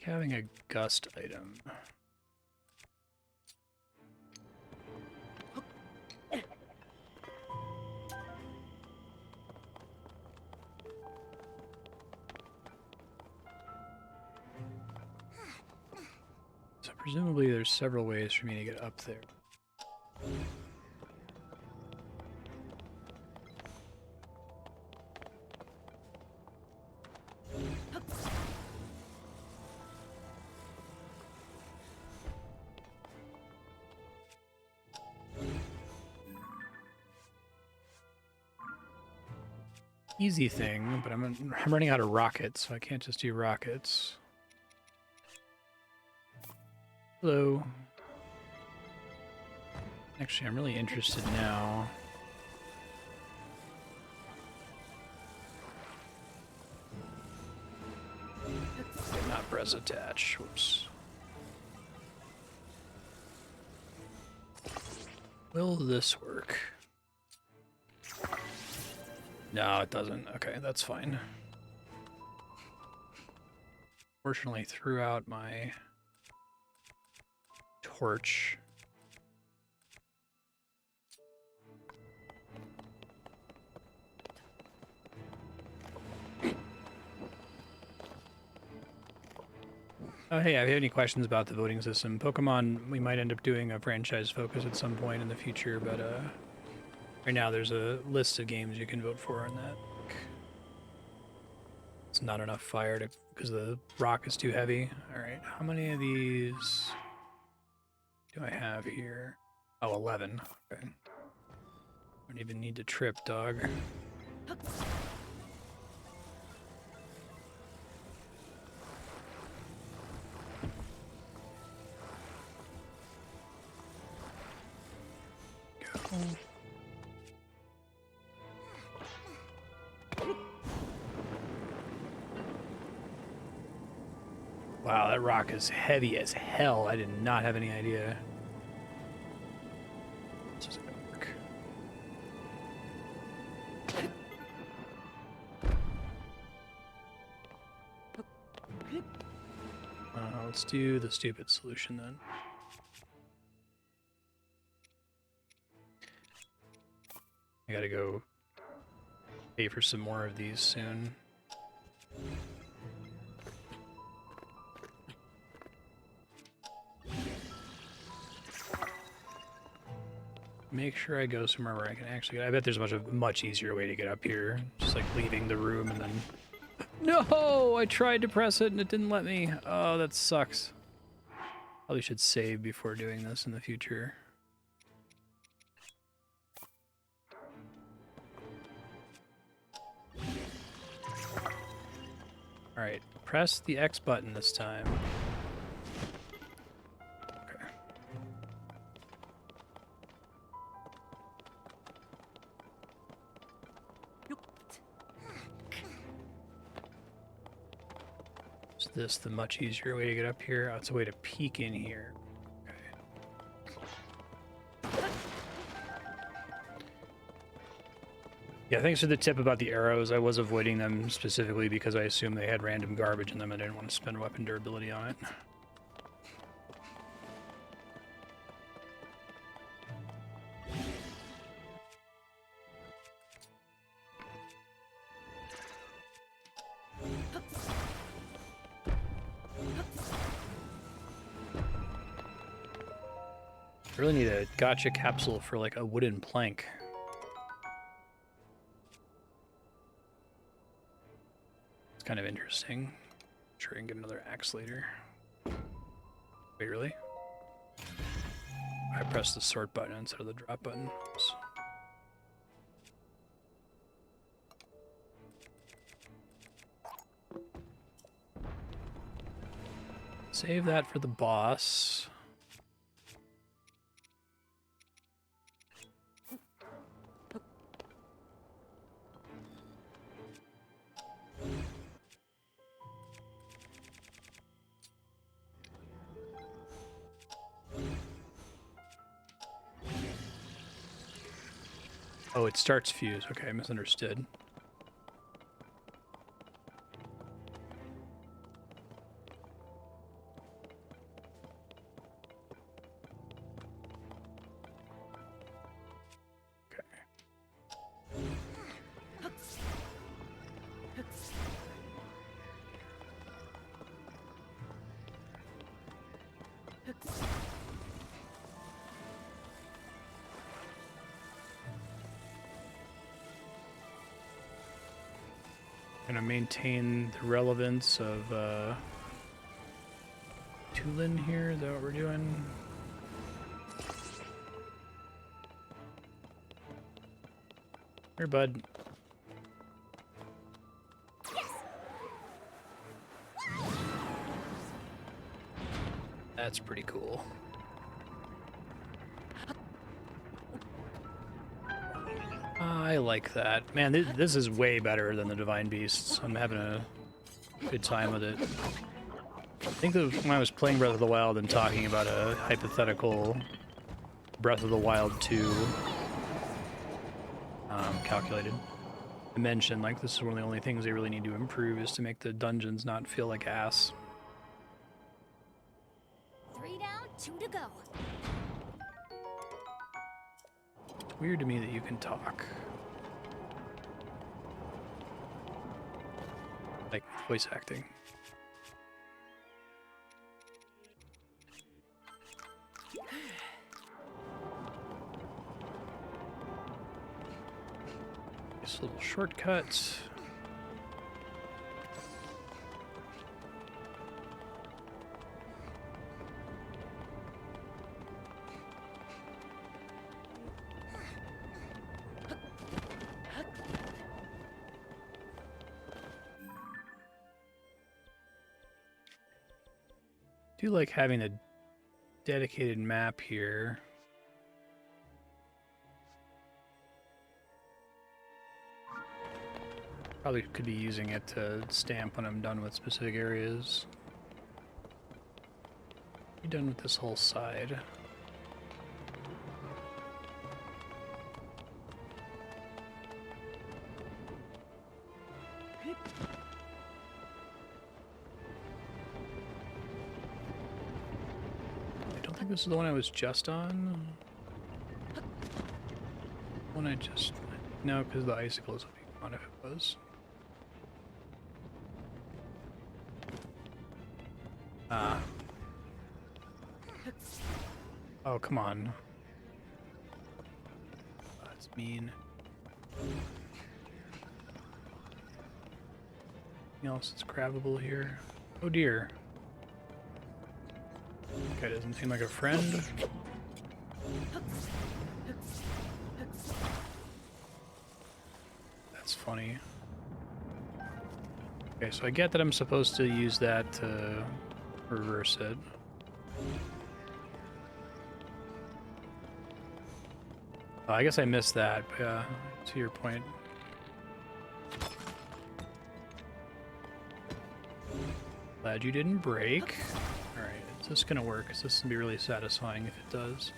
Having a gust item. So presumably there's several ways for me to get up there. Easy thing, but I'm running out of rockets, so I can't just do rockets. Hello. Actually, I'm really interested now. Not press attach. Whoops. Will this work? No, it doesn't. Okay, that's fine. Fortunately, threw out my torch. Oh, hey, if you have any questions about the voting system, Pokemon, we might end up doing a franchise focus at some point in the future, but right now there's a list of games you can vote for on that. It's not enough fire to because the rock is too heavy. All right, how many of these do I have here? Oh, 11. Okay. Don't even need to trip, dog. Go. Wow, that rock is heavy as hell. I did not have any idea. This isn't gonna work. Let's do the stupid solution then. I gotta go pay for some more of these soon. Make sure I go somewhere where I can actually get. I bet there's a much easier way to get up here. Just like leaving the room and then... No! I tried to press it and it didn't let me. Oh, that sucks. Probably should save before doing this in the future. Alright, press the X button this time. Okay. Is this the much easier way to get up here? Oh, it's a way to peek in here. Okay. Yeah, thanks for the tip about the arrows. I was avoiding them specifically because I assumed they had random garbage in them. I didn't want to spend weapon durability on it. I really need a gotcha capsule for like a wooden plank. It's kind of interesting. Sure, I can get another axe later. Wait, really? I pressed the sort button instead of the drop button. Oops. Save that for the boss. Oh, it starts fuse. Okay, I misunderstood. Gonna maintain the relevance of Tulin here. Is that what we're doing? Here, bud. That's pretty cool. I like that. Man, this is way better than the Divine Beasts. I'm having a good time with it. I think that when I was playing Breath of the Wild and talking about a hypothetical Breath of the Wild 2 calculated, I mentioned like this is one of the only things they really need to improve is to make the dungeons not feel like ass. 3 down, 2 to go. It's weird to me that you can talk. Like voice acting. This little shortcut. I do like having a dedicated map here. Probably could be using it to stamp when I'm done with specific areas. Be done with this whole side. This is the one I was just on. One I just... No, because the icicles would be gone if it was. Ah. Oh, come on. That's mean. Anything else that's grabbable here? Oh dear. Okay, doesn't seem like a friend. That's funny. Okay, so I get that I'm supposed to use that to reverse it. Oh, I guess I missed that, but yeah, to your point. Glad you didn't break. Alright, is this gonna work? Is this gonna be really satisfying if it does?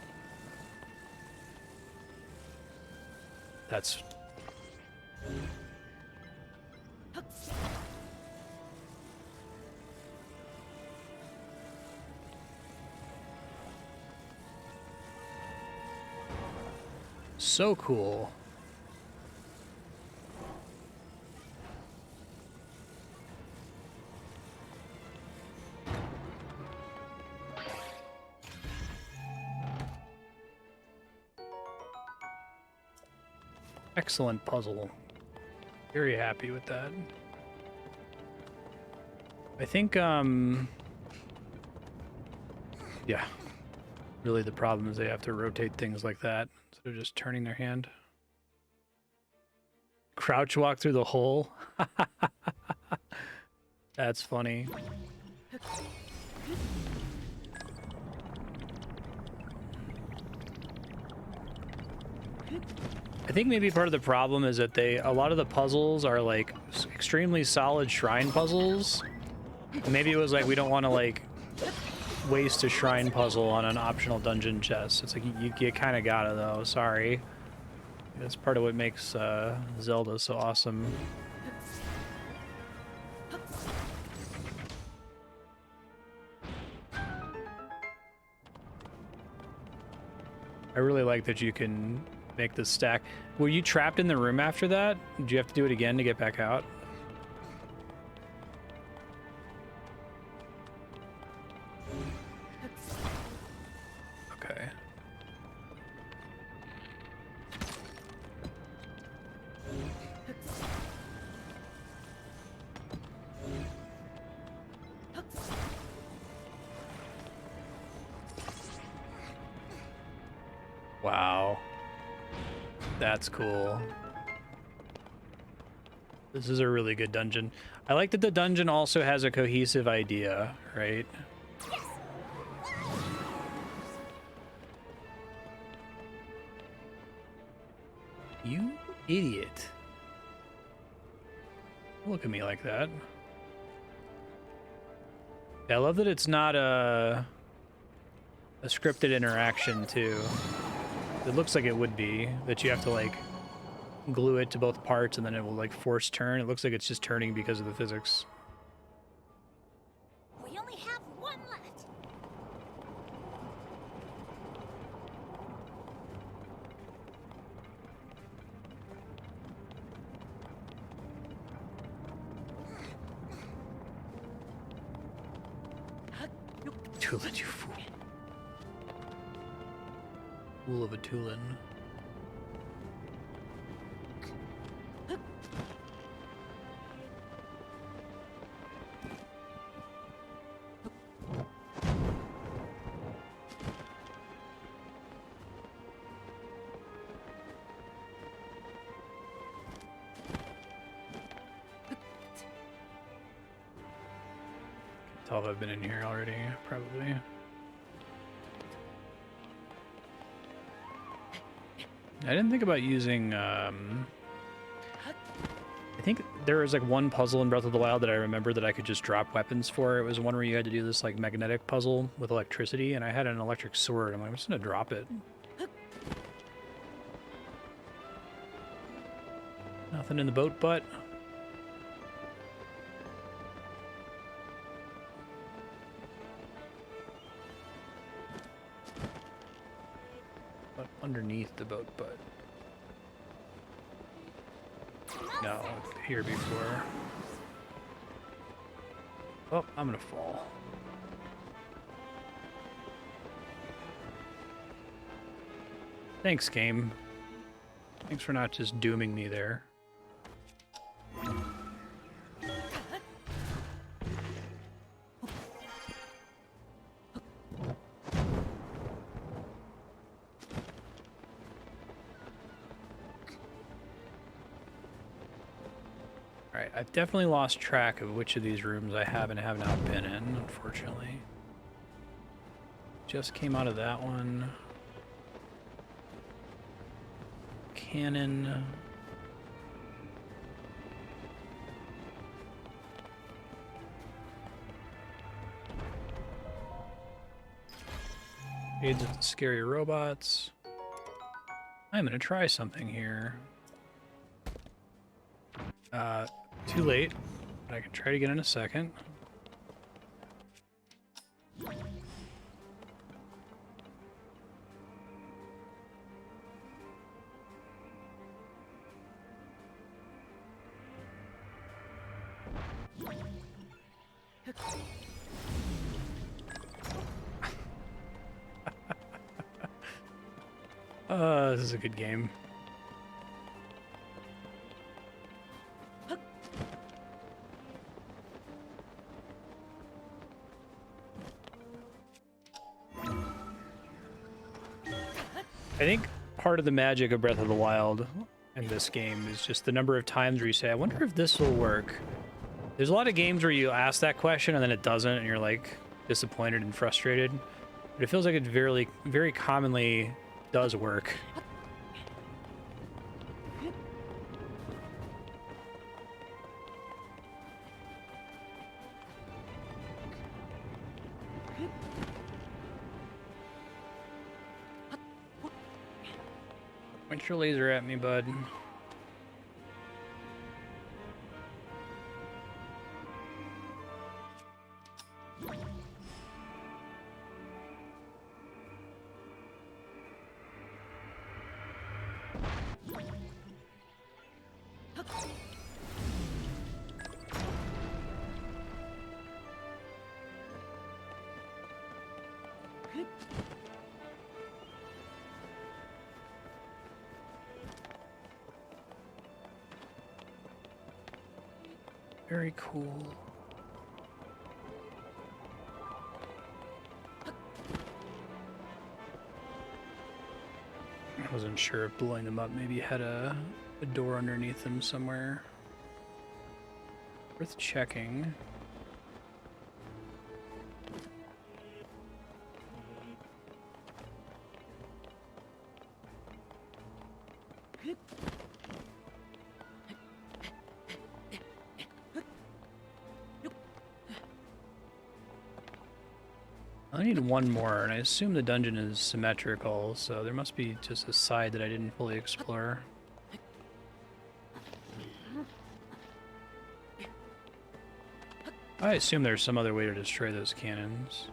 So cool. Excellent puzzle. Very happy with that. I think, yeah. Really the problem is they have to rotate things like that instead of just turning their hand. Crouch walk through the hole? That's funny. I think maybe part of the problem is that a lot of the puzzles are like extremely solid shrine puzzles. Maybe it was like, we don't want to like waste a shrine puzzle on an optional dungeon chest. It's like, you kind of gotta though, sorry. That's part of what makes Zelda so awesome. I really like that you can make the stack. Were you trapped in the room after that? Did you have to do it again to get back out? Okay. Wow. That's cool. This is a really good dungeon. I like that the dungeon also has a cohesive idea, right? You idiot. Don't look at me like that. Yeah, I love that it's not a scripted interaction too. It looks like it would be, that you have to like glue it to both parts and then it will like force turn. It looks like it's just turning because of the physics. We only have one left. Tulin, you fool. Fool of a Tulin. Tell if I've been in here already, probably. I didn't think about using, I think there was like one puzzle in Breath of the Wild that I remember that I could just drop weapons for. It was one where you had to do this like magnetic puzzle with electricity, and I had an electric sword. I'm like, I'm just gonna drop it. Nothing in the boat butt. Underneath the boat, but no, here before. Oh, I'm gonna fall. Thanks, game. Thanks for not just dooming me there. I've definitely lost track of which of these rooms I have and have not been in, unfortunately. Just came out of that one. Cannon. Aids with the scary robots. I'm gonna try something here. Too late, but I can try to get in a second. This is a good game. I think part of the magic of Breath of the Wild in this game is just the number of times where you say, I wonder if this will work. There's a lot of games where you ask that question and then it doesn't, and you're like disappointed and frustrated. But it feels like it very, very commonly does work. Point your laser at me, bud. Very cool. I wasn't sure if blowing them up maybe had a door underneath them somewhere. Worth checking. I need one more, and I assume the dungeon is symmetrical, so there must be just a side that I didn't fully explore. I assume there's some other way to destroy those cannons.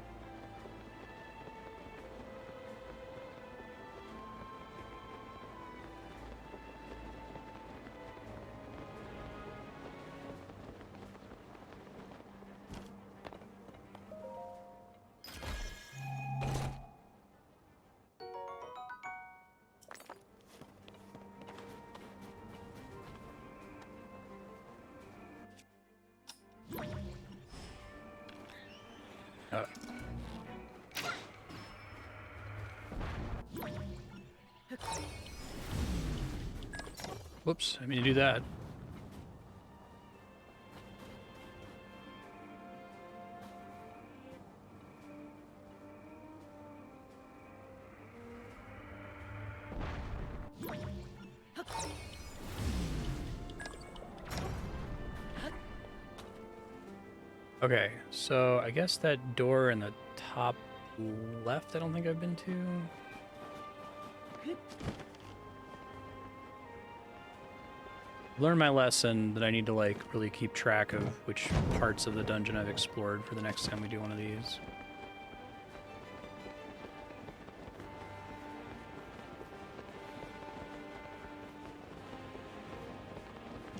Whoops, I mean to do that. Okay, so I guess that door in the top left, I don't think I've been to. Learned my lesson that I need to like really keep track of which parts of the dungeon I've explored for the next time we do one of these.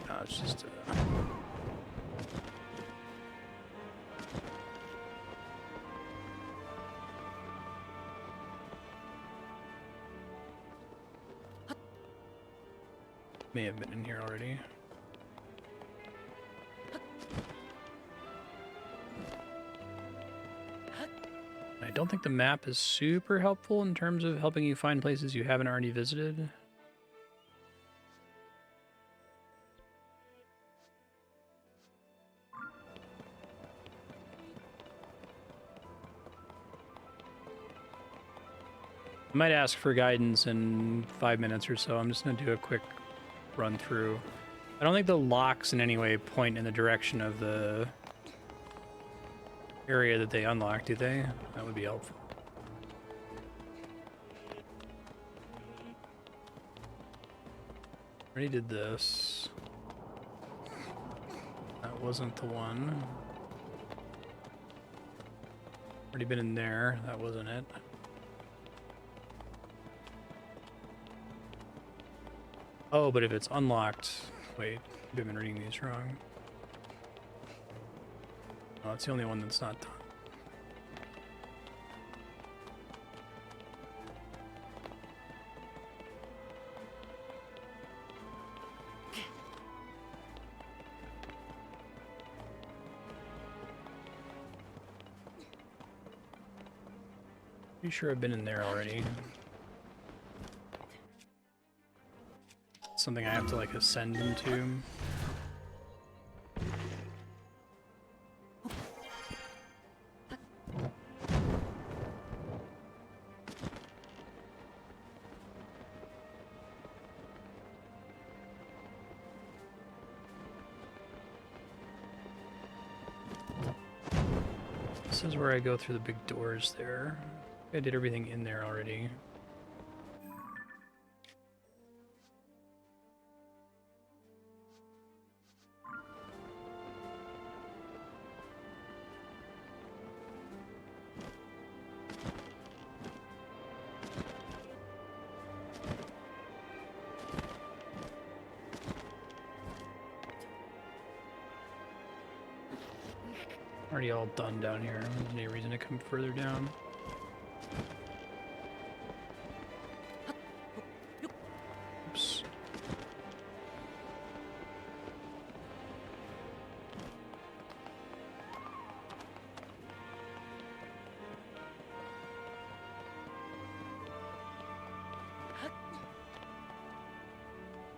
No, it's just may have been in here already. I don't think the map is super helpful in terms of helping you find places you haven't already visited. I might ask for guidance in 5 minutes or so. I'm just going to do a quick run through. I don't think the locks in any way point in the direction of the area that they unlock, do they? That would be helpful. Already did this. That wasn't the one. Already been in there. That wasn't it. Oh, but if it's unlocked... Wait, I've been reading these wrong. Oh, it's the only one that's not done. Pretty sure I've been in there already. Something I have to like ascend into. This is where I go through the big doors there. I did everything in there already. Already all done down here. There's any reason to come further down. Oops.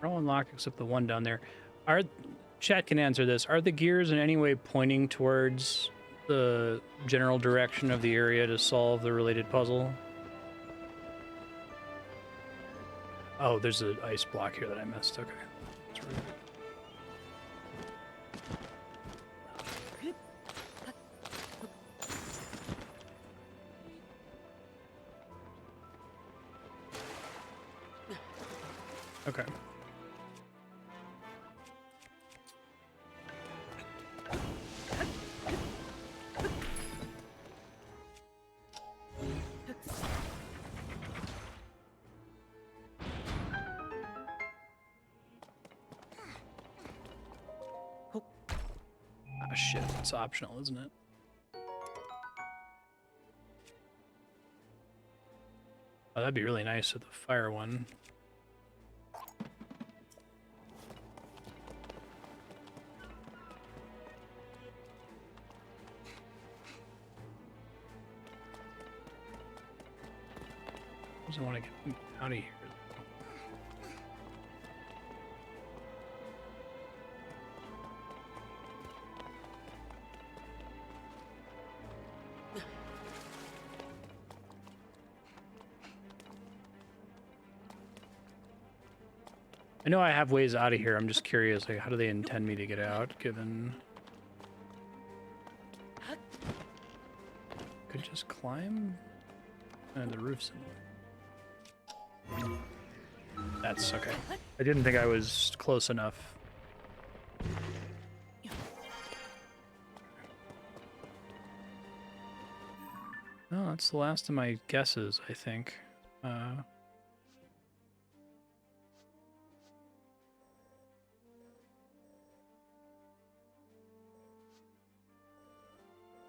They're all unlocked except the one down there. Chat can answer this. Are the gears in any way pointing towards the general direction of the area to solve the related puzzle? Oh, there's an ice block here that I missed. Okay. That's rude. Okay. Ah, shit. It's optional, isn't it? Oh, that'd be really nice with the fire one. I want to get out of here. I know I have ways out of here. I'm just curious, like, how do they intend me to get out, given... Could just climb? And the roof's in there. That's okay. I didn't think I was close enough. Oh, that's the last of my guesses, I think.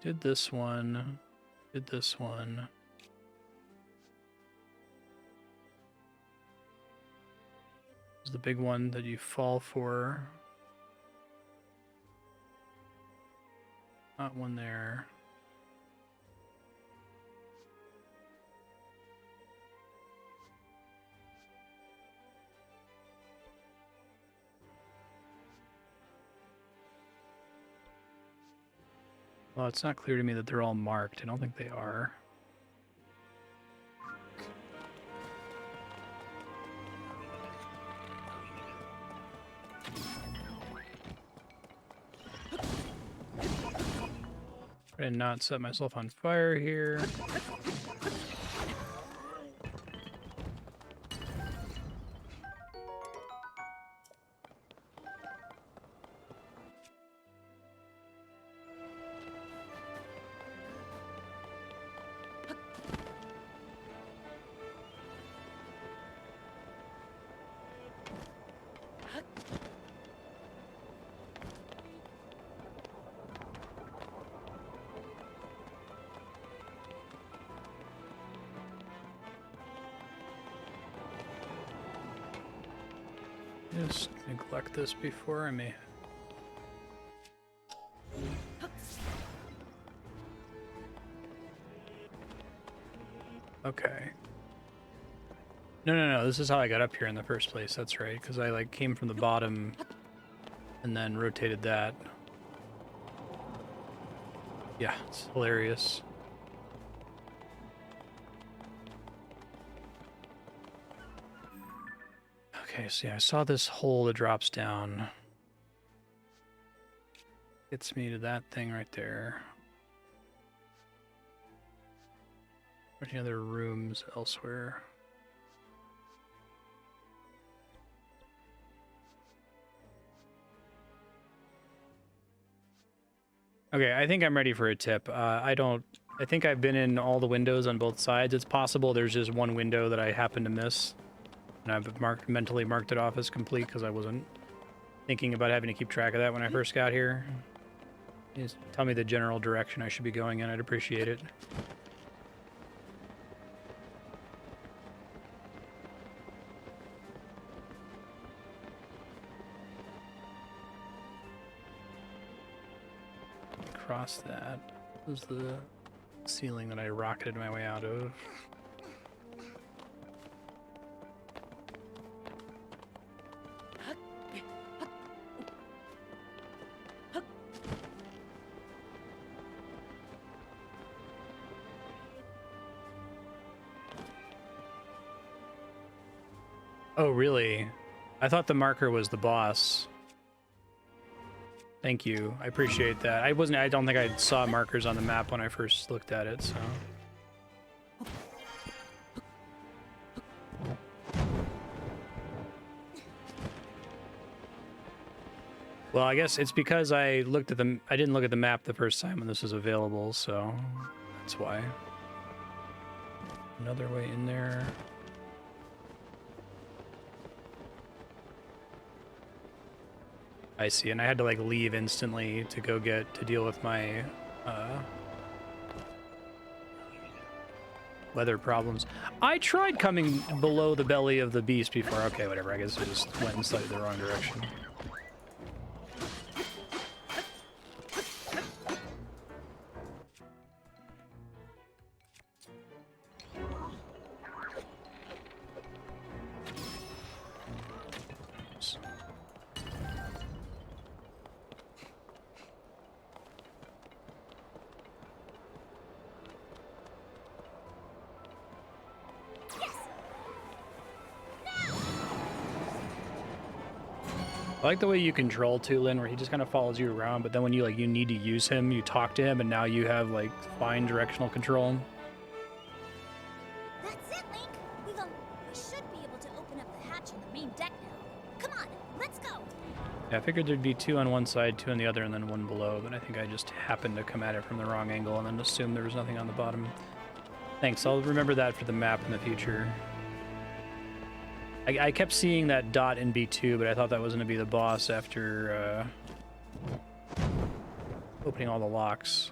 Did this one. Did this one. Is the big one that you fall for. Not one there. Well, it's not clear to me that they're all marked. I don't think they are. Try to not set myself on fire here. Just neglect this before I may. Okay. No. This is how I got up here in the first place. That's right, because I like came from the bottom and then rotated that. Yeah, it's hilarious. Okay, so yeah, I saw this hole that drops down. Gets me to that thing right there. Any other rooms elsewhere? Okay, I think I'm ready for a tip. I think I've been in all the windows on both sides. It's possible there's just one window that I happen to miss. And I've mentally marked it off as complete because I wasn't thinking about having to keep track of that when I first got here. Just tell me the general direction I should be going in. I'd appreciate it. Across that was the ceiling that I rocketed my way out of. Oh, really? I thought the marker was the boss. Thank you. I appreciate that. I don't think I saw markers on the map when I first looked at it, so. Well, I guess it's because I didn't look at the map the first time when this was available, so that's why. Another way in there. I see, and I had to like leave instantly to go to deal with my weather problems. I tried coming below the belly of the beast before. Okay, whatever. I guess I just went in slightly the wrong direction. I like the way you control Tulin, where he just kind of follows you around, but then when you need to use him, you talk to him, and now you have like fine directional control. That's it, Link. We should be able to open up the hatch on the main deck now. Come on, let's go. Yeah, I figured there'd be two on one side, two on the other, and then one below, but I think I just happened to come at it from the wrong angle and then assumed there was nothing on the bottom. Thanks, I'll remember that for the map in the future. I kept seeing that dot in B2, but I thought that was going to be the boss after opening all the locks.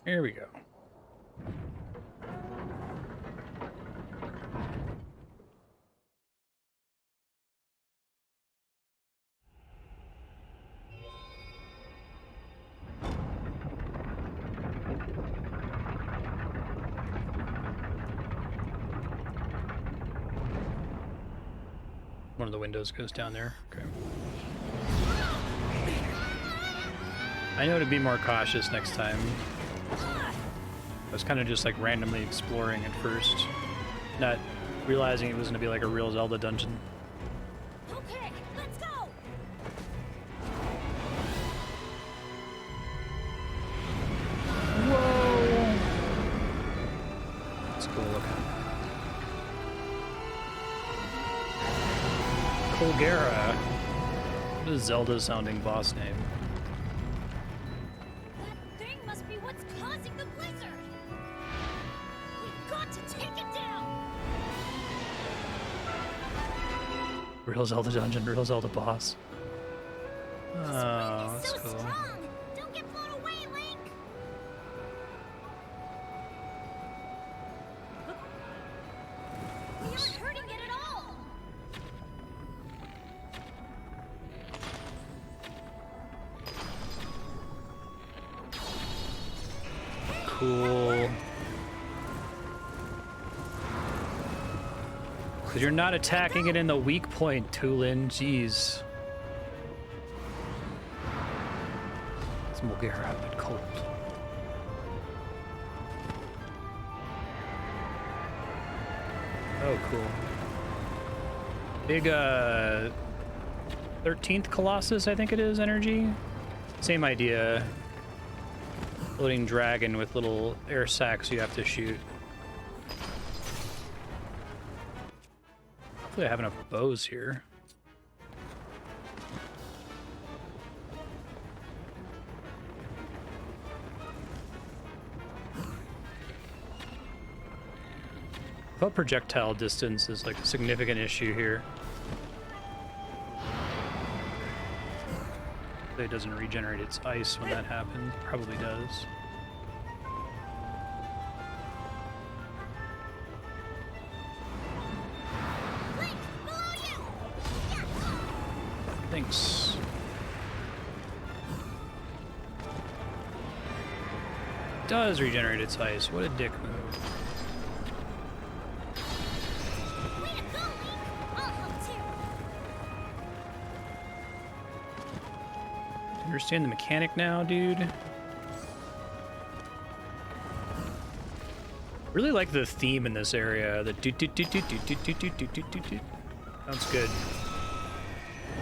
Here we go. One of the windows goes down there. Okay. I know to be more cautious next time. I was kind of just like randomly exploring at first, not realizing it was going to be like a real Zelda dungeon. Okay, let's go. Whoa! Colgera. What is Zelda sounding boss name? That thing must be what's causing the blizzard. We've got to take it down. Real Zelda dungeon, real Zelda boss. This wind Oh, is that's so cool. strong. Don't get blown away, Link. We aren't hurting it at all. Cool. Because you're not attacking it in the weak point, Tulin. Jeez. It's Mulgara, but cold. Oh, cool. Big, 13th Colossus, I think it is, energy. Same idea. Floating dragon with little air sacs you have to shoot. Hopefully I have enough bows here. I thought projectile distance is like a significant issue here. Hopefully it doesn't regenerate its ice when that happens. Probably does. Link, below you. Yeah. Thanks. Does regenerate its ice. What a dick move. Way to go, Link. I'll help too. Understand the mechanic now, dude. Really like the theme in this area. The doot doot doot doot doot doot doot doot doot doot doot. Sounds good.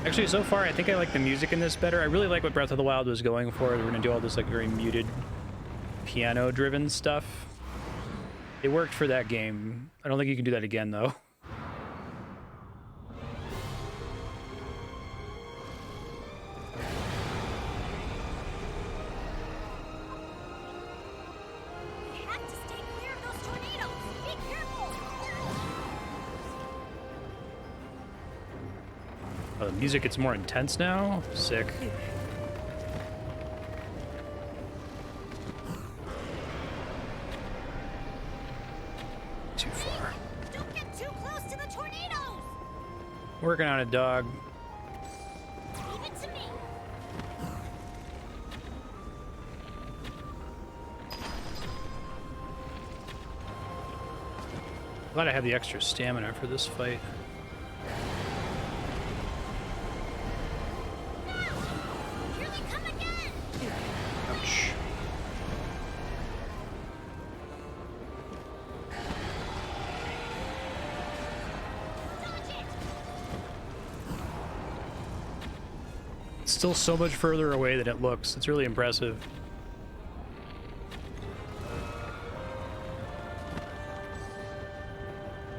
Actually, so far, I think I like the music in this better. I really like what Breath of the Wild was going for. We're gonna do all this like very muted, piano-driven stuff. It worked for that game. I don't think you can do that again, though. We have to stay clear of those tornadoes. Be careful. Oh, the music gets more intense now? Sick. Too far. Don't get too close to the tornadoes. Working on it, dog. Leave it to me. Glad I have the extra stamina for this fight. Here they come again. Ouch. Dodge it. It's still so much further away than it looks. It's really impressive.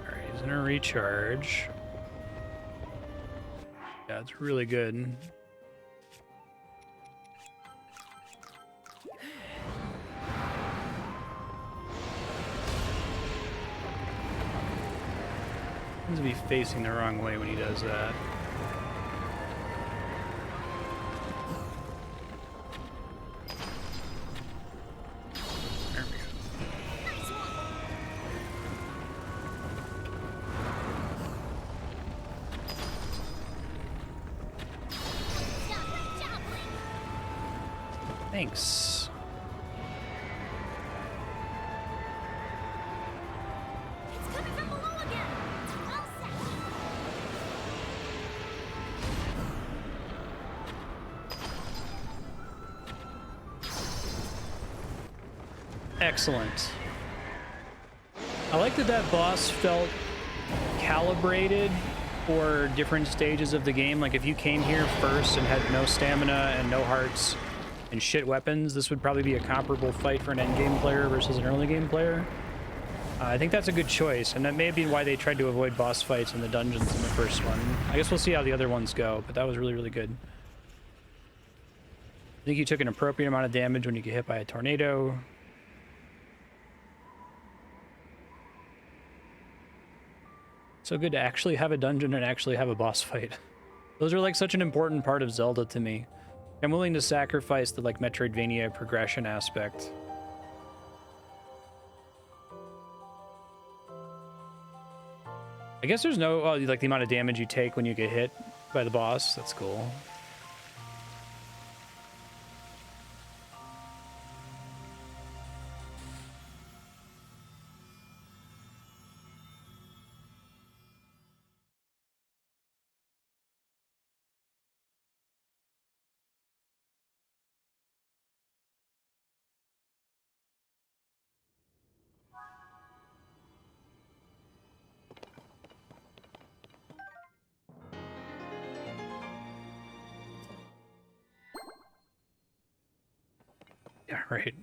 Alright, he's gonna recharge. Yeah, it's really good. Seems to be facing the wrong way when he does that. There we go. Nice one. Yeah, great job, Link. Thanks. It's coming from below again. All set. Excellent. I like that that boss felt calibrated for different stages of the game. Like if you came here first and had no stamina and no hearts and shit weapons, this would probably be a comparable fight for an endgame player versus an early game player. I think that's a good choice, and that may be why they tried to avoid boss fights in the dungeons in the first one. I guess we'll see how the other ones go, but that was really, really good. I think you took an appropriate amount of damage when you get hit by a tornado. So good to actually have a dungeon and actually have a boss fight. Those are like such an important part of Zelda to me. I'm willing to sacrifice the like Metroidvania progression aspect. I guess there's no, like the amount of damage you take when you get hit by the boss. That's cool. Yeah, right.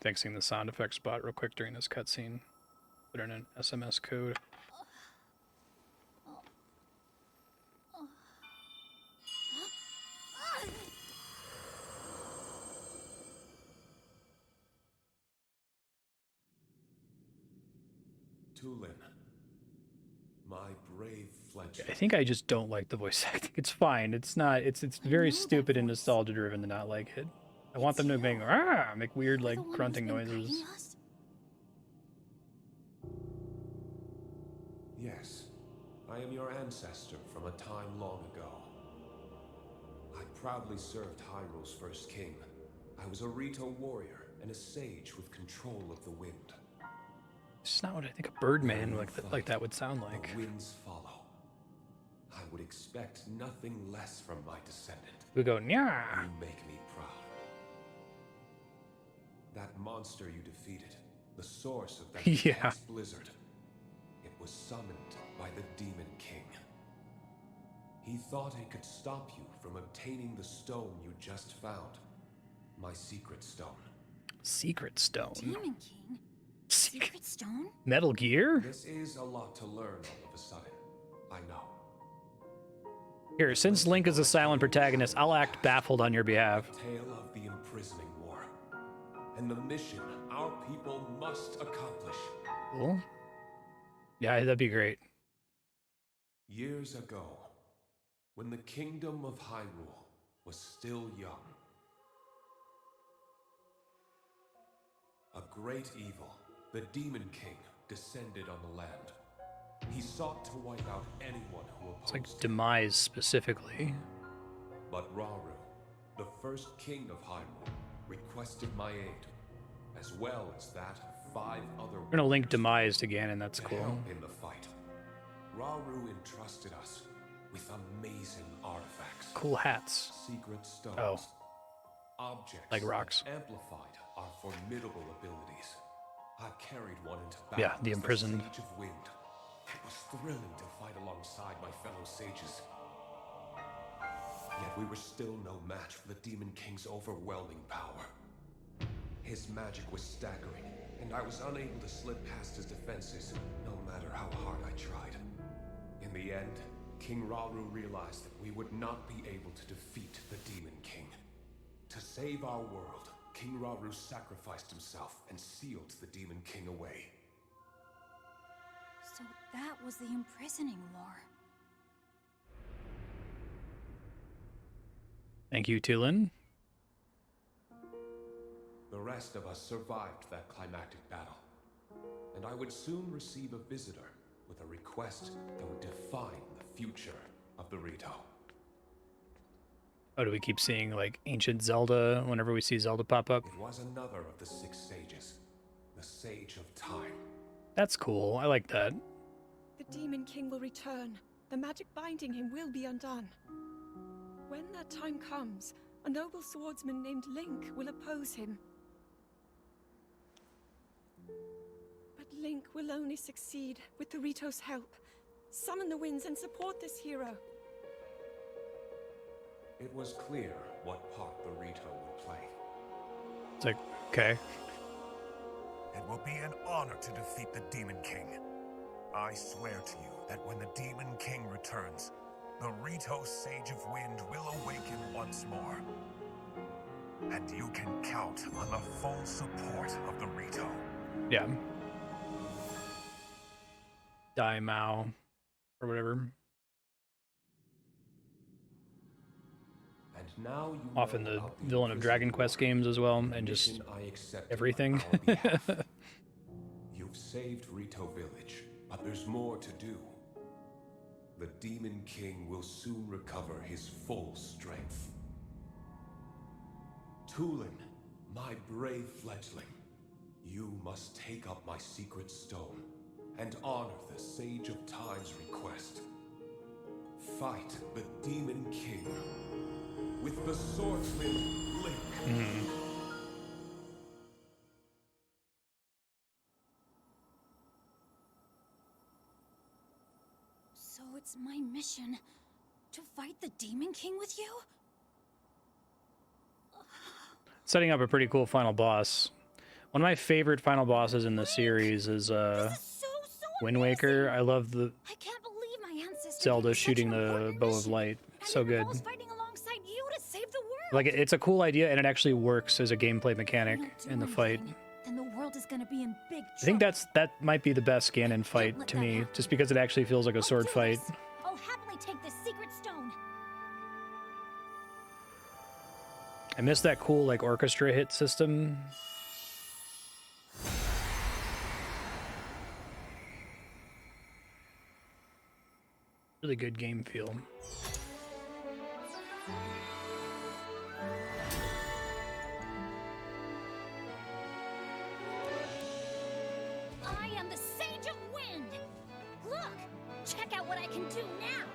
Fixing the sound effect spot real quick during this cutscene. Put in an SMS code. Tulin, my brave fledgling. I think I just don't like the voice acting. It's fine. It's not. It's very stupid and nostalgia driven to not like it. I want them to make weird like grunting noises. Yes, I am your ancestor from a time long ago. I proudly served Hyrule's first king. I was a Rito warrior and a sage with control of the wind. It's not what I think a Birdman like that would sound like. The winds follow. I would expect nothing less from my descendant. We go, yeah. You make me proud. That monster you defeated, the source of that intense blizzard, it was summoned by the Demon King. He thought it could stop you from obtaining the stone you just found. My secret stone. Secret stone. Demon King? Secret stone? Metal Gear? This is a lot to learn all of a sudden. I know. Here, since Link is a silent protagonist, I'll act baffled on your behalf. Tale of the imprisoning war. And the mission our people must accomplish. Cool. Yeah, that'd be great. Years ago, when the kingdom of Hyrule was still young, a great evil, the Demon King, descended on the land. He sought to wipe out anyone who opposed It's like him. Demise specifically. But Rauru, the first king of Hyrule, requested my aid, as well as that of 5 other We're gonna link warriors Demise to Ganon, that's to cool. help in the fight. Rauru entrusted us with amazing artifacts. Cool hats. Secret stones. Oh. Objects Like rocks. that amplified our formidable abilities. I carried one into battle. Yeah, the as imprisoned. Sage of Wind. It was thrilling to fight alongside my fellow sages. Yet we were still no match for the Demon King's overwhelming power. His magic was staggering, and I was unable to slip past his defenses, no matter how hard I tried. In the end, King Rauru realized that we would not be able to defeat the Demon King. To save our world, King Rauru sacrificed himself and sealed the Demon King away. So that was the imprisoning war. Thank you, Tulin. The rest of us survived that climactic battle, and I would soon receive a visitor with a request that would define the future of the Rito. Oh, do we keep seeing like ancient Zelda whenever we see Zelda pop up? It was another of the 6 sages, the Sage of Time. That's cool. I like that. The Demon King will return. The magic binding him will be undone. When that time comes, a noble swordsman named Link will oppose him. But Link will only succeed with the Rito's help. Summon the winds and support this hero. It was clear what part the Rito would play. It's like, okay. It will be an honor to defeat the Demon King. I swear to you that when the Demon King returns, the Rito Sage of Wind will awaken once more. And you can count on the full support of the Rito. Yeah. Mao, or whatever. And now you Often know the about villain of Dragon Quest games as well, and just mission I accepted everything. on our behalf. You've saved Rito Village, but there's more to do. The Demon King will soon recover his full strength. Tulin, my brave fledgling, you must take up my secret stone and honor the Sage of Time's request. Fight the Demon King with the swordsman Link. So it's my mission to fight the Demon King with you? Setting up a pretty cool final boss. One of my favorite final bosses in the series is This is so Wind Waker. I love the I can't believe my ancestors Zelda gave such shooting an the important bow of mission. light. And So it good. involves fighting alongside you to save the world. Like, it's a cool idea, and it actually works as a gameplay If mechanic we don't do in the fight. anything, then the world is gonna be in big trouble. I think that might be the best Ganon fight let to that me, happen. just because it actually feels like a I'll sword do fight. this. I'll happily take this secret stone. I miss that cool like orchestra hit system. Really good game feel. I am the Sage of Wind. Look, check out what I can do now.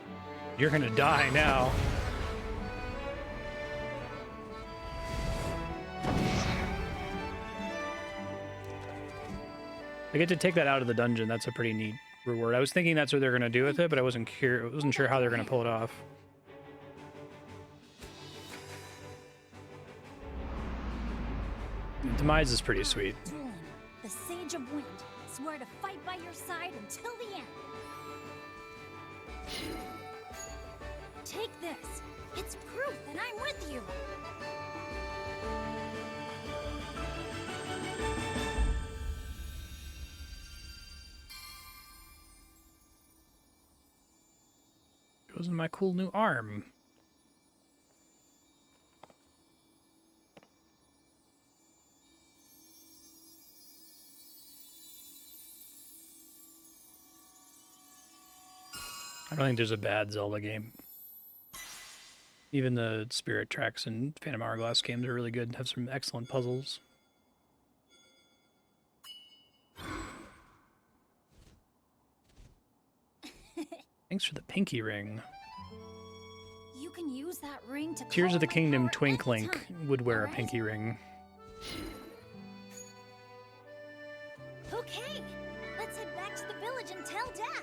You're gonna die now. I get to take that out of the dungeon. That's a pretty neat reward. I was thinking that's what they're gonna do with it, but I wasn't sure how they're gonna pull it off. Demise is pretty sweet. Tulin, the Sage of Wind, swear to fight by your side until the end. Take this. It's proof that I'm with you. Goes in my cool new arm. I don't think there's a bad Zelda game. Even the Spirit Tracks and Phantom Hourglass games are really good. Have some excellent puzzles. Thanks for the pinky ring. You can use that ring to Tears call of the my Kingdom power Twink Link anytime, would wear a alright? pinky ring. Okay, let's head back to the village and tell Dad.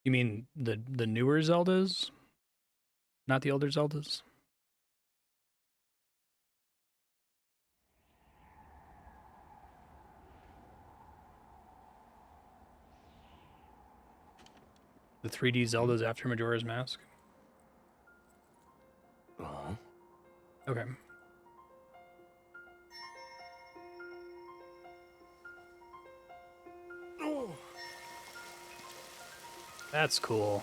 You mean the newer Zeldas? Not the older Zeldas? The 3D Zeldas after Majora's Mask? Okay. That's cool.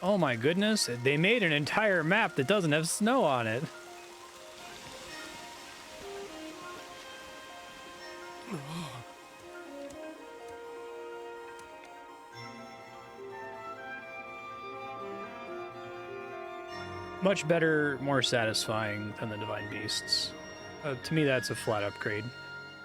Oh my goodness, they made an entire map that doesn't have snow on it. much better, more satisfying than the Divine Beasts. To me, that's a flat upgrade.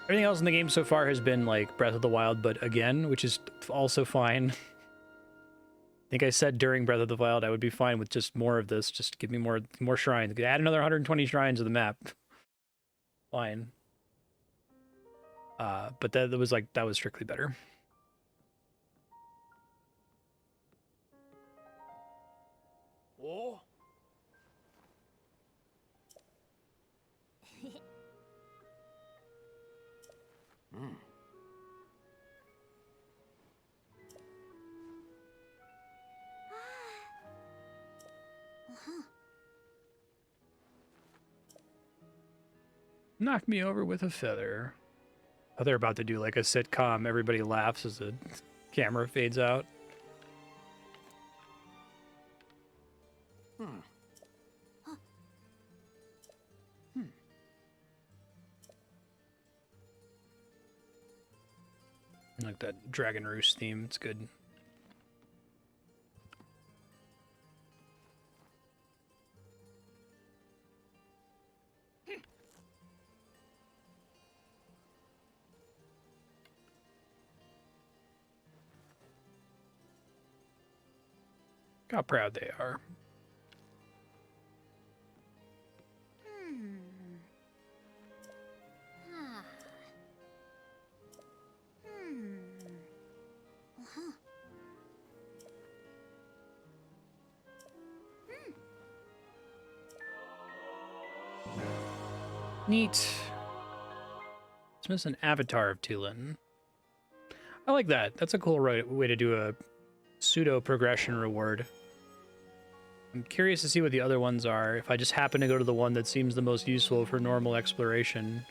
Everything else in the game so far has been like Breath of the Wild, but again, which is also fine. I think I said during Breath of the Wild I would be fine with just more of this. Just give me more shrines. Add another 120 shrines to the map. Fine. But that was strictly better. Oh. Knock me over with a feather. Oh, they're about to do like a sitcom. Everybody laughs as the camera fades out. I like that Dragon Roost theme. It's good. Look how proud they are. Neat. It's missing an avatar of Tulin. I like that. That's a cool way to do a pseudo progression reward. I'm curious to see what the other ones are. If I just happen to go to the one that seems the most useful for normal exploration.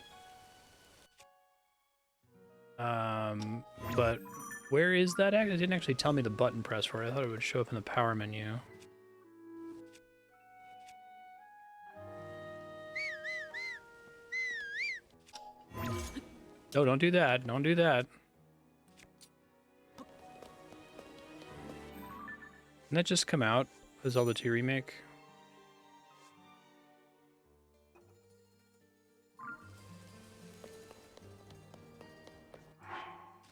But where is that? It didn't actually tell me the button press for it. I thought it would show up in the power menu. No, don't do that. Don't do that. Didn't that just come out? The Zelda 2 remake?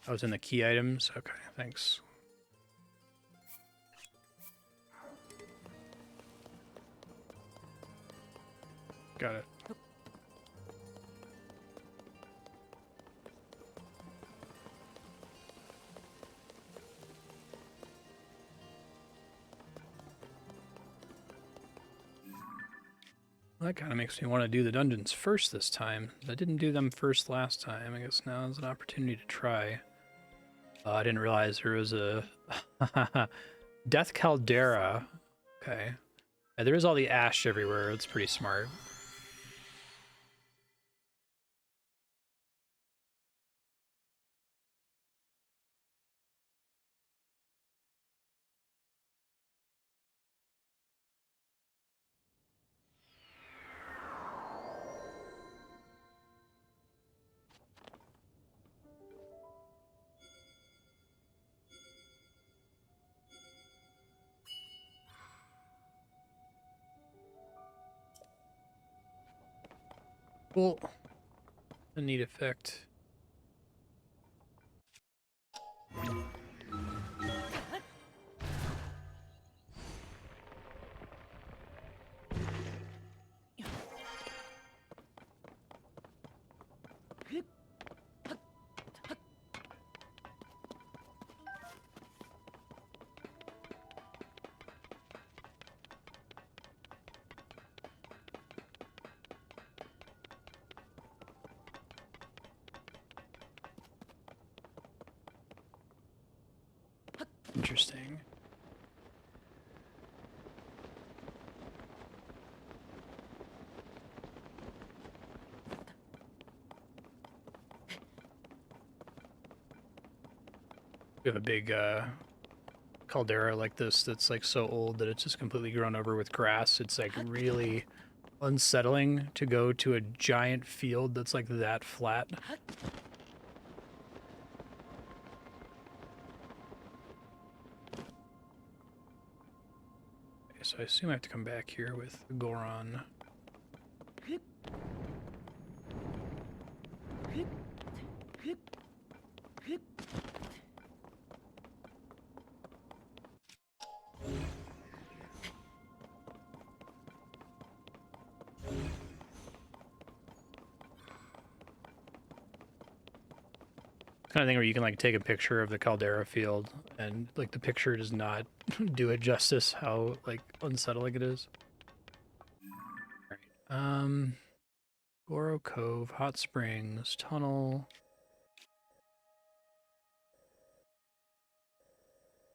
I was in the key items? Okay, thanks. Got it. That kind of makes me want to do the dungeons first this time. I didn't do them first last time. I guess now is an opportunity to try. I didn't realize there was a Death Caldera. Okay. Yeah, there is all the ash everywhere. It's pretty smart. Cool. A neat effect. Interesting. We have a big caldera like this that's like so old that it's just completely grown over with grass. It's like really unsettling to go to a giant field that's like that flat. so I assume I have to come back here with Goron. Kind of thing where you can like take a picture of the Caldera field and like the picture does not do it justice how like unsettling it is. Alright. Goro Cove, Hot Springs, Tunnel.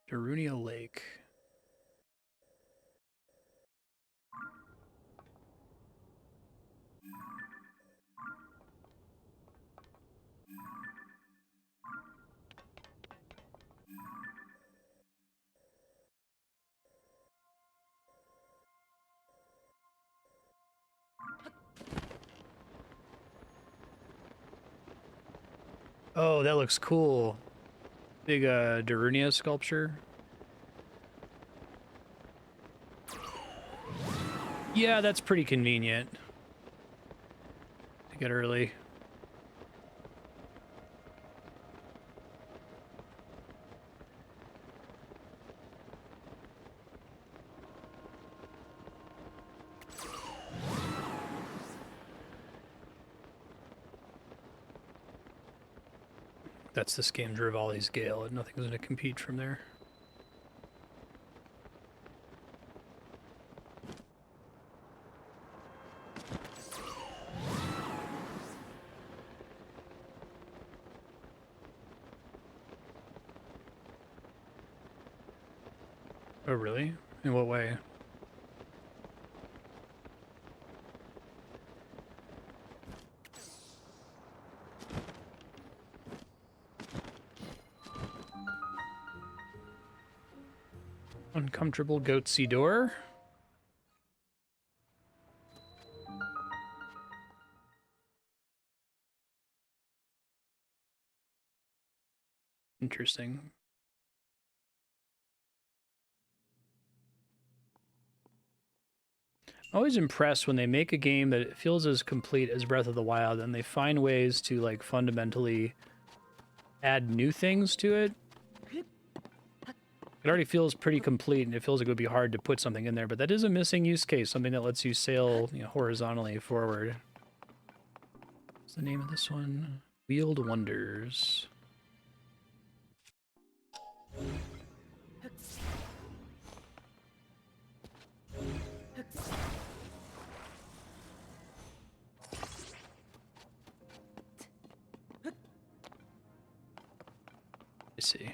Darunia Lake. Oh, that looks cool. Big Darunia sculpture. Yeah, that's pretty convenient. To get early. That's this game's Rivali's Gale, and nothing's going to compete from there. Oh, really? In what way? Uncomfortable goatsy door. Interesting. I'm always impressed when they make a game that feels as complete as Breath of the Wild and they find ways to like fundamentally add new things to it. It already feels pretty complete, and it feels like it would be hard to put something in there, but that is a missing use case, something that lets you sail, you know, horizontally forward. What's the name of this one? Wheeled Wonders. I see.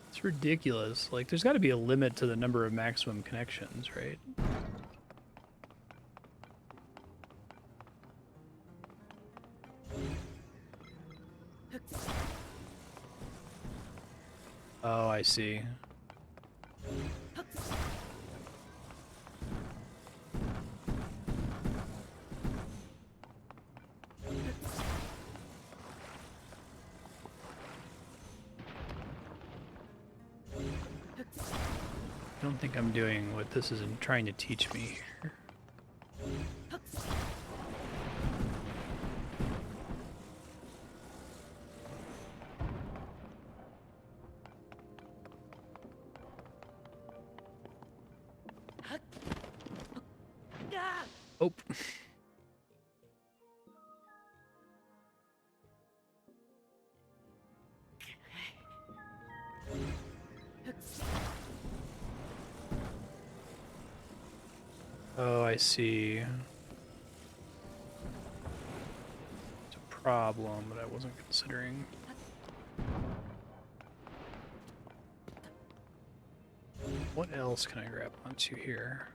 It's ridiculous. Like, there's got to be a limit to the number of maximum connections, right? Oh, I see. I don't think I'm doing what this is trying to teach me here. Oh. Oh, I see. It's a problem that I wasn't considering. What else can I grab onto here?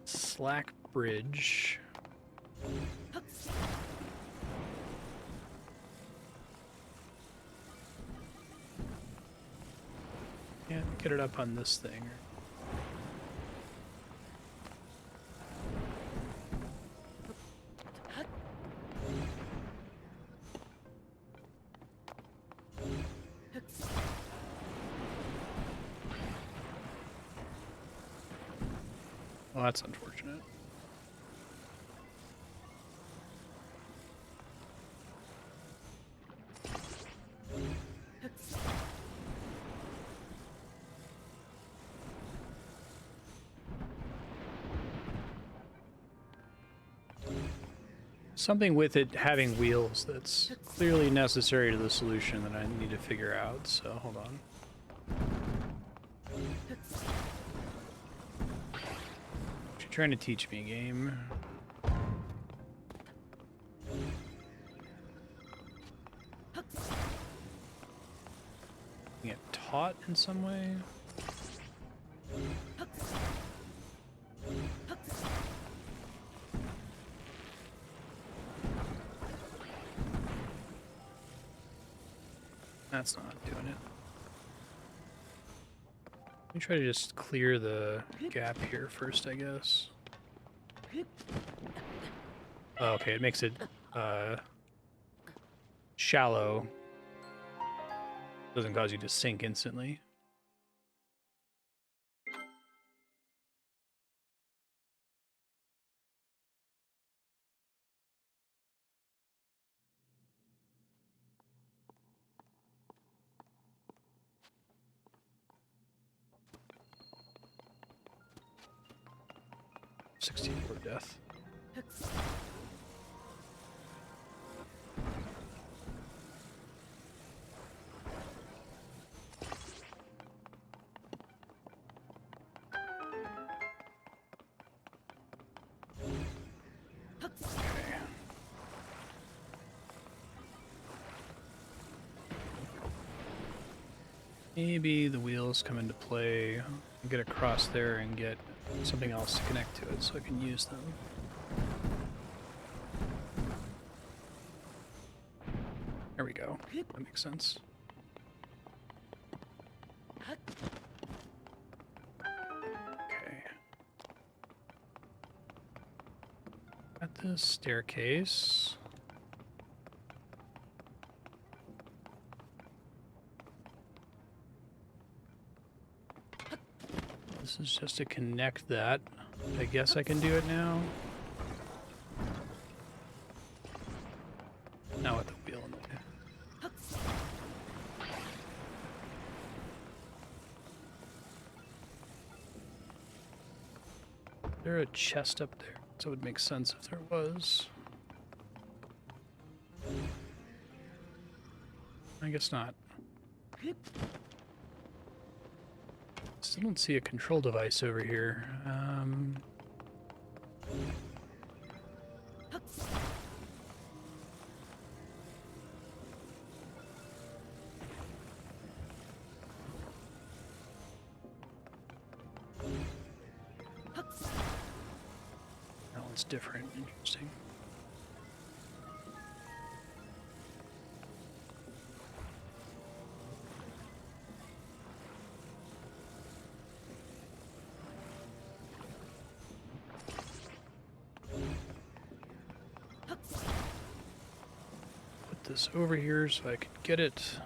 Slack Bridge. get it up on this thing. Well, that's unfortunate. Something with it having wheels that's clearly necessary to the solution that I need to figure out, so hold on. What you trying to teach me, game? Get taught in some way? That's not doing it. Let me try to just clear the gap here first, I guess. Oh, okay, it makes it shallow. Doesn't cause you to sink instantly. $64 death. Maybe the wheels come into play. I'll get across there and get something else to connect to it so I can use them. There we go. That makes sense. Okay. Got this staircase. This is just to connect that. I guess I can do it now. Now with the wheel in the way. Is there a chest up there? So it would make sense if there was. I guess not. Still don't see a control device over here. That one's different. Interesting. This over here so I could get it.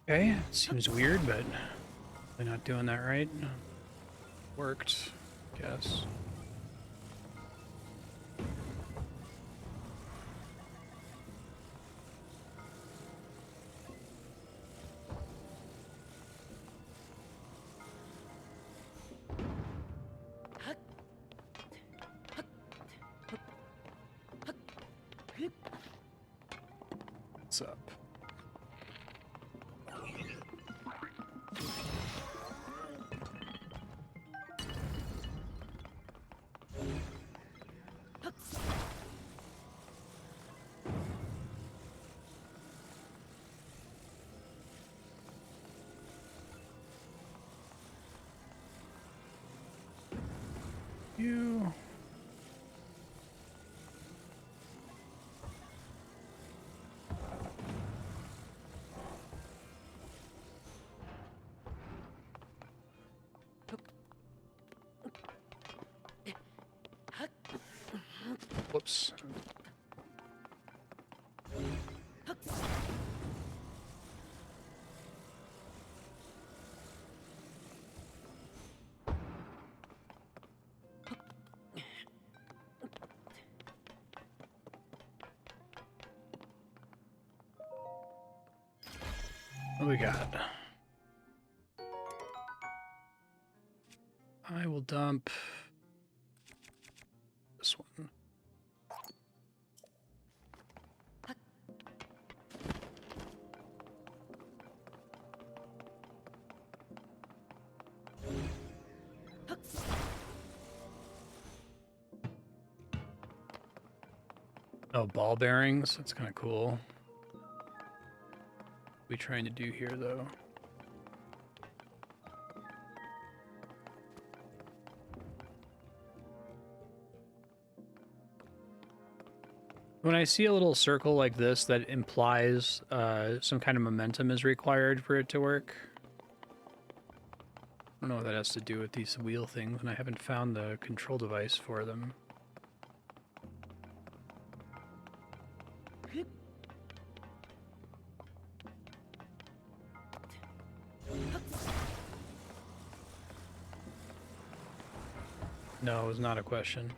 Okay, it seems weird, but they're not doing that right. Worked, guess. What's up? You. Whoops. What do we got? I will dump this one. Oh, ball bearings? That's kind of cool. What are we trying to do here, though? When I see a little circle like this that implies some kind of momentum is required for it to work. I don't know what that has to do with these wheel things, and I haven't found the control device for them. No, it was not a question.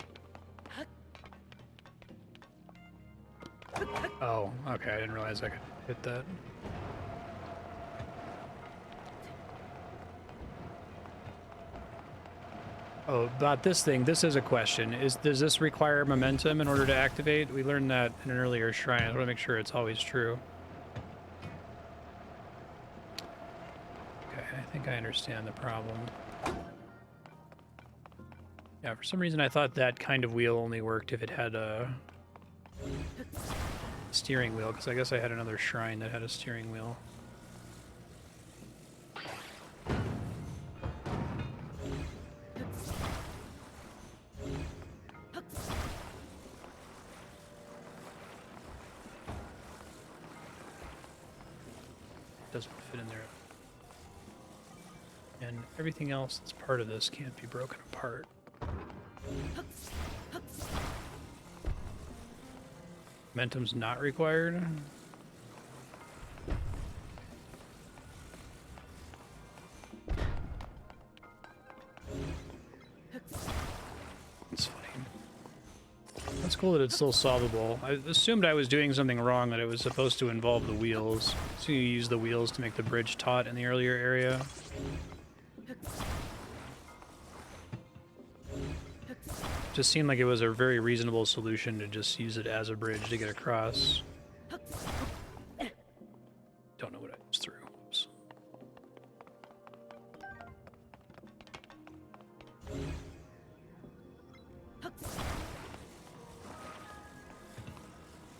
Oh, okay, I didn't realize I could hit that. Oh, about this thing, this is a question. Does this require momentum in order to activate? We learned that in an earlier shrine. I want to make sure it's always true. Okay, I think I understand the problem. Yeah, for some reason I thought that kind of wheel only worked if it had a steering wheel, because I guess I had another shrine that had a steering wheel. Doesn't fit in there. And everything else that's part of this can't be broken apart. Momentum's not required. That's funny. That's cool that it's still solvable. I assumed I was doing something wrong, that it was supposed to involve the wheels. So you use the wheels to make the bridge taut in the earlier area. Just seemed like it was a very reasonable solution to just use it as a bridge to get across. Don't know what I just threw. Oops.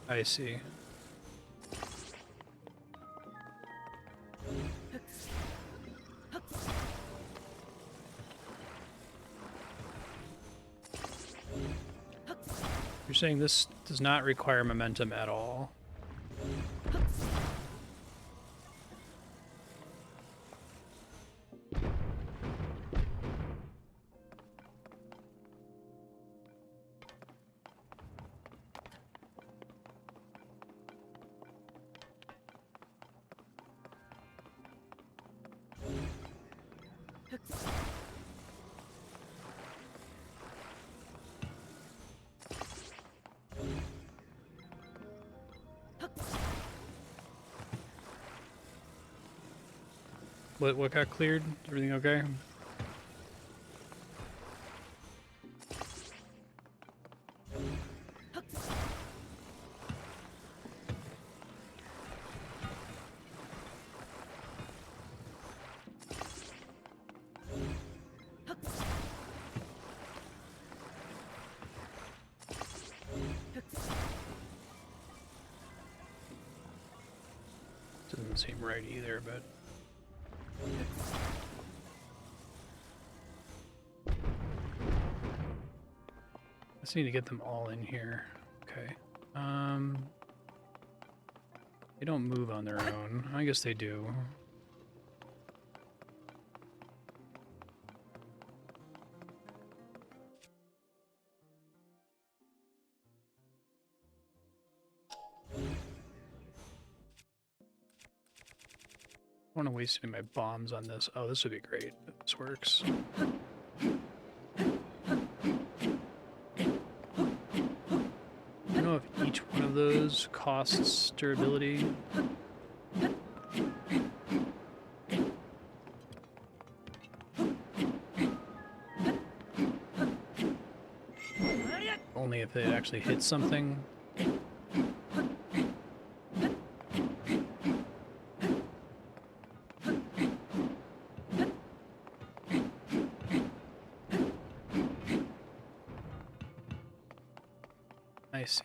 I see. You're saying this does not require momentum at all? What got cleared? Everything okay? Doesn't seem right either, but... I just need to get them all in here. Okay. They don't move on their own. I guess they do. I don't want to waste any of my bombs on this. Oh, this would be great if this works. I don't know if each one of those costs durability. Only if it actually hits something. I see.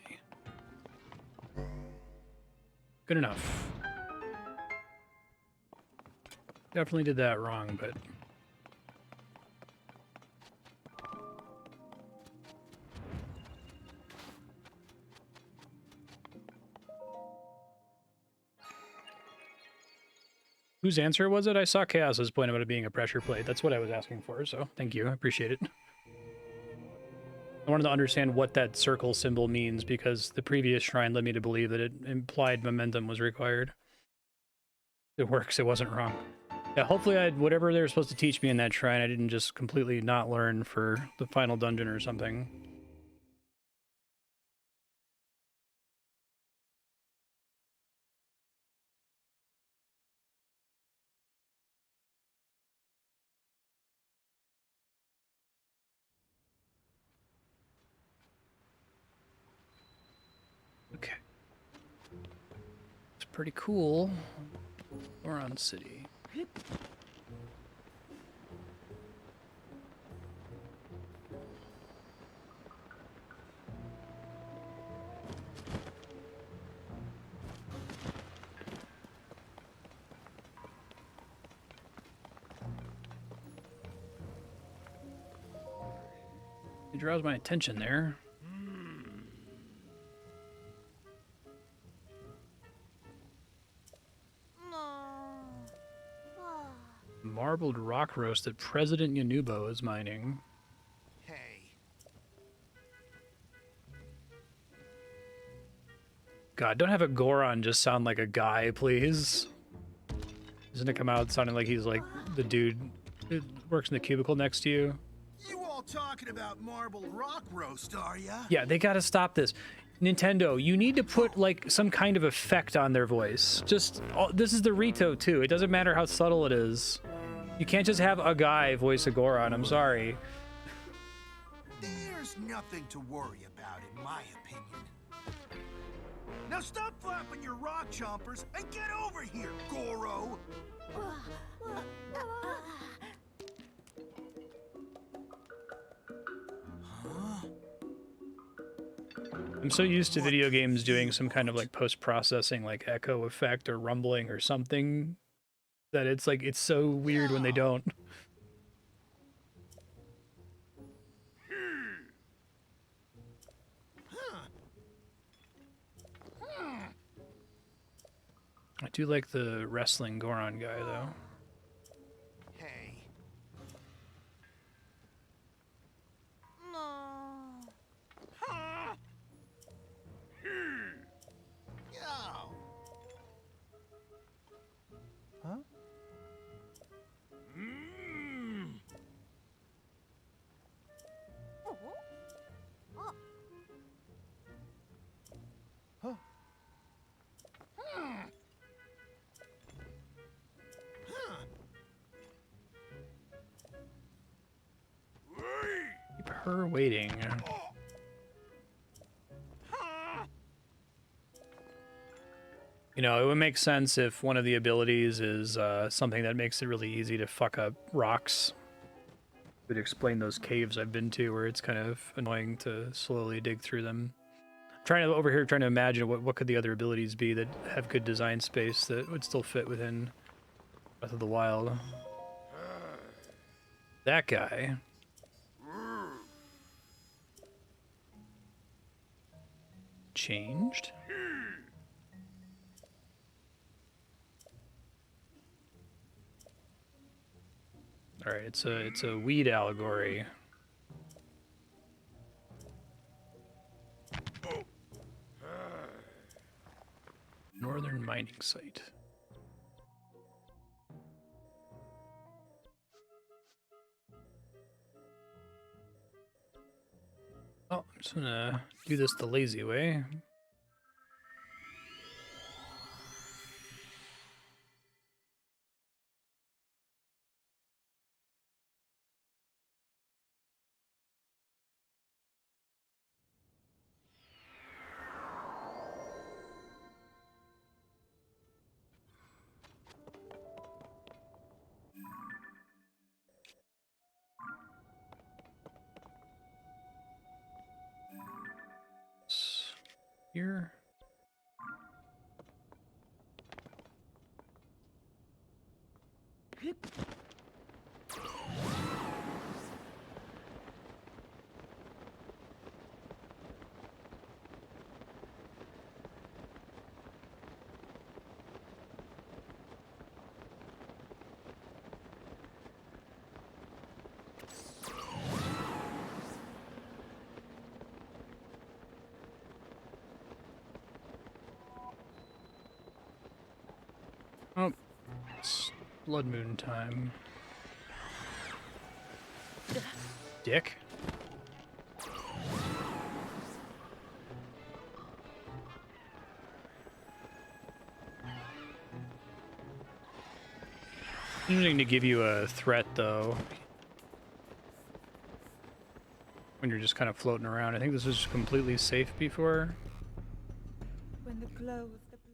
Good enough. Definitely did that wrong, but... Whose answer was it? I saw Chaos's point about it being a pressure plate. That's what I was asking for, so thank you. I appreciate it. I wanted to understand what that circle symbol means because the previous shrine led me to believe that it implied momentum was required. It works. It wasn't wrong. Yeah, hopefully whatever they were supposed to teach me in that shrine, I didn't just completely not learn for the final dungeon or something. Okay. It's pretty cool. Goron City. It draws my attention there. Marbled rock roast that President Yunobo is mining. Hey. God, don't have a Goron just sound like a guy, please. Doesn't it come out sounding like he's like the dude that works in the cubicle next to you? You all talking about marbled rock roast, are ya? Yeah, they gotta stop this. Nintendo, you need to put like some kind of effect on their voice. Just, this is the Rito too. It doesn't matter how subtle it is. You can't just have a guy voice a Goron, I'm sorry. There's nothing to worry about, in my opinion. Now stop flapping your rock chompers and get over here, Goro! Huh? I'm so used to video games doing some kind of like post-processing, like echo effect or rumbling or something, that it's like, it's so weird when they don't. I do like the wrestling Goron guy, though. Hey. Huh? Yo. Huh? Huh? Keep her waiting. You know, it would make sense if one of the abilities is something that makes it really easy to fuck up rocks. It would explain those caves I've been to where it's kind of annoying to slowly dig through them. I'm trying to imagine what could the other abilities be that have good design space that would still fit within Breath of the Wild. That guy. Changed. All right, it's a weed allegory. Northern mining site. Oh, I'm just gonna do this the lazy way. Here. Oh, it's Blood Moon time. Dick. Interesting to give you a threat, though, when you're just kind of floating around. I think this was completely safe before. When the glow of the blood.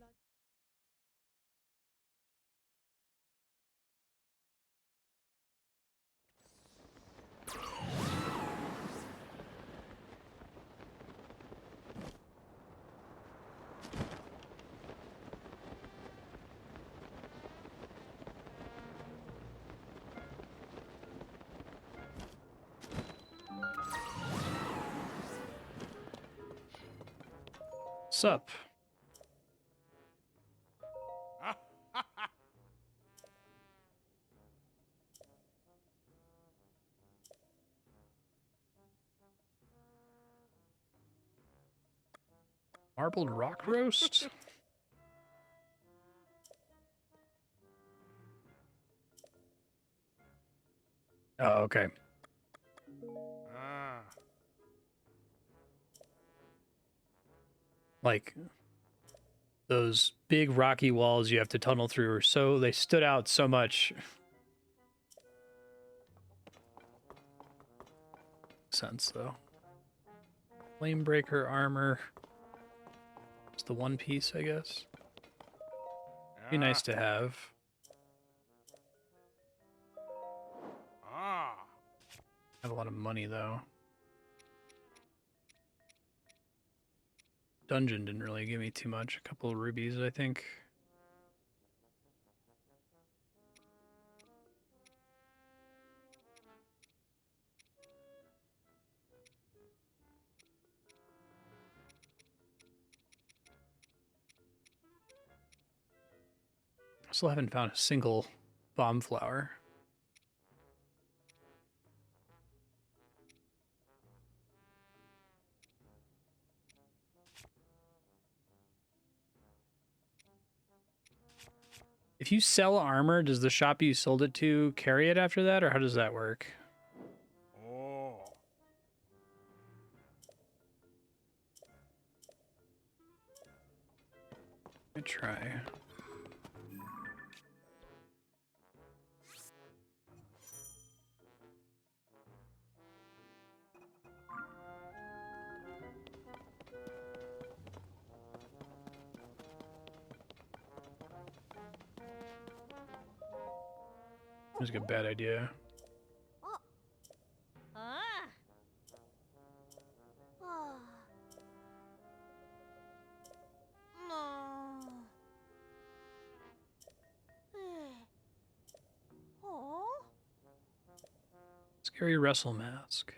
Sup? Marbled rock roast? Oh, okay. Like, those big rocky walls you have to tunnel through are so, they stood out so much. Sense, though. Flamebreaker armor. It's the one piece, I guess. Be nice to have. Have a lot of money, though. Dungeon didn't really give me too much. A couple of rubies, I think. Still haven't found a single bomb flower. If you sell armor, does the shop you sold it to carry it after that, or how does that work? Let me try. That's a bad idea. Scary wrestle mask.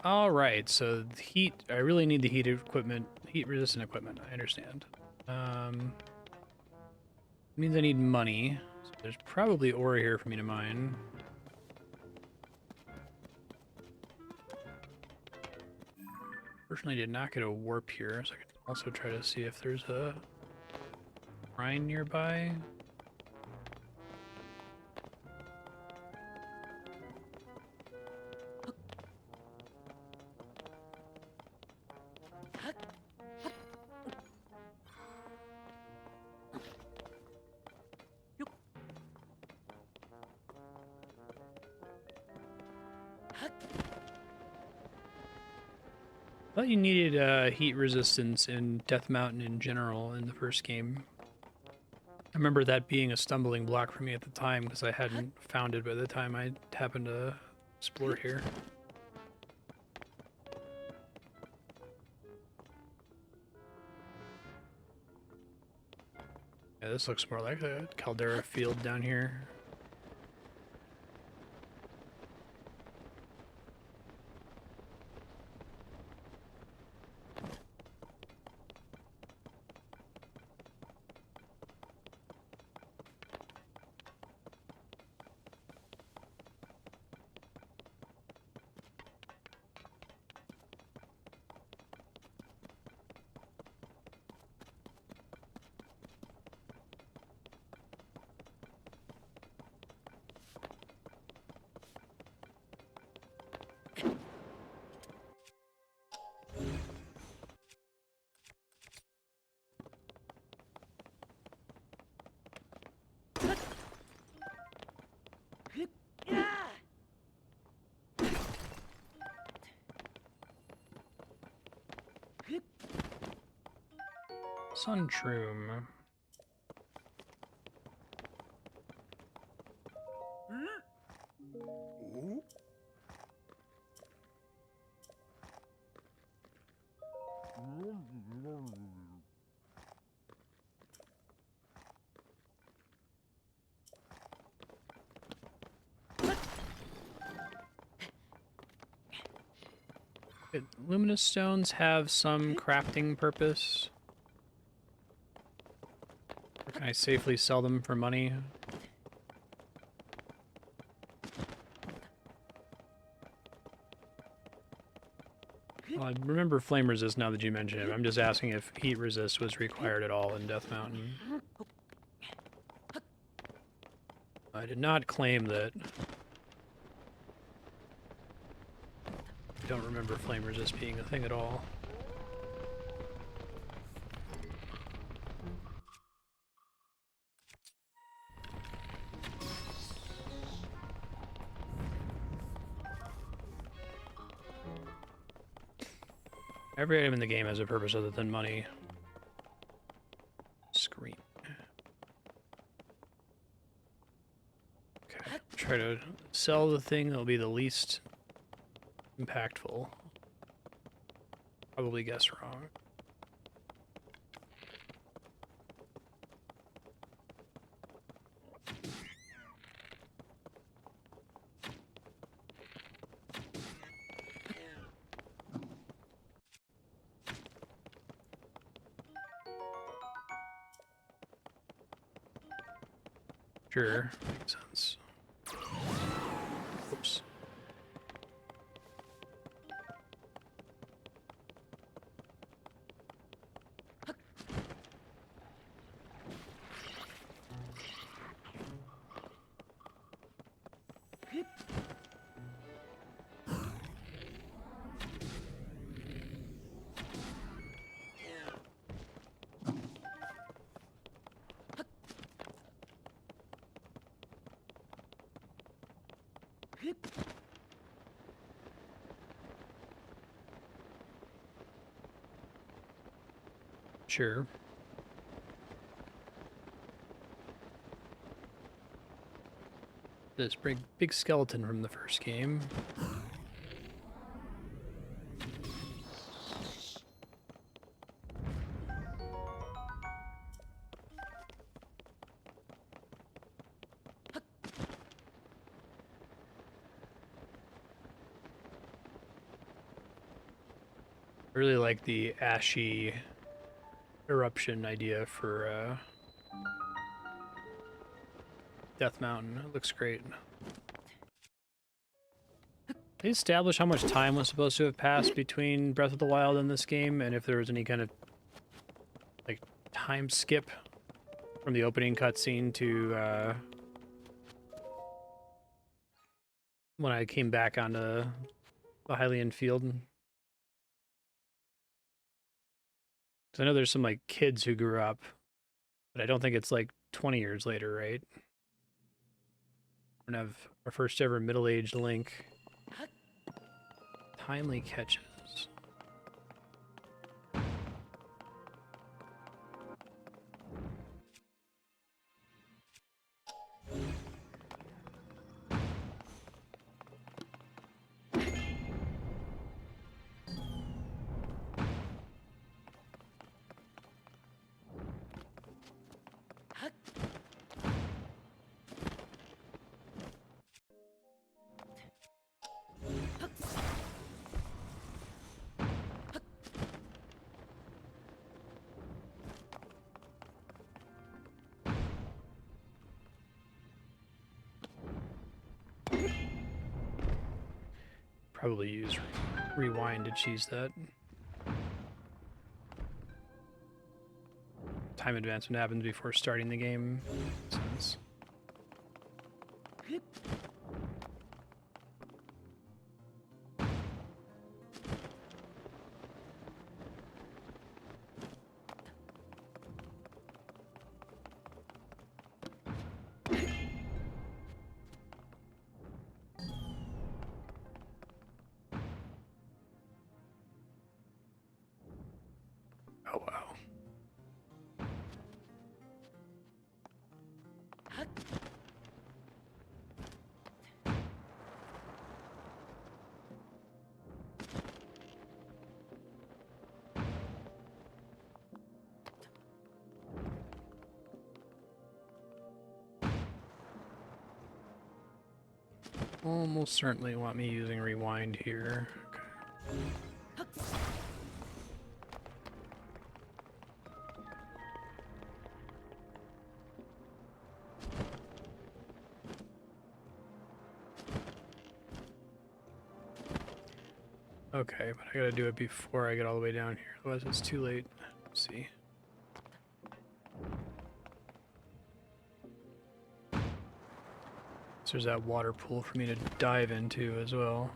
All right, so the heat. I really need the heat equipment, heat-resistant equipment. I understand. Means I need money. So there's probably ore here for me to mine. Fortunately, I did not get a warp here, so I can also try to see if there's a shrine nearby. I thought you needed heat resistance in Death Mountain in general in the first game. I remember that being a stumbling block for me at the time because I hadn't found it by the time I happened to explore here. Yeah, this looks more like a caldera field down here. Sunshroom. Luminous stones have some crafting purpose. Or can I safely sell them for money? Well, I remember flame resist now that you mention it. I'm just asking if heat resist was required at all in Death Mountain. I did not claim that. I don't remember flame resist being a thing at all. Every item in the game has a purpose other than money. Screen. Okay, try to sell the thing that'll be the least impactful. Probably guess wrong. Sure, makes sense. Oops. Sure. This big skeleton from the first game. I really like the ashy eruption idea for Death Mountain. It looks great. They established how much time was supposed to have passed between Breath of the Wild and this game, and if there was any kind of like time skip from the opening cutscene to when I came back onto the Hylian field. Because I know there's some like kids who grew up, but I don't think it's like 20 years later, right? We're gonna have our first ever middle-aged Link. Timely catches. Probably use rewind to cheese that. Time advancement happens before starting the game. Makes sense. Oh, wow. Almost certainly want me using rewind here. Okay. Okay, but I gotta do it before I get all the way down here, otherwise it's too late. Let's see. So there's that water pool for me to dive into as well.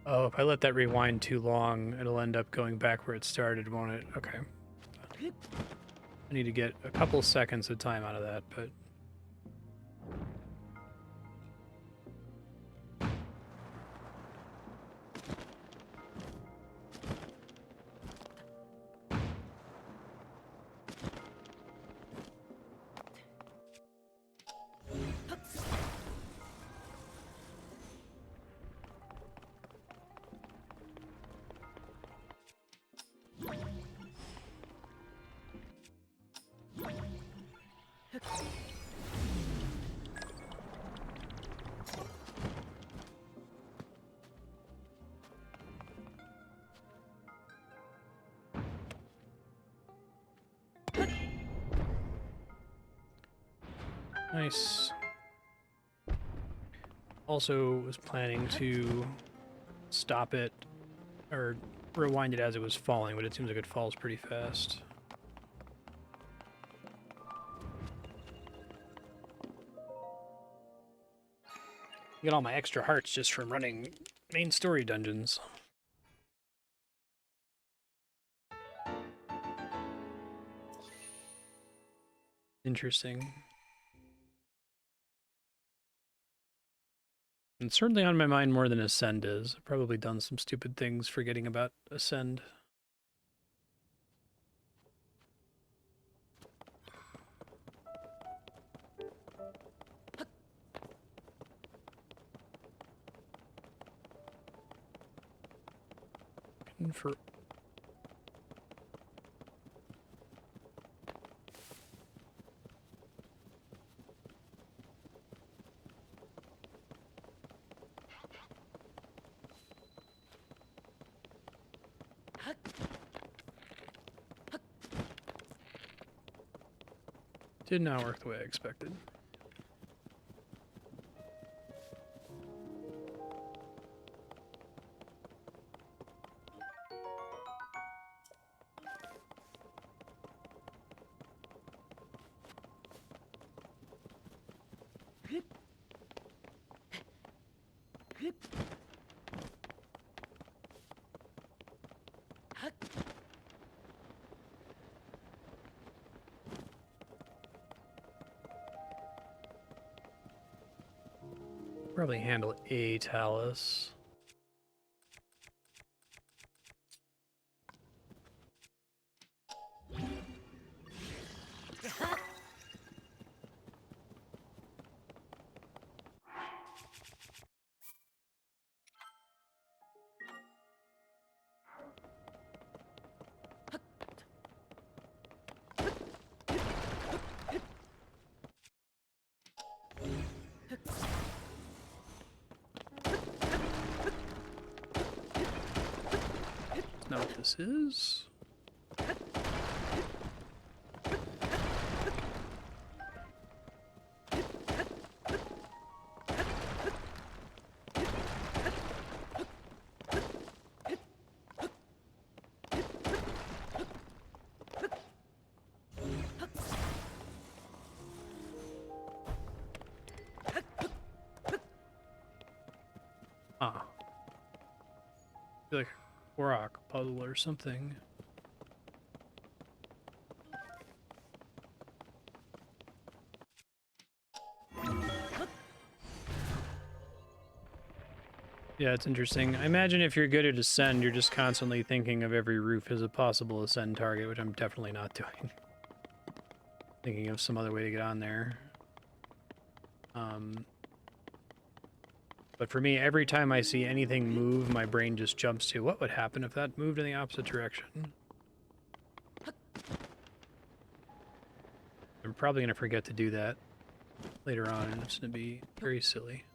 Oh, if I let that rewind too long, it'll end up going back where it started, won't it? Okay. I need to get a couple seconds of time out of that, but... Nice. Also was planning to stop it or rewind it as it was falling, but it seems like it falls pretty fast. Get all my extra hearts just from running main story dungeons. Interesting. It's certainly on my mind more than Ascend is. I've probably done some stupid things forgetting about Ascend. For did not work the way I expected. Probably handle a Talus. Know what this is? Ah. Feel like Korok puzzle or something. Yeah, it's interesting. I imagine if you're good at Ascend, you're just constantly thinking of every roof as a possible Ascend target, which I'm definitely not doing. Thinking of some other way to get on there. But for me, every time I see anything move, my brain just jumps to what would happen if that moved in the opposite direction. I'm probably going to forget to do that later on, and it's going to be very silly.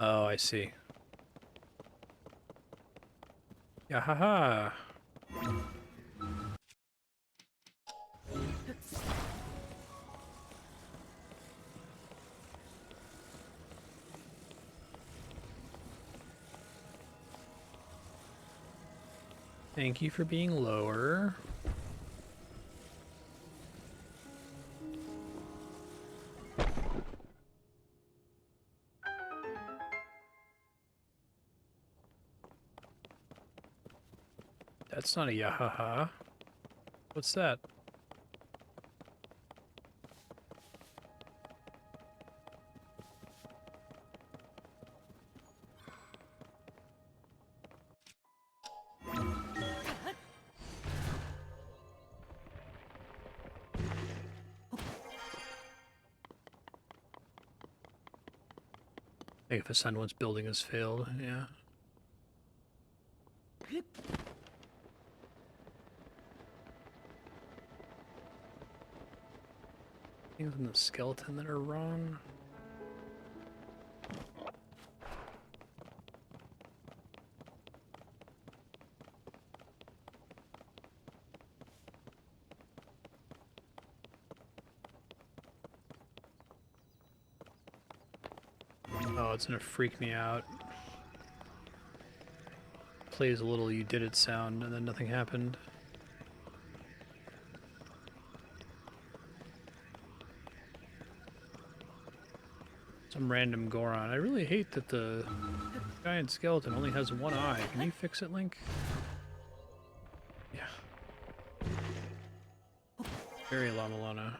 Oh, I see. Yeah, haha. Thank you for being lower. That's not a yahaha. What's that? I think if Ascend once building has failed, yeah. Things in the skeleton that are wrong. Oh, it's gonna freak me out. Plays a little "you did it" sound, and then nothing happened. Some random Goron. I really hate that the giant skeleton only has one eye. Can you fix it, Link? Yeah. Very Lamalana.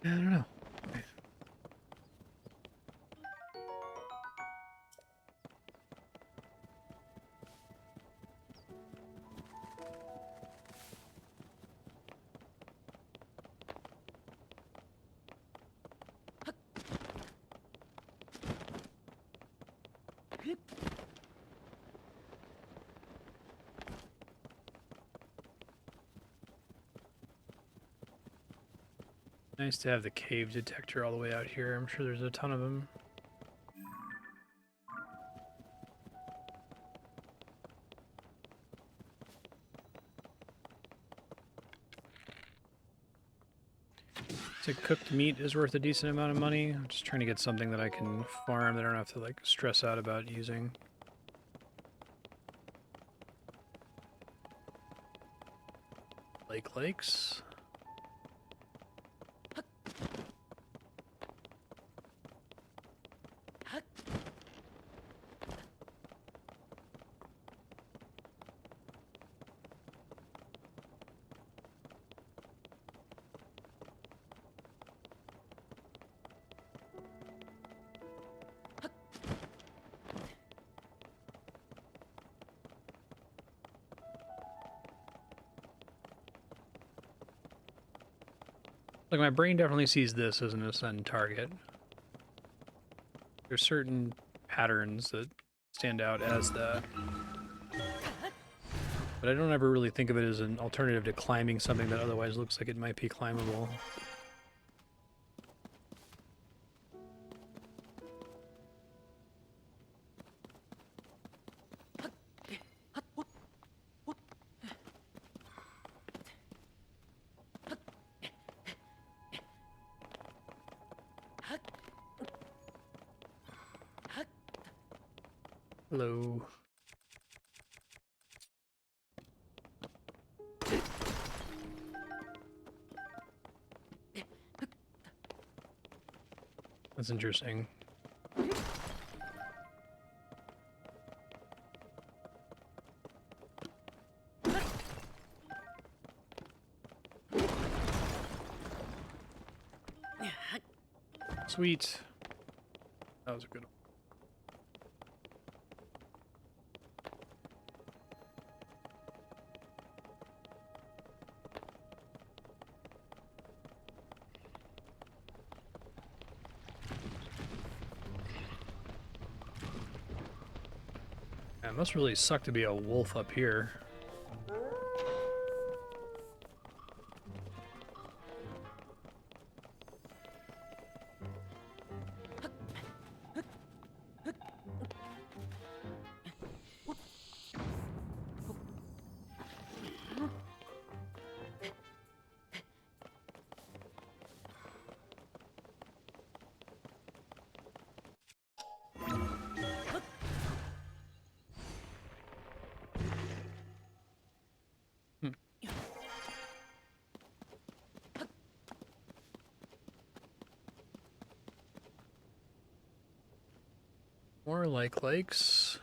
I don't know. Okay. Nice to have the cave detector all the way out here. I'm sure there's a ton of them. So cooked meat is worth a decent amount of money. I'm just trying to get something that I can farm that I don't have to like stress out about using. Lakes. Like, my brain definitely sees this as an ascend target. There's certain patterns that stand out as that. But I don't ever really think of it as an alternative to climbing something that otherwise looks like it might be climbable. Hello. That's interesting. Sweet. That was a good one. It must really suck to be a wolf up here. More like lakes.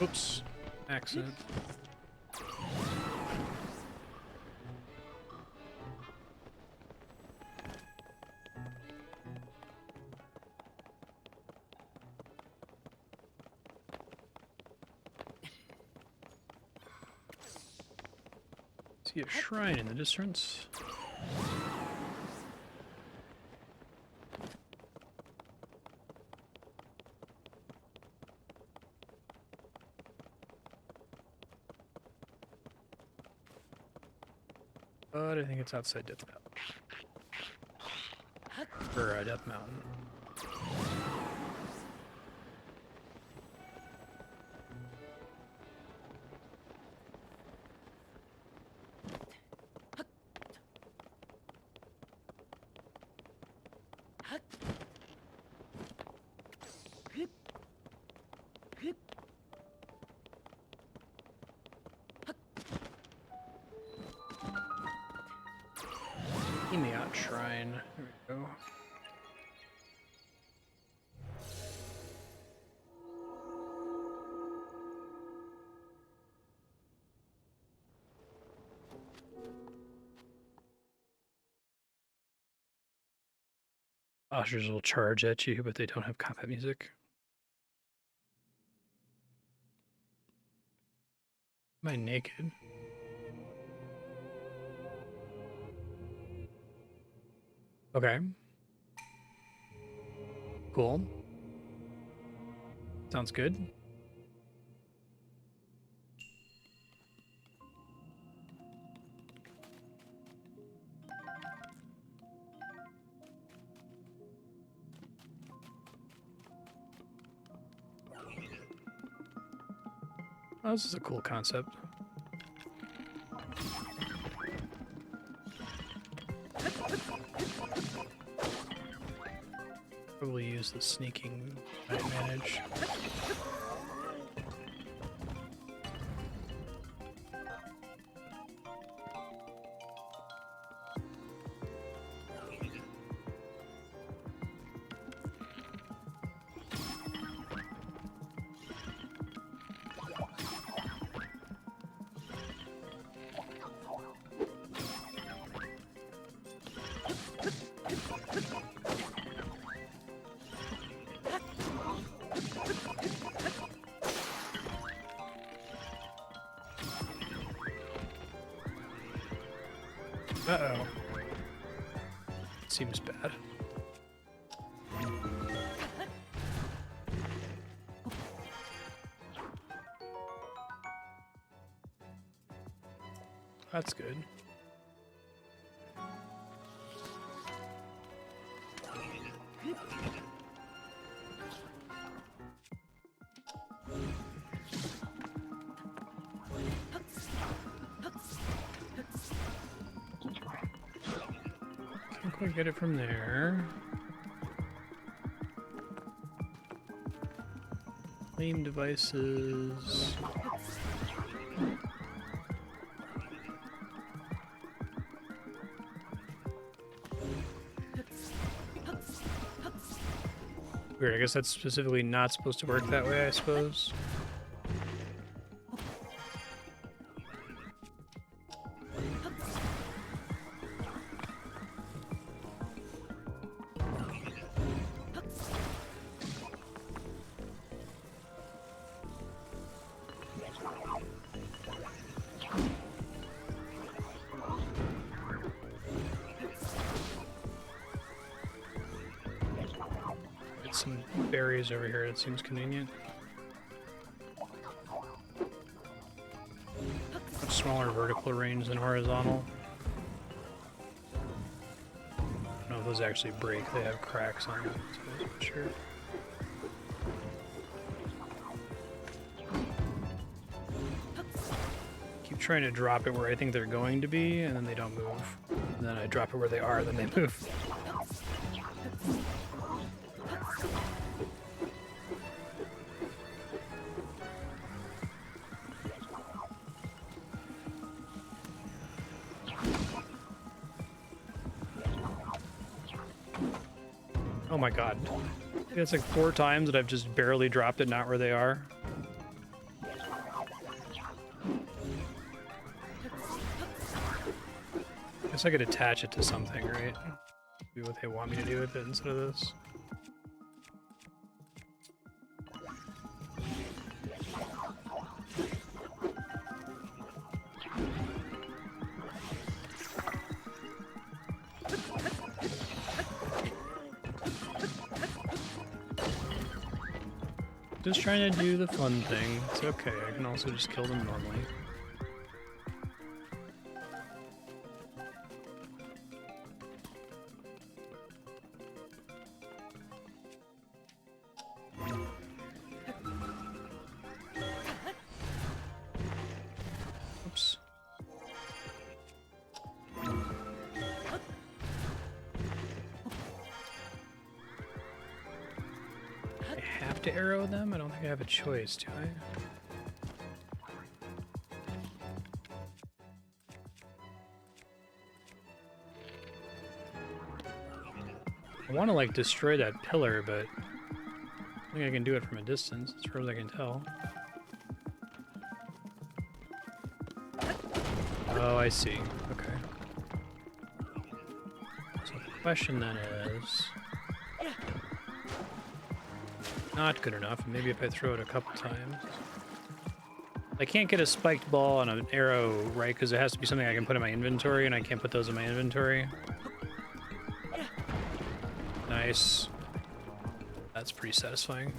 Oops, accident. See a shrine in the distance. But I think it's outside Death Mountain. Or Death Mountain. Kimayat Shrine. There we go. Ushers will charge at you, but they don't have combat music. Am I naked? Okay. Cool. Sounds good. Oh, this is a cool concept. Probably use the sneaking advantage. Uh-oh. Seems bad. That's good. Can't quite get it from there. Flame devices. Weird, I guess that's specifically not supposed to work that way, I suppose. Some berries over here, it seems convenient. Much smaller vertical range than horizontal. I don't know if those actually break, they have cracks on them, so I'm not sure. Keep trying to drop it where I think they're going to be, and then they don't move. And then I drop it where they are, then they move. Oh my god. It's like 4 times that I've just barely dropped it not where they are. I guess I could attach it to something, right? Do what they want me to do with it instead of this. Just trying to do the fun thing. It's okay. I can also just kill them normally. Oops. I have to arrow them? I don't think I have a choice, do I? I want to, like, destroy that pillar, but I think I can do it from a distance, as far as I can tell. Oh, I see. Okay. So the question then is... Not good enough. Maybe if I throw it a couple times. I can't get a spiked ball and an arrow, right? Because it has to be something I can put in my inventory, and I can't put those in my inventory. Nice. That's pretty satisfying.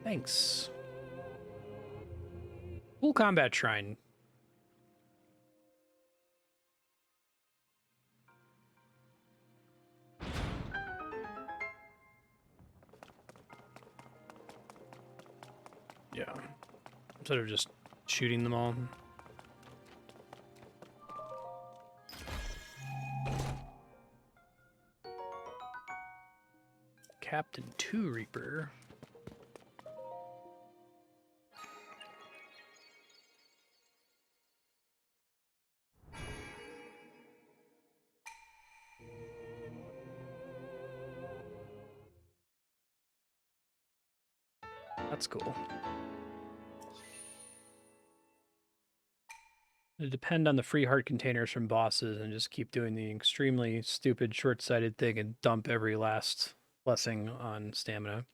Thanks. Cool combat shrine. Yeah. Instead of just shooting them all. Captain 2 Reaper. That's cool. It depend on the free heart containers from bosses and just keep doing the extremely stupid, short-sighted thing and dump every last blessing on stamina.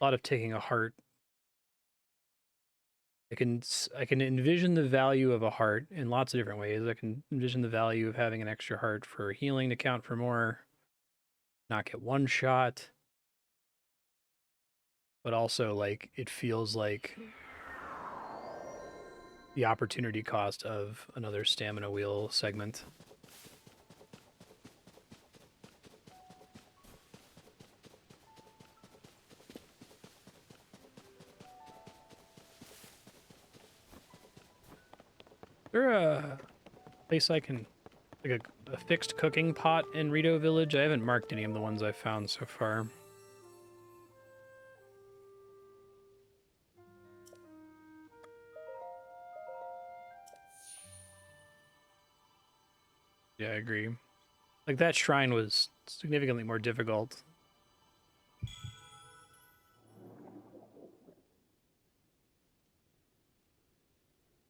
A lot of taking a heart. I can envision the value of a heart in lots of different ways. I can envision the value of having an extra heart for healing to count for more, not get one shot. But also, like, it feels like the opportunity cost of another stamina wheel segment. Is there a place I can, like a fixed cooking pot in Rito Village? I haven't marked any of the ones I've found so far. Yeah, I agree. Like, that shrine was significantly more difficult.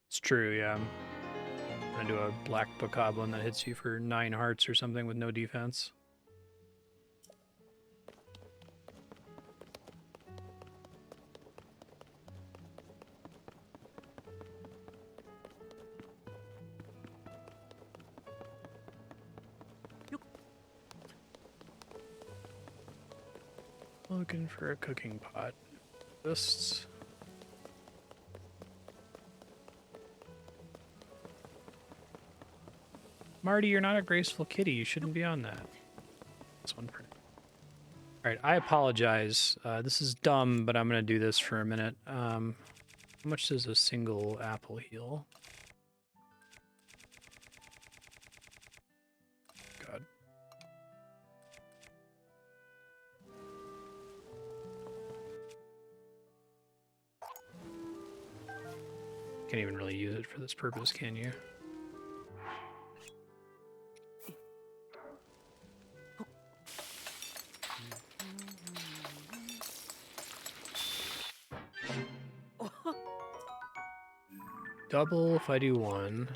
It's true, yeah. I'm gonna do a black bokoblin that hits you for 9 hearts or something with no defense. Looking for a cooking pot. Just... Marty, you're not a graceful kitty. You shouldn't be on that. This one for... Alright, I apologize. This is dumb, but I'm going to do this for a minute. How much does a single apple heal? God. Can't even really use it for this purpose, can you? Double if I do 1.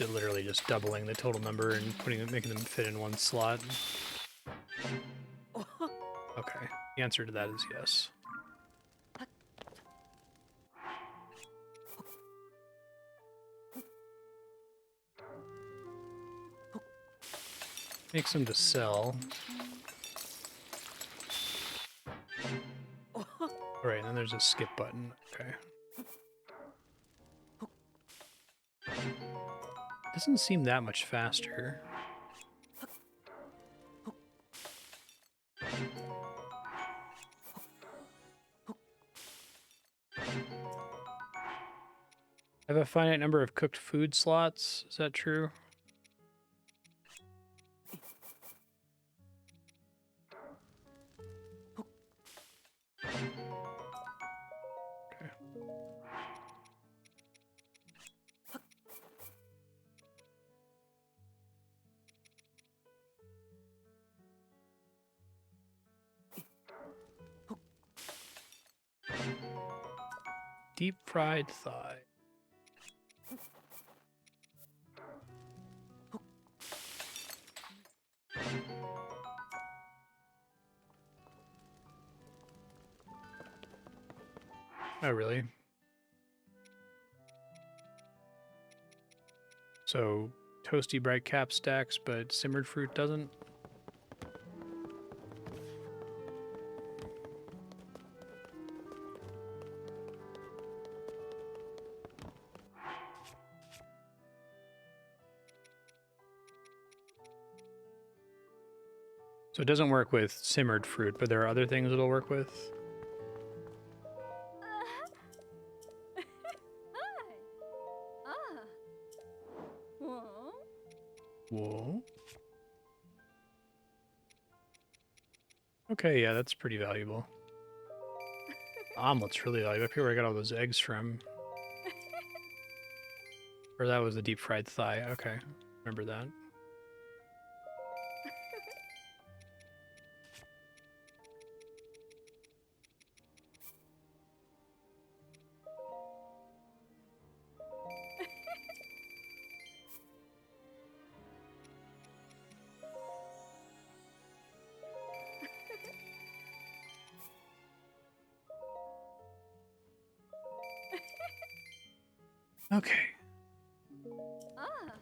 literally just doubling the total number and making them fit in one slot. Okay, the answer to that is yes. Make some to sell. Alright, and then there's a skip button. Okay. Doesn't seem that much faster. I have a finite number of cooked food slots. Is that true? Okay. Deep fried thigh. Oh, really? So, toasty bright cap stacks, but simmered fruit doesn't? So it doesn't work with simmered fruit, but there are other things it'll work with? Hi. Whoa. Whoa. Okay, yeah, that's pretty valuable. Omelet's really valuable. Up here where I got all those eggs from. Or that was the deep fried thigh. Okay, remember that. Okay. Ah.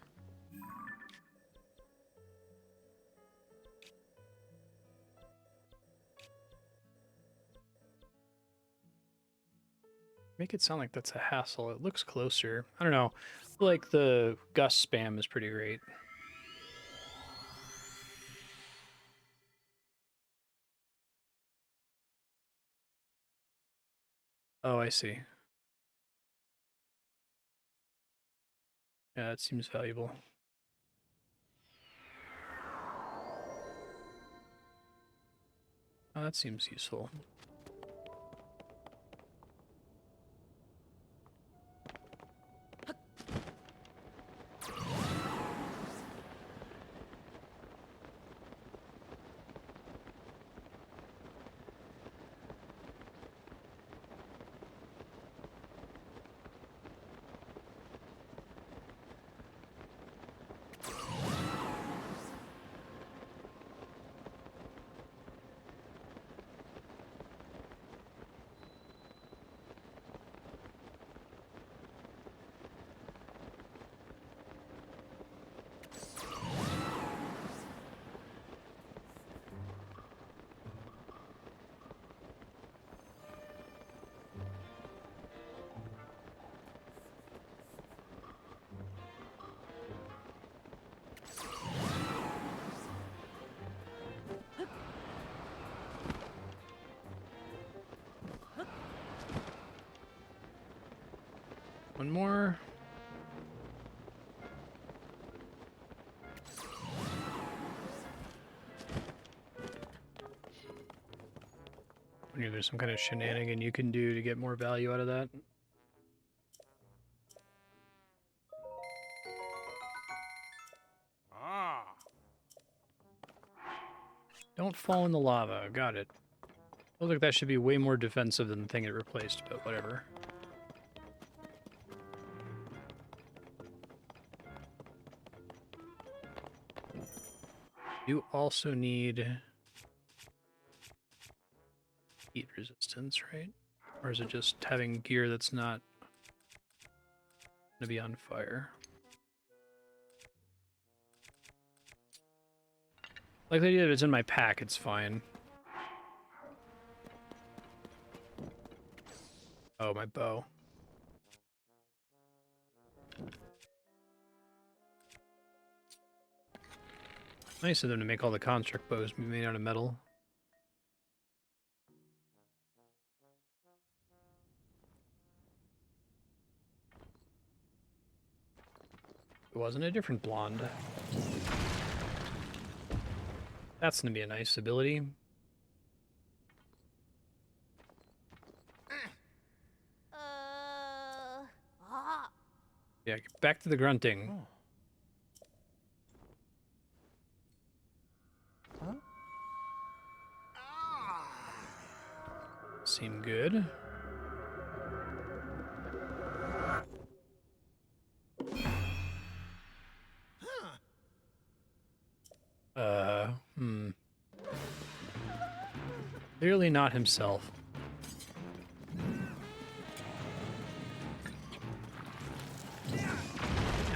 Make it sound like that's a hassle. It looks closer. I don't know. I feel like the Gus spam is pretty great. Oh, I see. Yeah, it seems valuable. Oh, that seems useful. One more. Maybe there's some kind of shenanigan you can do to get more value out of that. Ah. Don't fall in the lava. Got it. Feels like that should be way more defensive than the thing it replaced, but whatever. You also need heat resistance, right? Or is it just having gear that's not gonna be on fire? Like the idea that it's in my pack, it's fine. Oh, my bow. Nice of them to make all the construct bows be made out of metal. It wasn't a different blonde. That's gonna be a nice ability. Yeah, back to the grunting. Huh? Seem good. Clearly not himself.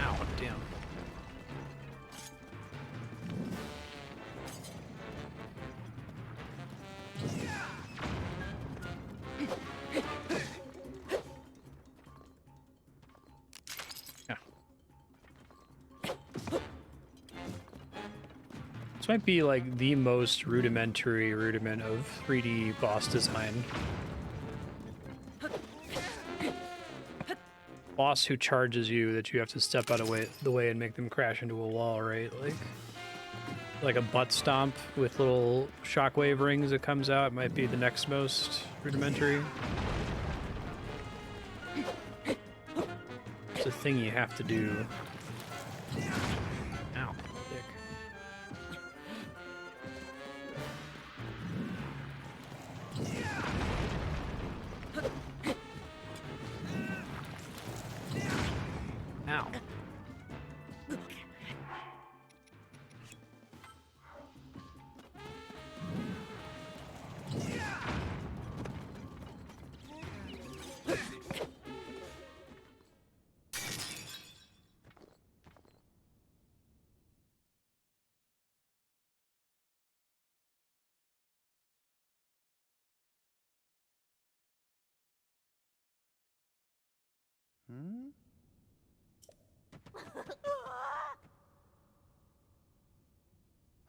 Ow, damn. Yeah. This might be like the most rudimentary rudiment of 3D boss design. Boss who charges you that you have to step out of the way and make them crash into a wall, right? Like a butt stomp with little shockwave rings that comes out might be the next most rudimentary. It's a thing you have to do. Ow, dick. Ow. Hmm?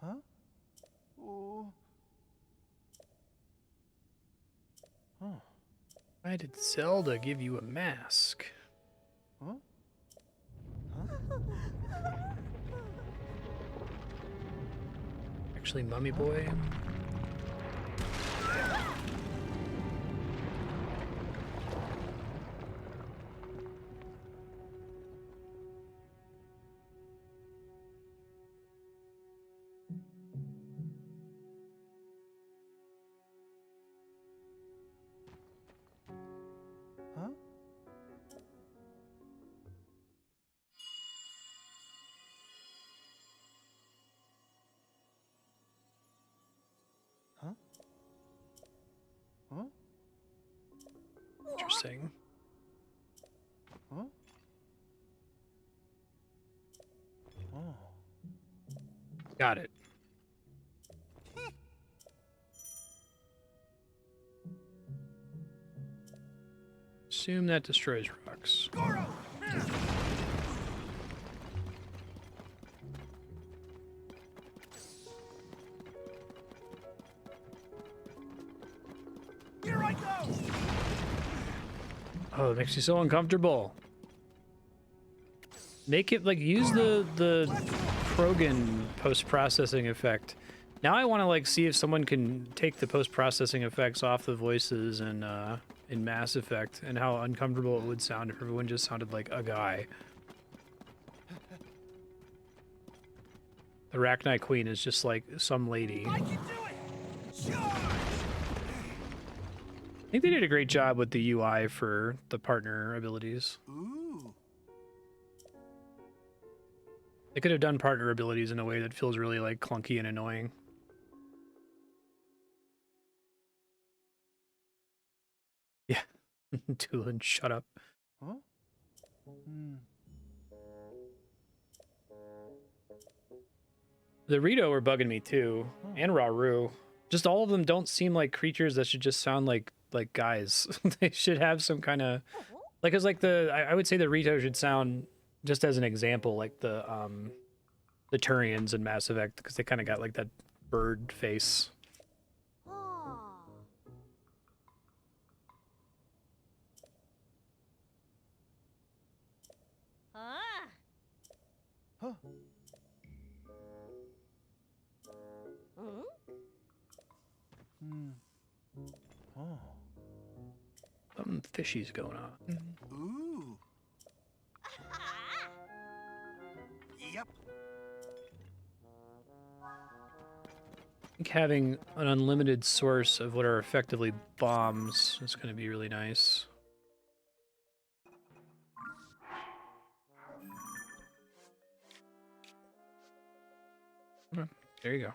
Huh? Oh. Oh. Why did Zelda give you a mask? Huh? Huh? Actually, Mummy Boy? Huh? Huh? Huh? Interesting. Huh? Oh. Got it. Assume that destroys rocks. Here I go! Oh, it makes you so uncomfortable. Make it like use the Krogan post-processing effect. Now I want to like see if someone can take the post-processing effects off the voices and in Mass Effect and how uncomfortable it would sound if everyone just sounded like a guy. The Arachnite Queen is just like some lady. I can do it! Charge! I think they did a great job with the UI for the partner abilities. Ooh. They could have done partner abilities in a way that feels really like clunky and annoying. Yeah. Tulin, shut up. Huh? Hmm. The Rito were bugging me too, and Rauru. Just all of them don't seem like creatures that should just sound like guys. They should have some kind of like, cause like I would say the Rito should sound, just as an example, like the Turians in Mass Effect, because they kind of got like that bird face. Huh? Hmm. Oh. Something fishy's going on. Ooh. Yep. I think having an unlimited source of what are effectively bombs is going to be really nice. There you go.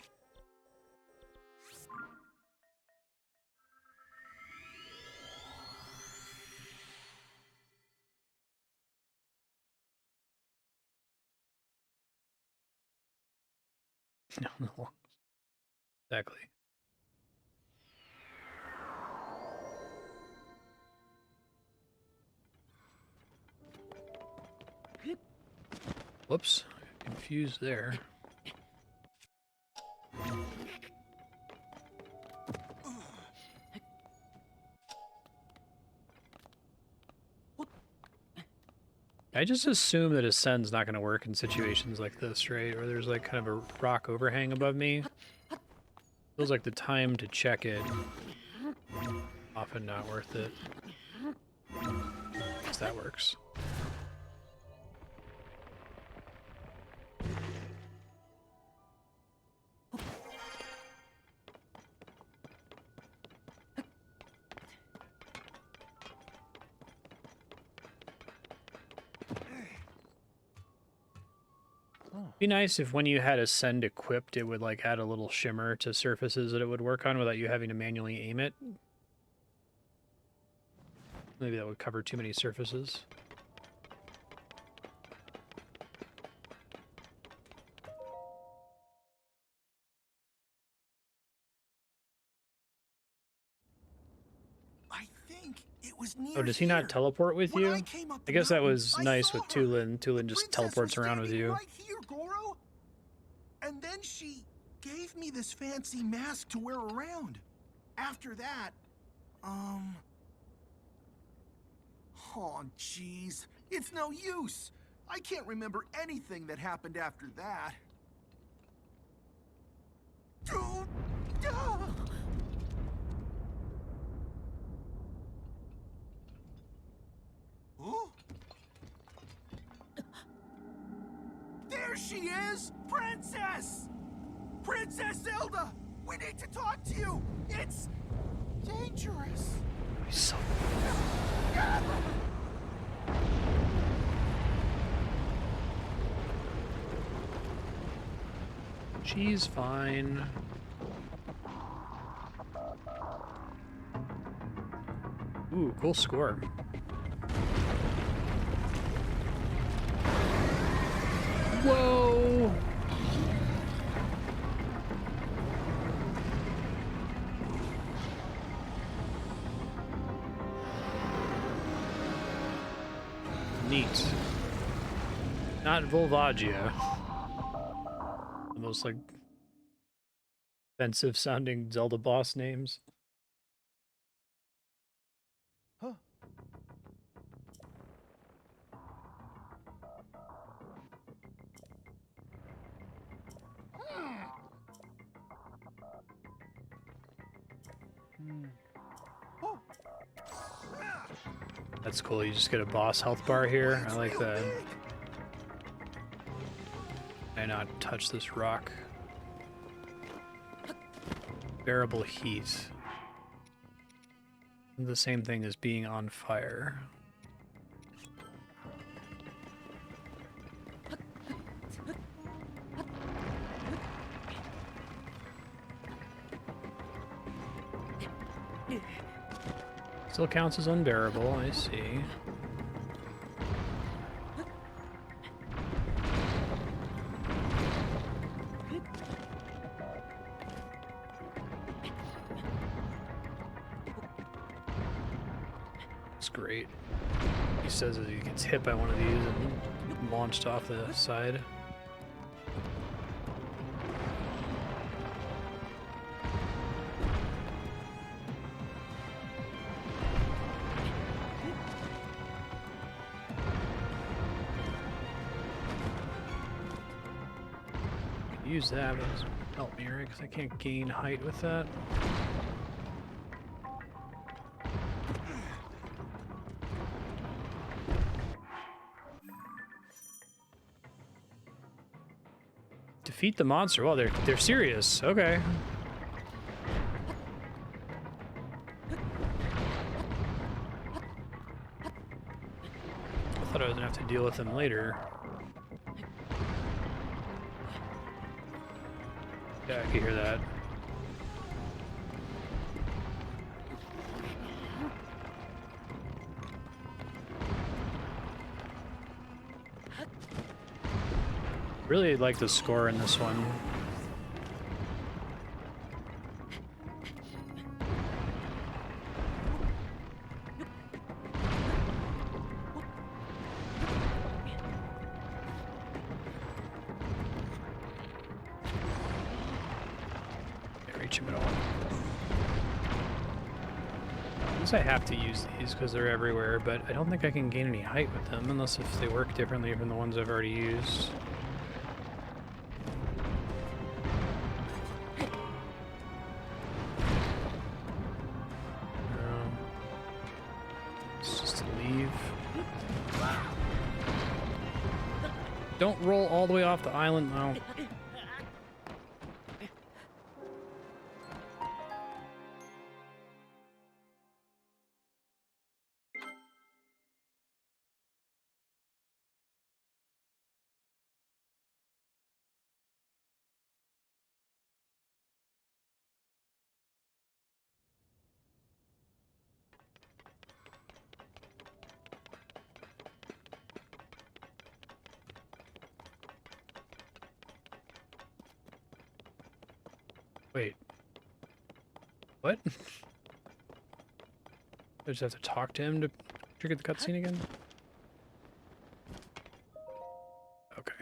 No. Exactly. Whoops. Confused there. I just assume that Ascend's not going to work in situations like this, right? Where there's like kind of a rock overhang above me. Feels like the time to check it. Often not worth it. Guess that works. Be nice if when you had Ascend equipped, it would like add a little shimmer to surfaces that it would work on without you having to manually aim it. Maybe that would cover too many surfaces. I think it was near Oh, does he not here. teleport with When you? I came up I the guess that mountain, was I nice saw with her. Tulin. Tulin The just princess teleports was around with standing you. Right here, Goro. And then she gave me this fancy mask to wear around. After that, oh, jeez. It's no use. I can't remember anything that happened after that. Oh? There she is! Princess! Princess Zelda! We need to talk to you! It's dangerous. So she's fine. Ooh, cool score. Whoa! Neat. Not Volvagia. The most like offensive sounding Zelda boss names. Huh? Hmm. Oh. That's cool. You just get a boss health bar here. I like that. Can I not touch this rock? Bearable heat. The same thing as being on fire. Still counts as unbearable, I see. It's great. He says that he gets hit by one of these and launched off the side. Use that, but it doesn't help me, right? Because I can't gain height with that. Defeat the monster. Well, they're serious. Okay. I thought I was gonna have to deal with them later. Yeah, I can hear that. Really like the score in this one. Can't reach him at all. I guess I have to use these because they're everywhere, but I don't think I can gain any height with them unless if they work differently from the ones I've already used. Don't roll all the way off the island now. Wait. What? I just have to talk to him to trigger the cutscene again? Okay.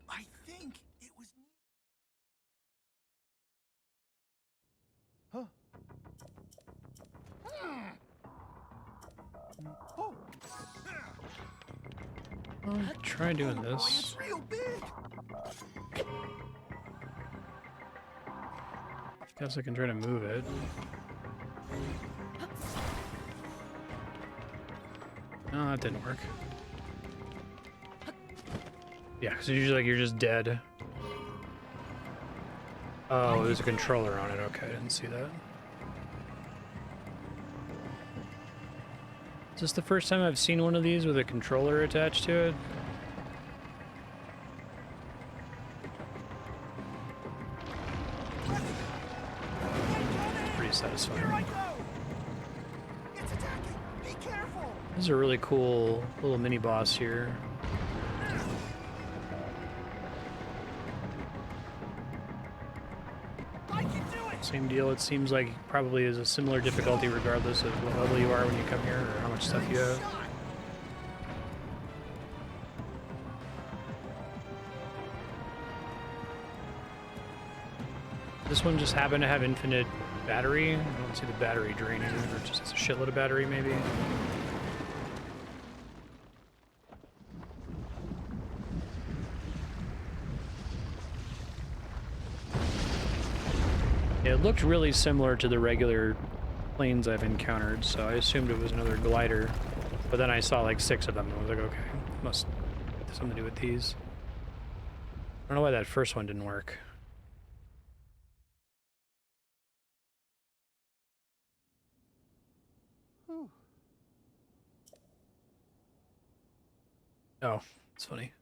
I think it was. Huh. Oh. I'll try doing Oh boy, this. it's real big. Guess I can try to move it. No, that didn't work. Yeah, because usually like you're just dead. Oh, there's a controller on it. Okay, I didn't see that. Is this the first time I've seen one of these with a controller attached to it? Pretty satisfying. Here I go. It's attacking. Be careful. This is a really cool little mini boss here. I can do it. Same deal, it seems like probably is a similar difficulty regardless of what level you are when you come here or how much stuff you have. This one just happened to have infinite battery. I don't see the battery draining, or just has a shitload of battery maybe. It looked really similar to the regular planes I've encountered, so I assumed it was another glider. But then I saw like 6 of them, and I was like, okay, must have something to do with these. I don't know why that first one didn't work. Whew. Oh, it's funny.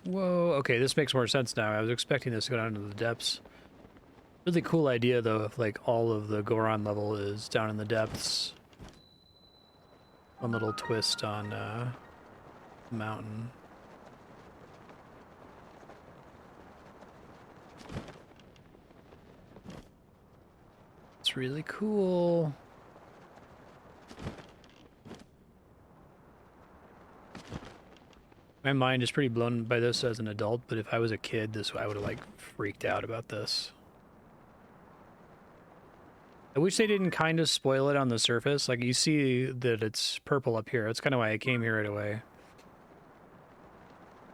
Whoa, okay, this makes more sense now. I was expecting this to go down to the depths. Really cool idea, though, if, like, all of the Goron level is down in the depths. One little twist on, the mountain. It's really cool. My mind is pretty blown by this as an adult, but if I was a kid, I would have, like, freaked out about this. I wish they didn't kind of spoil it on the surface. Like, you see that it's purple up here. That's kind of why I came here right away.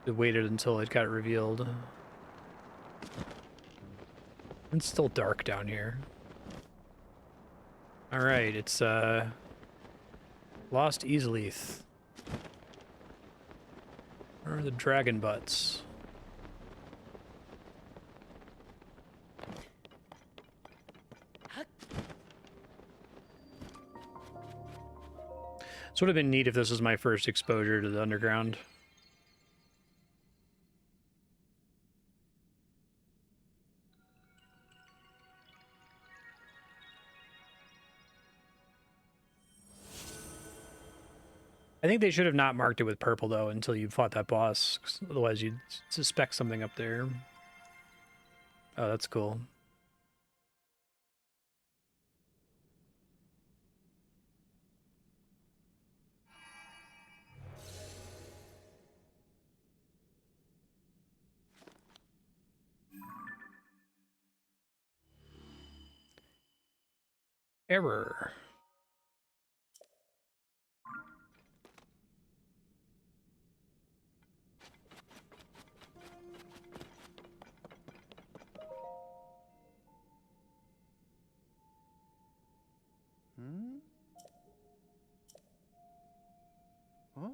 I waited until it got revealed. It's still dark down here. Alright, it's, Lost Easleith. Where are the dragon butts? This would have been neat if this was my first exposure to the underground. I think they should have not marked it with purple, though, until you fought that boss. 'Cause otherwise, you'd suspect something up there. Oh, that's cool. Error. Hmm? Huh?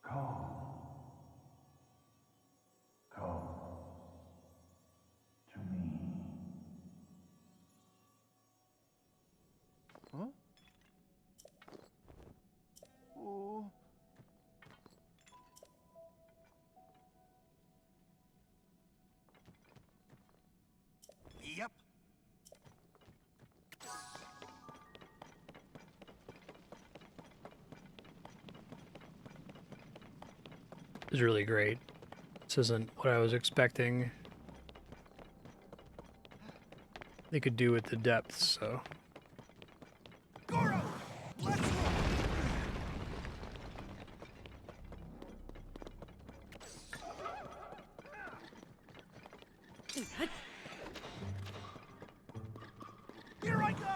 Come to me. Huh? Oh. Yep. This is really great. This isn't what I was expecting they could do with the depths, so... Goron, let's go. Here I go.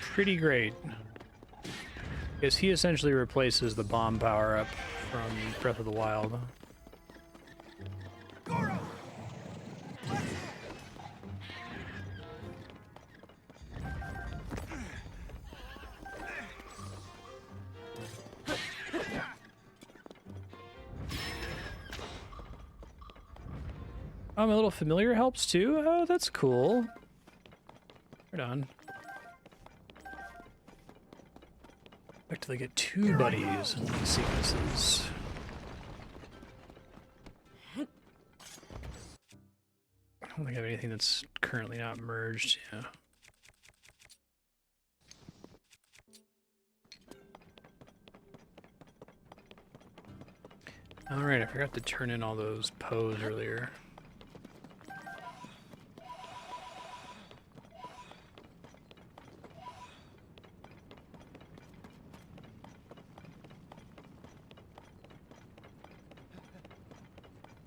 Pretty great. Because he essentially replaces the bomb power-up from Breath of the Wild. Goron, let's go. Oh, my little familiar helps too? Oh, that's cool. Right on. Effectively get two buddies in these sequences. I don't think I have anything that's currently not merged, yeah. Alright, I forgot to turn in all those Poes earlier.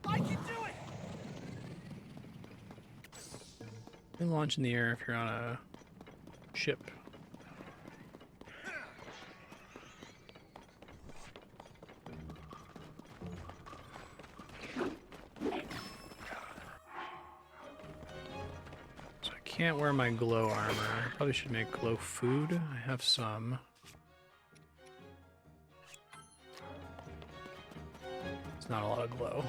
I can do it. You can launch in the air if you're on a ship. So I can't wear my glow armor. Probably should make glow food. I have some. It's not a lot of glow.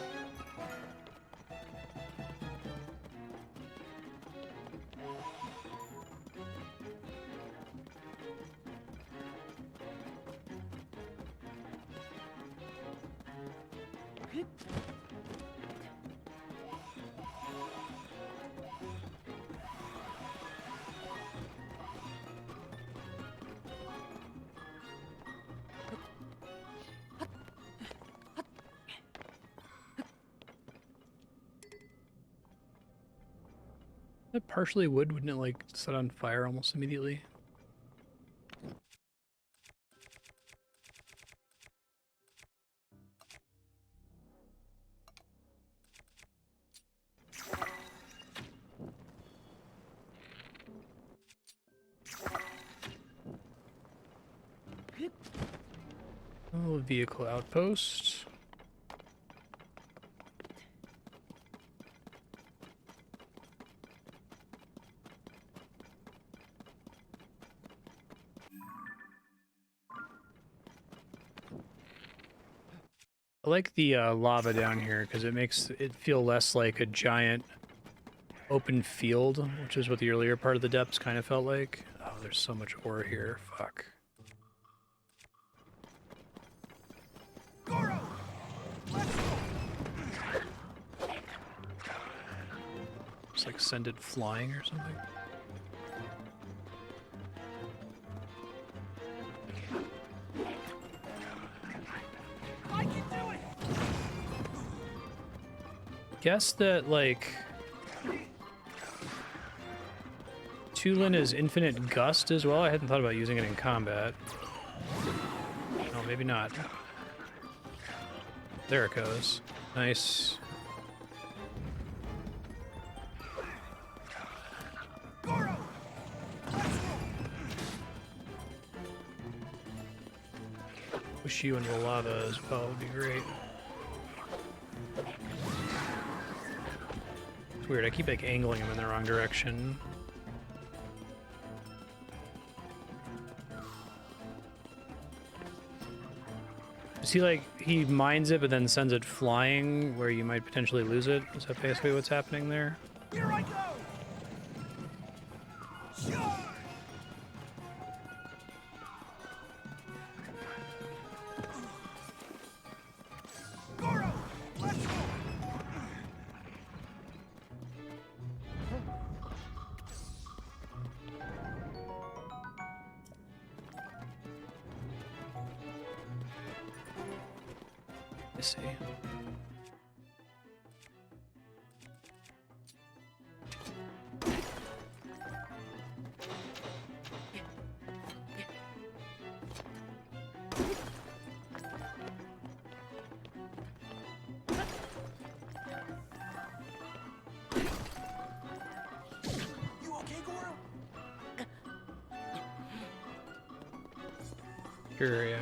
That partially wood, wouldn't it like set on fire almost immediately? Oh, vehicle outpost. I like the lava down here because it makes it feel less like a giant open field, which is what the earlier part of the depths kind of felt like. Oh, there's so much ore here. Fuck. Goron! Let's go! Just like send it flying or something. I can do it! Guess that like Tulin is infinite gust as well. I hadn't thought about using it in combat. Oh, maybe not. There it goes. Nice. Goron! Let's go! Push you into the lava as well would be great. It's weird, I keep like angling him in the wrong direction. Is he like, he mines it but then sends it flying where you might potentially lose it? Is that basically what's happening there? Here I go! Charge! Goron! Let's go! I see. You okay, Goron? Sure, yeah.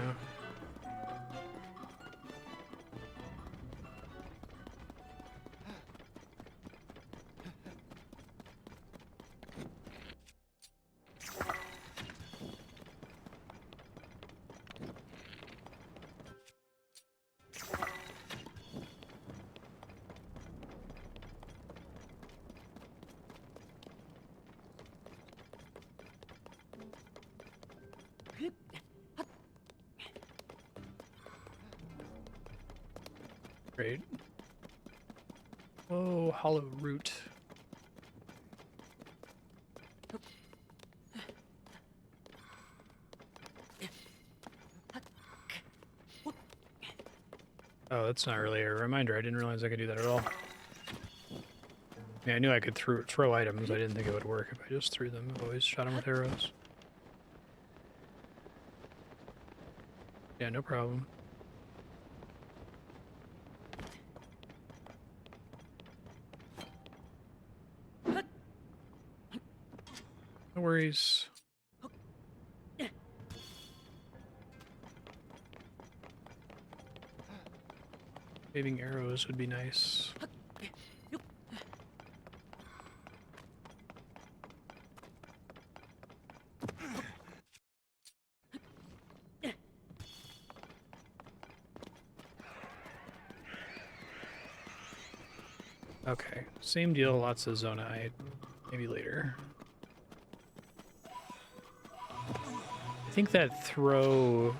Great. Oh, hollow root. Oh, that's not really a reminder. I didn't realize I could do that at all. Yeah, I knew I could throw items. I didn't think it would work if I just threw them. I've always shot them with arrows. Yeah, no problem. No worries. Waving arrows would be nice. Okay, same deal, lots of Zonai, maybe later. I think that throw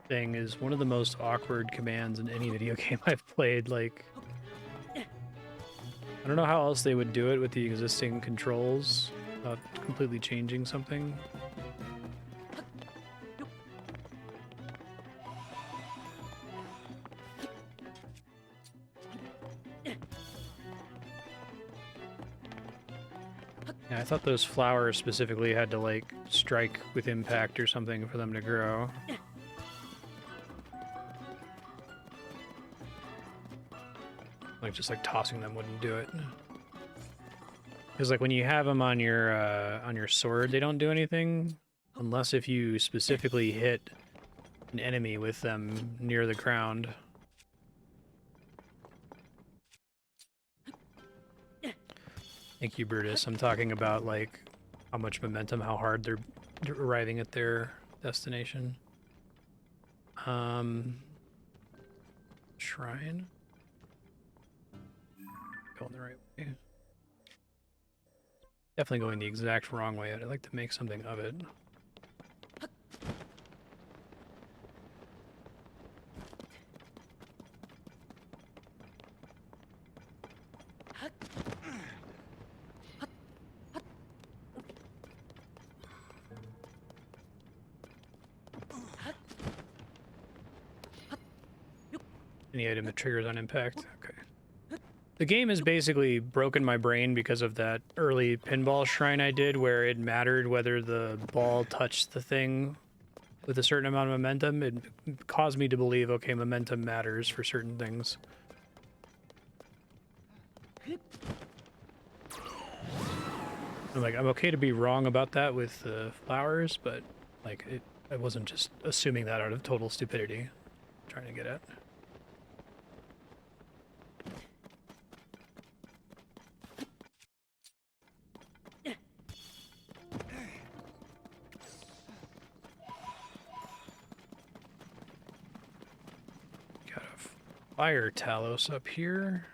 thing is one of the most awkward commands in any video game I've played. Like, I don't know how else they would do it with the existing controls without completely changing something. Yeah, I thought those flowers specifically had to, like, strike with impact or something for them to grow. Like, just like tossing them wouldn't do it. Because like when you have them on your sword, they don't do anything unless if you specifically hit an enemy with them near the ground. Thank you, Brutus. I'm talking about like how much momentum, how hard they're arriving at their destination. Shrine. Going the right way. Definitely going the exact wrong way. I'd like to make something of it. Any item that triggers on impact. Okay. The game has basically broken my brain because of that early pinball shrine I did where it mattered whether the ball touched the thing with a certain amount of momentum. It caused me to believe, okay, momentum matters for certain things. I'm like, I'm okay to be wrong about that with the flowers, but like, I wasn't just assuming that out of total stupidity. I'm trying to get at. Got a fire Talus up here.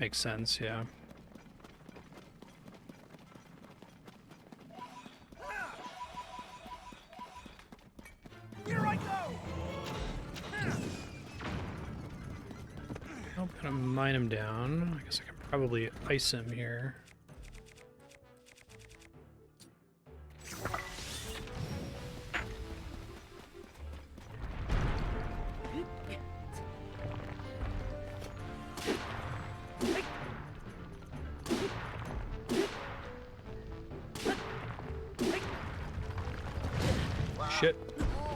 Makes sense, yeah. Here I go. I'm gonna mine him down. I guess I can probably ice him here. Shit.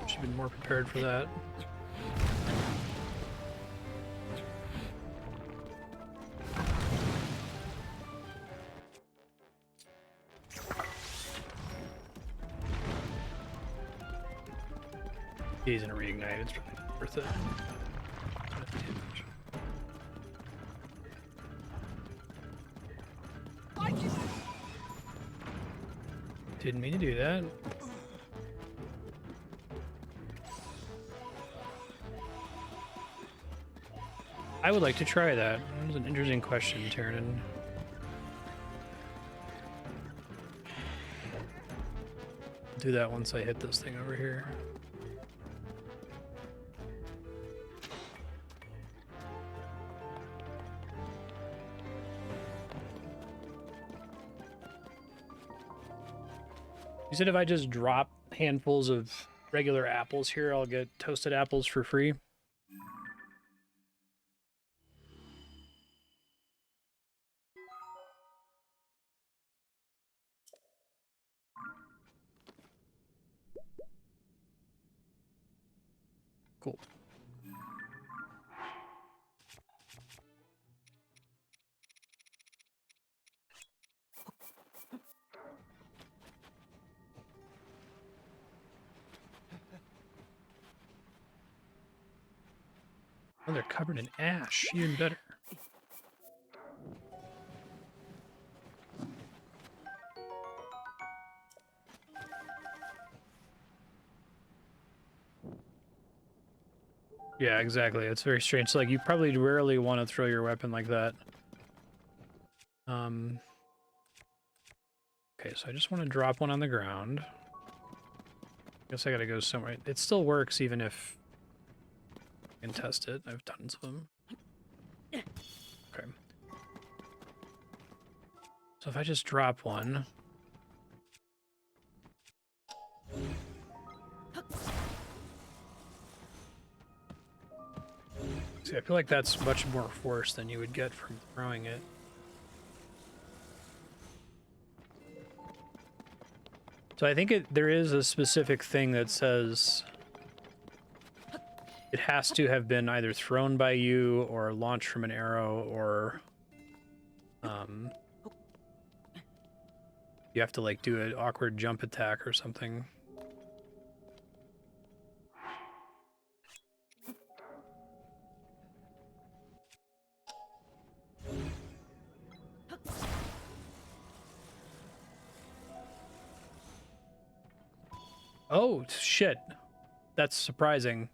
Should've been more prepared for that. He's gonna reignite, it's probably not worth it. Didn't mean to do that. I would like to try that. That was an interesting question, Tiernan. Do that once I hit this thing over here. You said if I just drop handfuls of regular apples here, I'll get toasted apples for free? Cool. Oh, they're covered in ash. Even better. Yeah, exactly. It's very strange. So, like, you probably rarely want to throw your weapon like that. Okay, so I just want to drop one on the ground. Guess I gotta go somewhere. It still works even if I can test it. I have tons of them. Okay. So if I just drop one... See, I feel like that's much more force than you would get from throwing it. So I think there is a specific thing that says it has to have been either thrown by you or launched from an arrow, or you have to like do an awkward jump attack or something. Oh, shit. That's surprising.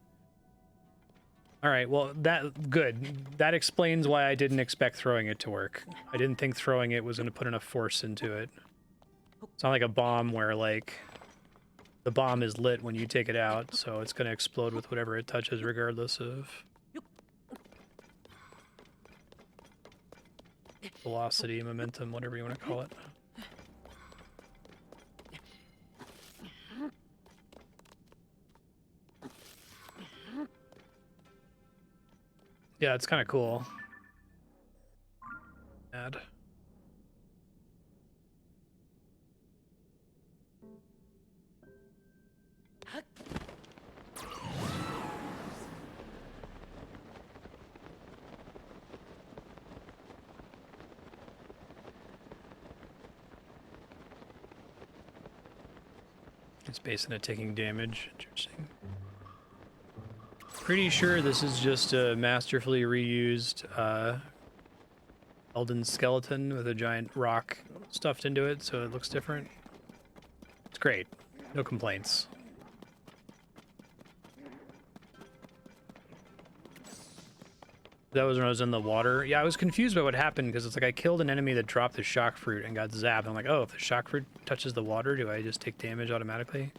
All right, well, good. That explains why I didn't expect throwing it to work. I didn't think throwing it was going to put enough force into it. It's not like a bomb where, like, the bomb is lit when you take it out, so it's going to explode with whatever it touches, regardless of velocity, momentum, whatever you want to call it. Yeah, it's kind of cool. Add. It's based on it taking damage. Interesting. Pretty sure this is just a masterfully reused Eldin skeleton with a giant rock stuffed into it, so it looks different. It's great. No complaints. That was when I was in the water. Yeah, I was confused by what happened because it's like I killed an enemy that dropped the shock fruit and got zapped. I'm like, oh, if the shock fruit touches the water, do I just take damage automatically?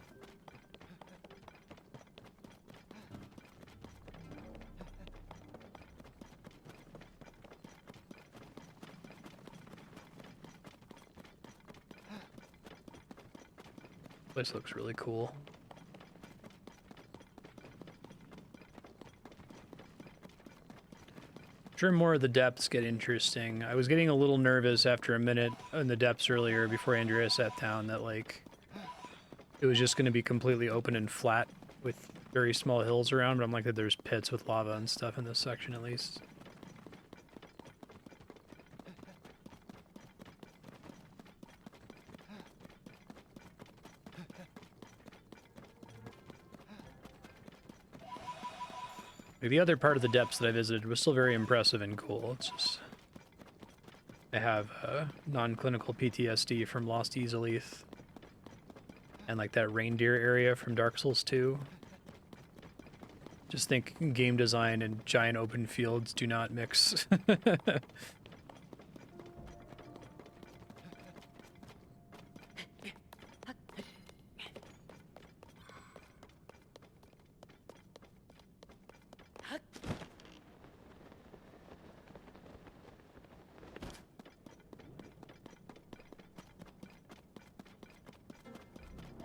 This looks really cool. Sure, more of the depths get interesting. I was getting a little nervous after a minute in the depths earlier before Andrea sat down that, like, it was just going to be completely open and flat with very small hills around, but I'm like that there's pits with lava and stuff in this section at least. The other part of the depths that I visited was still very impressive and cool. It's just... I have non-clinical PTSD from Lost Easelith. And like that reindeer area from Dark Souls 2. Just think game design and giant open fields do not mix.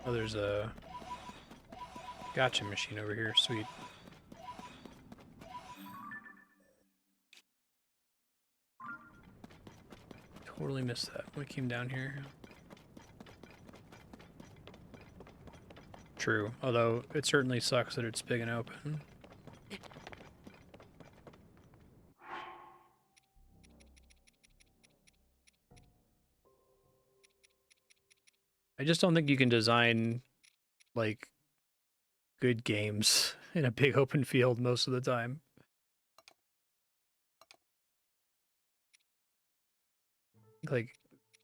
Oh, there's a gotcha machine over here. Sweet. Totally missed that when we came down here. True, although it certainly sucks that it's big and open. I just don't think you can design, like, good games in a big open field most of the time. Like,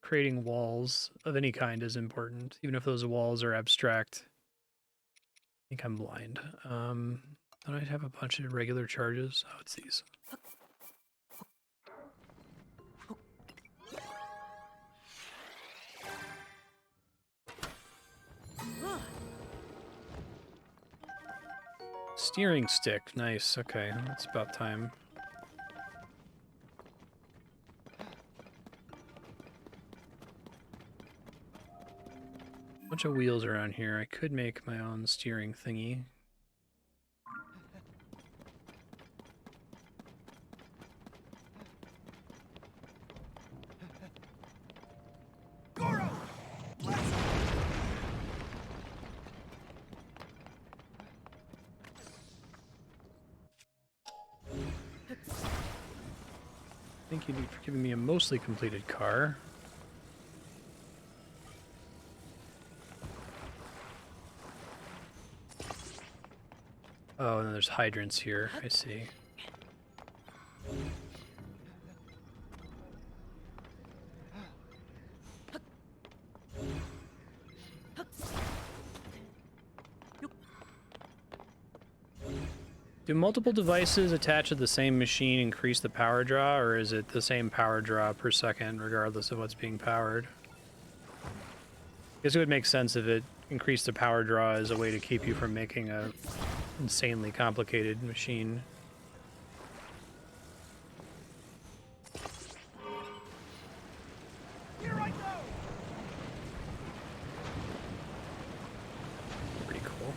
creating walls of any kind is important, even if those walls are abstract. I think I'm blind. Don't I have a bunch of regular charges? Oh, it's these. Steering stick, nice. Okay, that's about time. Bunch of wheels around here. I could make my own steering thingy. Goron! Let's Thank you for giving me a mostly completed car. Oh, and then there's hydrants here. I see. Do multiple devices attached to the same machine increase the power draw, or is it the same power draw per second regardless of what's being powered? I guess it would make sense if it increased the power draw as a way to keep you from making a insanely complicated machine. Here I go! Pretty cool.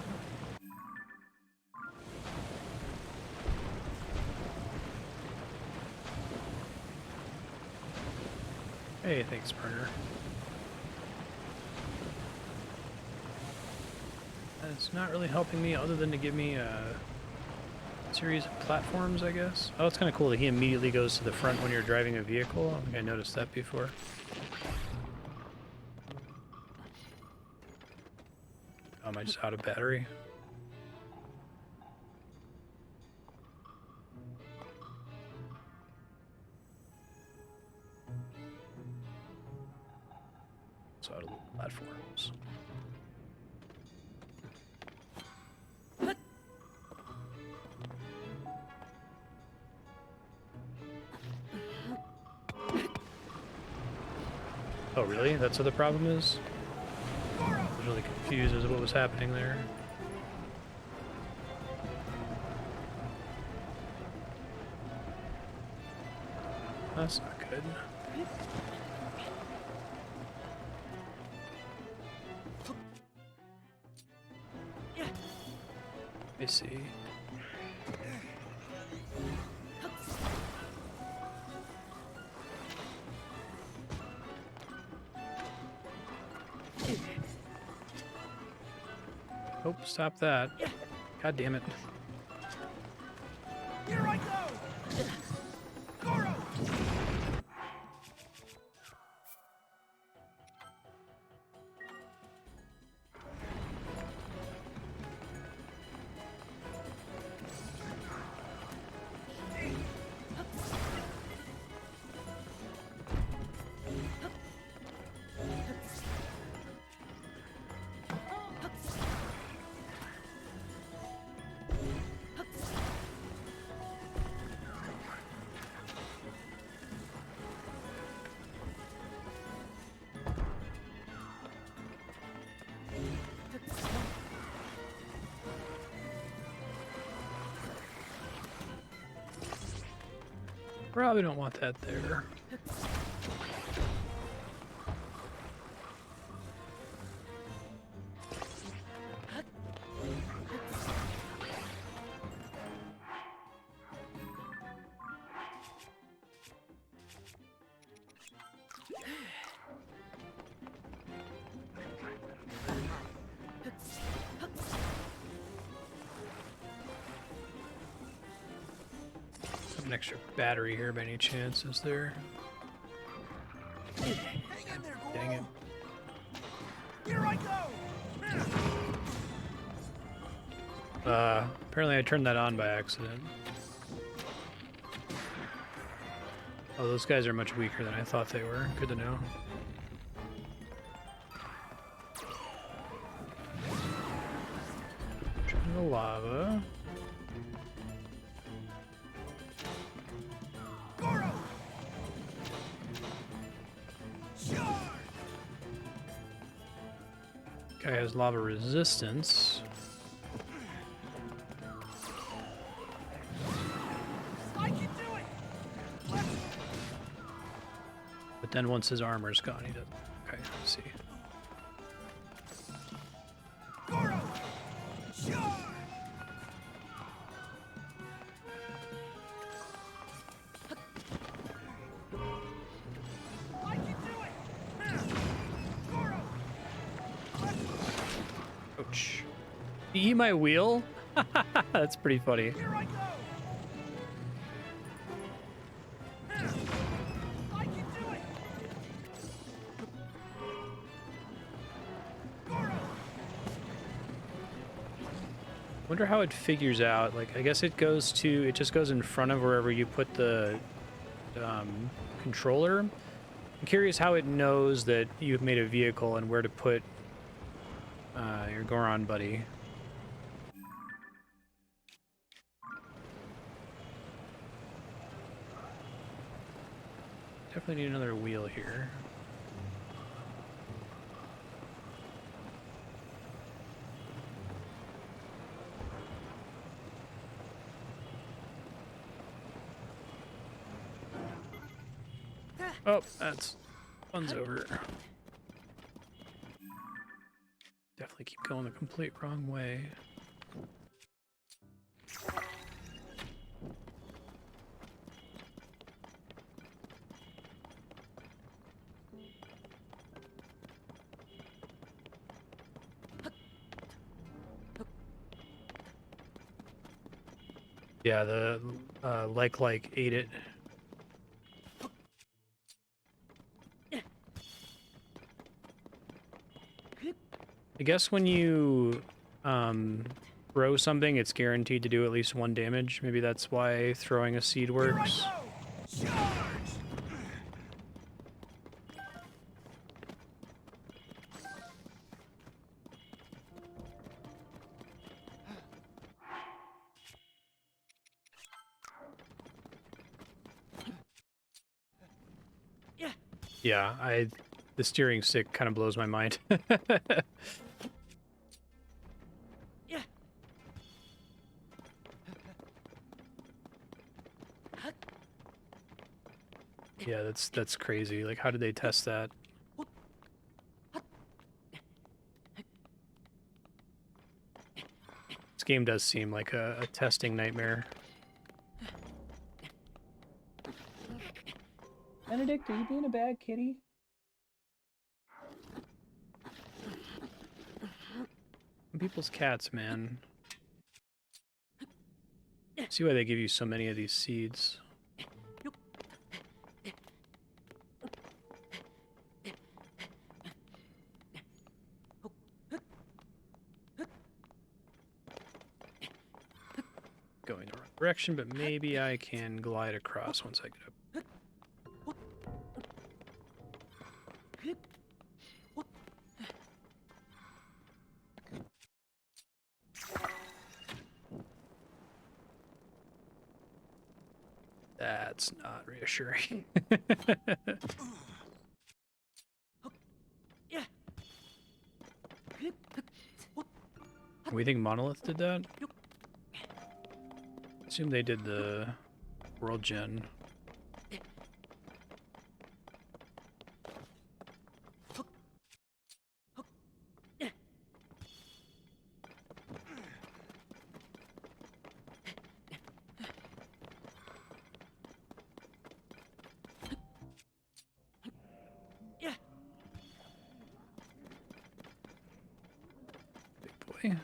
Hey, thanks, partner. It's not really helping me other than to give me a series of platforms, I guess. Oh, it's kind of cool that he immediately goes to the front when you're driving a vehicle. I don't think I noticed that before. Oh, am I just out of battery? So out of platforms. Oh, really? That's what the problem is? I was really confused as to what was happening there. That's not good. Let me see. Oh, stop that. God damn it. Here I go! Goron! Probably don't want that there. An extra battery here by any chance, is there? Hang in there, Goron! Dang it. Here I go! Apparently I turned that on by accident. Oh, those guys are much weaker than I thought they were. Good to know. Turn the lava. Guy has lava resistance. I can do it! But then once his armor's gone, he doesn't. Okay, let's see. Goron! Charge! I can do it! Goron! Ouch. You eat my wheel? That's pretty funny. Here I go! I can do it! Goron! Wonder how it figures out. Like, I guess it just goes in front of wherever you put the controller. I'm curious how it knows that you've made a vehicle and where to put your Goron buddy. Definitely need another wheel here. Oh, fun's over. Definitely keep going the complete wrong way. Yeah, the like ate it. I guess when you throw something, it's guaranteed to do at least 1 damage. Maybe that's why throwing a seed works. Charge! Yeah, the steering stick kind of blows my mind. Yeah, that's crazy. Like, how did they test that? This game does seem like a testing nightmare. Benedict, are you being a bad kitty? People's cats, man. See why they give you so many of these seeds. Going the wrong direction, but maybe I can glide across once I get up. That's not reassuring. We think Monolith did that? Assume they did the World Gen. Big boy.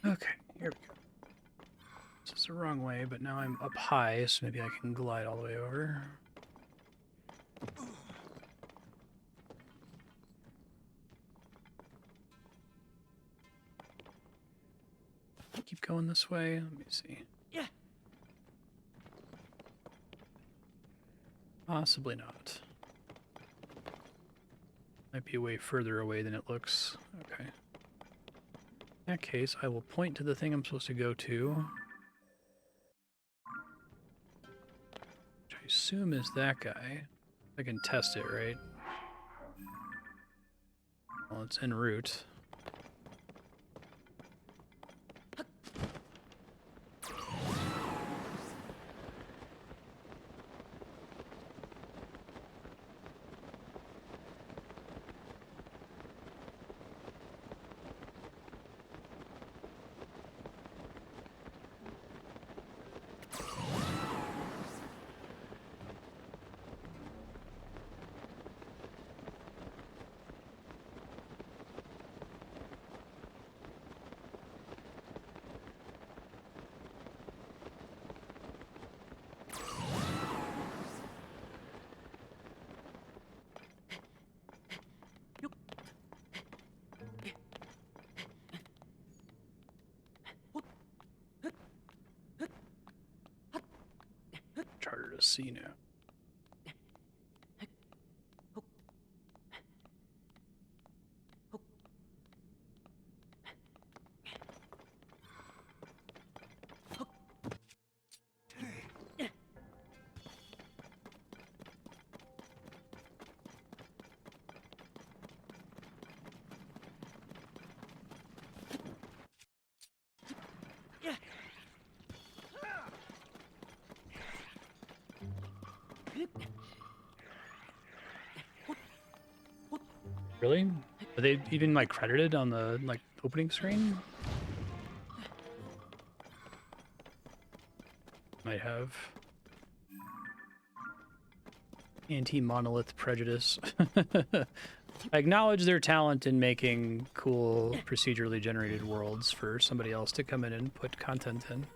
Okay, here we go. This is the wrong way, but now I'm up high, so maybe I can glide all the way over. Keep going this way. Let me see. Possibly not. Might be way further away than it looks. Okay. In that case, I will point to the thing I'm supposed to go to. Which I assume is that guy. I can test it, right? Well, it's en route. Harder to see now. Really? Are they even like credited on the like opening screen? Might have. Anti-monolith prejudice. I acknowledge their talent in making cool procedurally generated worlds for somebody else to come in and put content in.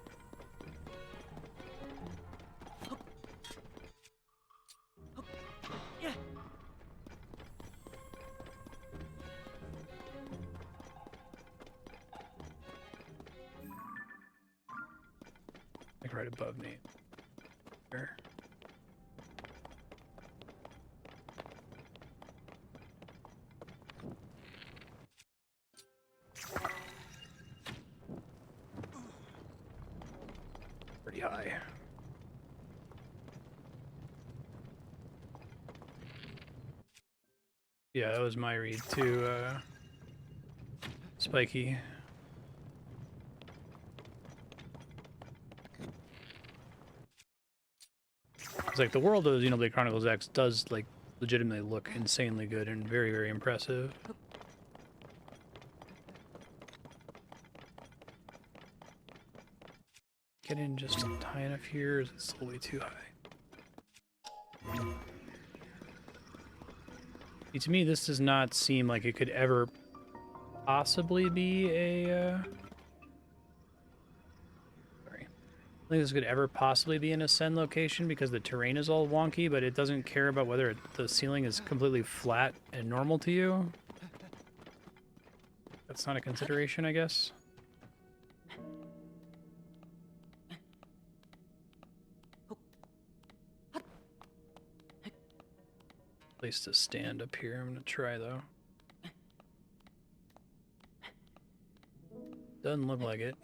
Like right above me. There. Pretty high. Yeah, that was my read too, Spiky. It's like the world of Xenoblade Chronicles X does like legitimately look insanely good and very, very impressive. Get in just high enough here, or is it still way too high? See, to me, this does not seem like it could ever possibly be a, sorry. I think this could ever possibly be an Ascend location because the terrain is all wonky, but it doesn't care about whether the ceiling is completely flat and normal to you. That's not a consideration, I guess. Place to stand up here. I'm gonna try though. Doesn't look like it.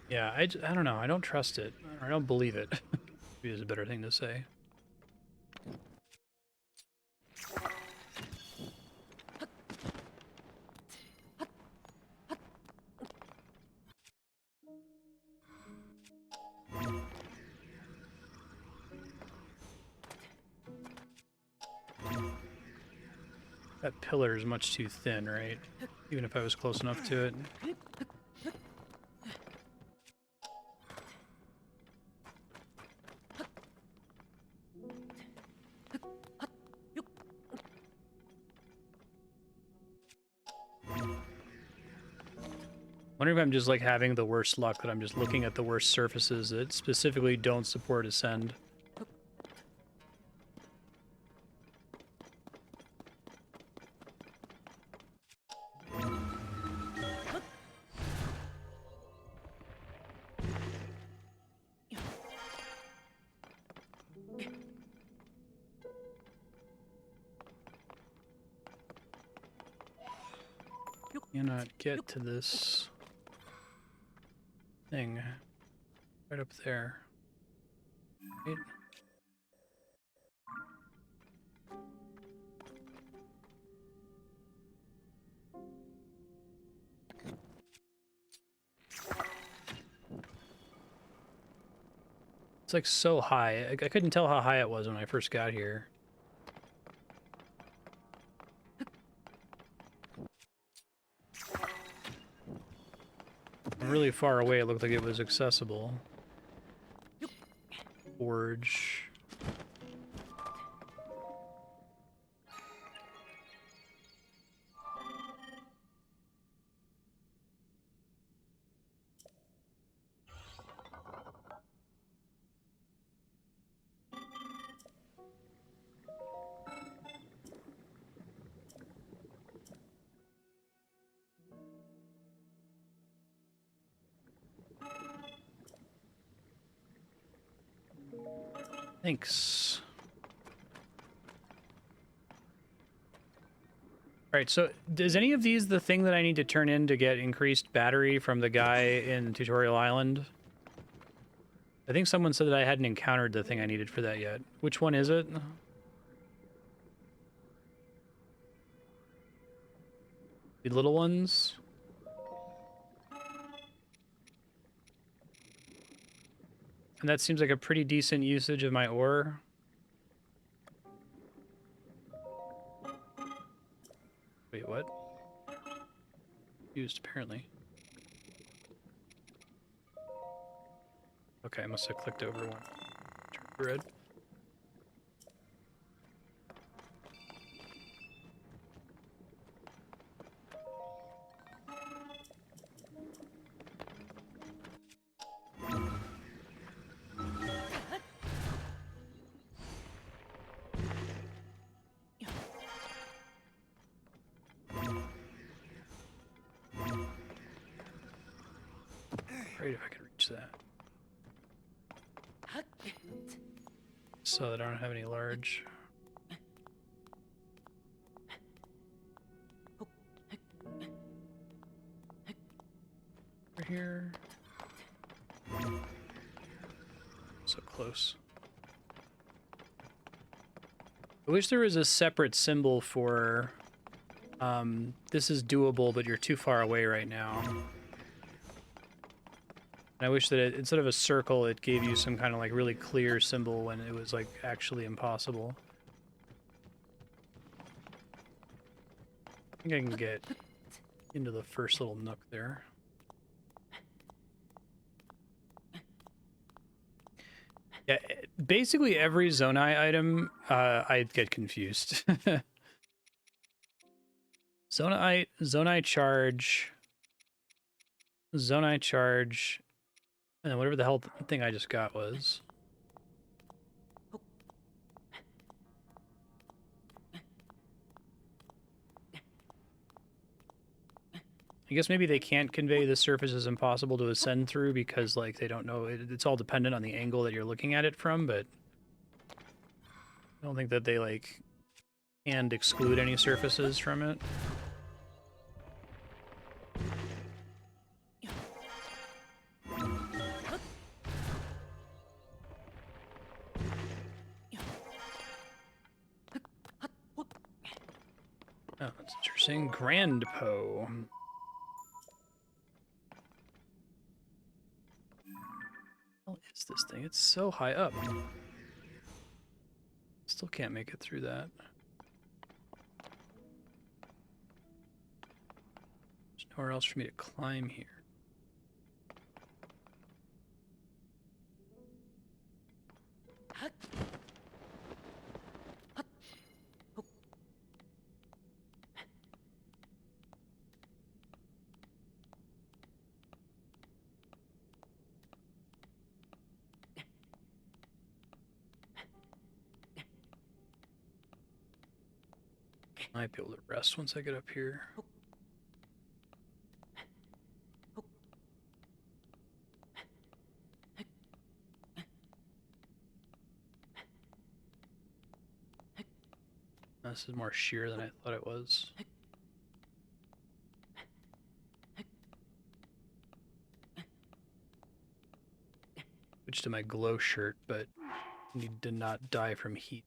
Yeah, I don't know. I don't trust it. Or I don't believe it. Maybe is a better thing to say. That pillar is much too thin, right? Even if I was close enough to it. Wondering if I'm just like having the worst luck, that I'm just looking at the worst surfaces that specifically don't support Ascend. Cannot get to this thing right up there. Right? It's like so high. I couldn't tell how high it was when I first got here. From really far away, it looked like it was accessible. Forge. Thanks. Alright, so is any of these the thing that I need to turn in to get increased battery from the guy in Tutorial Island? I think someone said that I hadn't encountered the thing I needed for that yet. Which one is it? The little ones? And that seems like a pretty decent usage of my ore. Wait, what? Used, apparently. Okay, I must have clicked over one. Turned red. Great if I could reach that. So that I don't have any large. Over here. So close. I wish there was a separate symbol for this is doable, but you're too far away right now. And I wish that instead of a circle, it gave you some kind of like really clear symbol when it was like actually impossible. I think I can get into the first little nook there. Yeah, basically every Zonai item, I get confused. Zonai Charge, and then whatever the hell thing I just got was. I guess maybe they can't convey the surface as impossible to ascend through because, like, they don't know. It's all dependent on the angle that you're looking at it from, but I don't think that they, like, can exclude any surfaces from it. Oh, that's interesting. Grand Po. What is this thing? It's so high up. Still can't make it through that. There's nowhere else for me to climb here. Might be able to rest once I get up here. This is more sheer than I thought it was. Switched to my glow shirt, but need to not die from heat.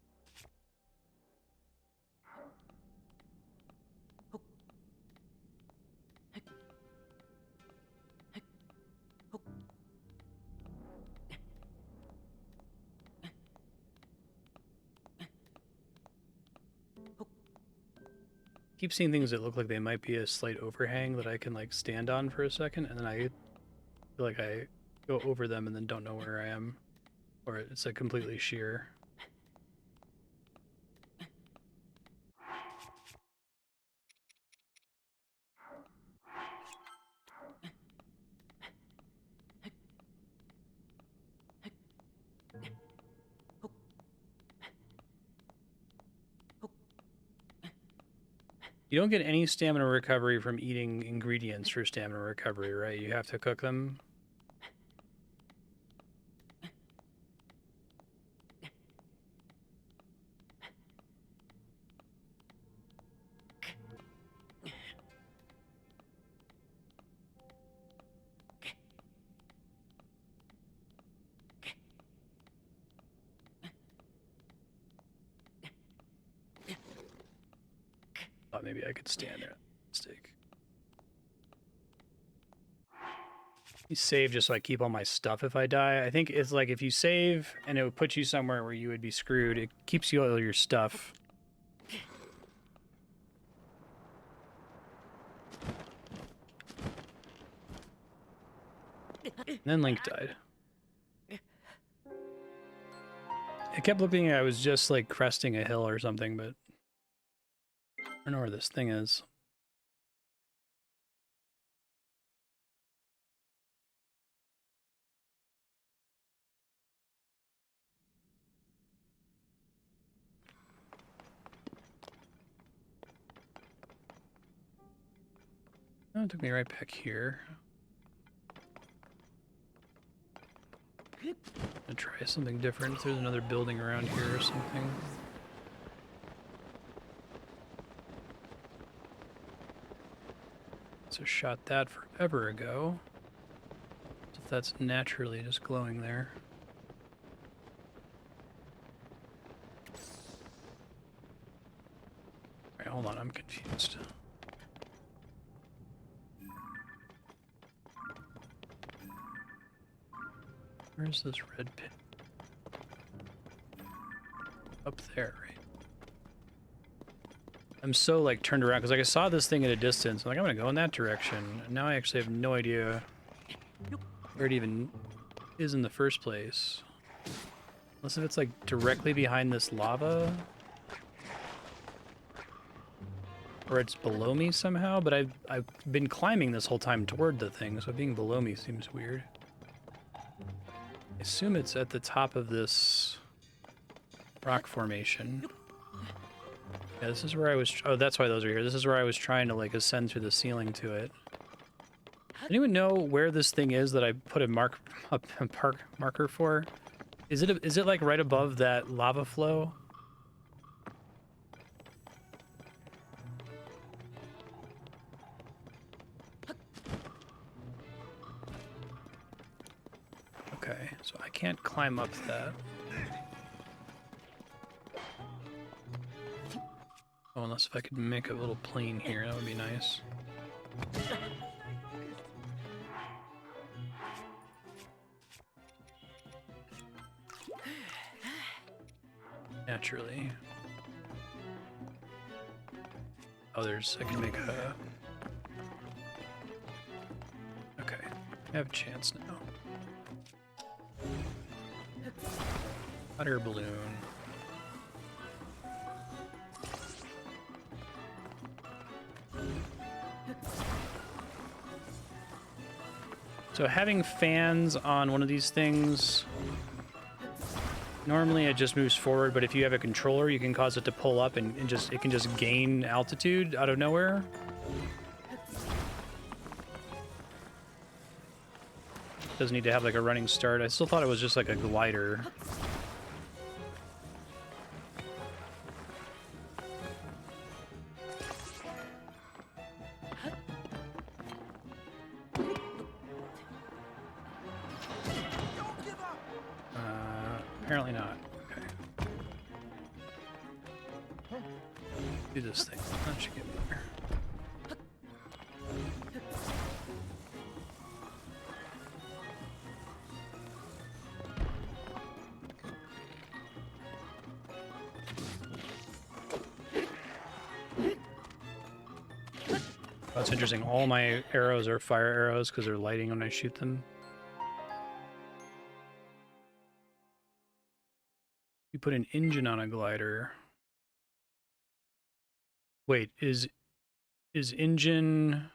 Keep seeing things that look like they might be a slight overhang that I can like stand on for a second, and then I feel like I go over them and then don't know where I am, or it's like completely sheer. You don't get any stamina recovery from eating ingredients for stamina recovery, right? You have to cook them. Thought maybe I could stand there. Mistake. You save just so I keep all my stuff if I die. I think it's like if you save and it would put you somewhere where you would be screwed, it keeps you all your stuff. And then Link died. I kept looking, I was just like cresting a hill or something, but I don't know where this thing is. Oh, it took me right back here. I'm gonna try something different. If there's another building around here or something. So shot that forever ago. If that's naturally just glowing there. Alright, hold on, I'm confused. Where's this red pin? Up there, right? I'm so like turned around because like I saw this thing at a distance. I'm like, I'm gonna go in that direction. And now I actually have no idea where it even is in the first place. Unless if it's like directly behind this lava. Or it's below me somehow, but I've been climbing this whole time toward the thing, so being below me seems weird. I assume it's at the top of this rock formation. Yeah, this is where I was... Oh, that's why those are here. This is where I was trying to, like, ascend through the ceiling to it. Anyone know where this thing is that I put a marker for? Is it like, right above that lava flow? Okay, so I can't climb up that. Oh, unless if I could make a little plane here, that would be nice. Naturally. Oh, I can make a... Okay, I have a chance now. Hot air balloon. So having fans on one of these things Normally it just moves forward, but if you have a controller, you can cause it to pull up and it can just gain altitude out of nowhere. Doesn't need to have like a running start. I still thought it was just like a glider. Apparently not. Okay. Do this thing. That should get better. That's interesting. All my arrows are fire arrows because they're lighting when I shoot them. You put an engine on a glider. Wait, is engine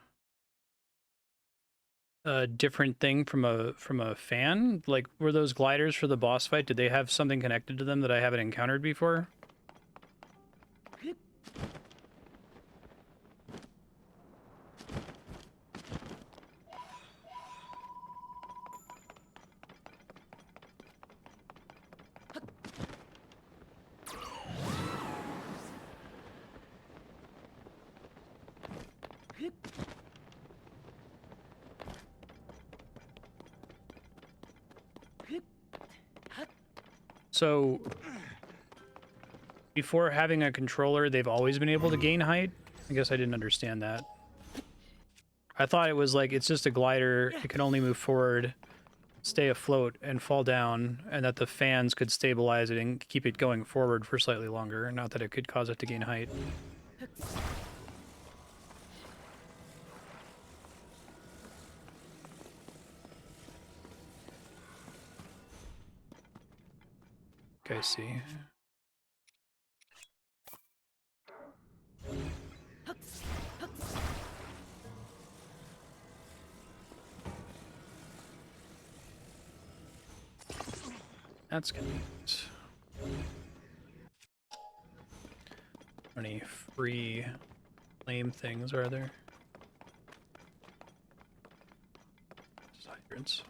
a different thing from a fan? Like, were those gliders for the boss fight? Did they have something connected to them that I haven't encountered before? So, before having a controller, they've always been able to gain height? I guess I didn't understand that. I thought it was like, it's just a glider, it can only move forward, stay afloat, and fall down, and that the fans could stabilize it and keep it going forward for slightly longer, not that it could cause it to gain height. Okay, I see. That's convenient. How many free flame things are there? Just hydrants.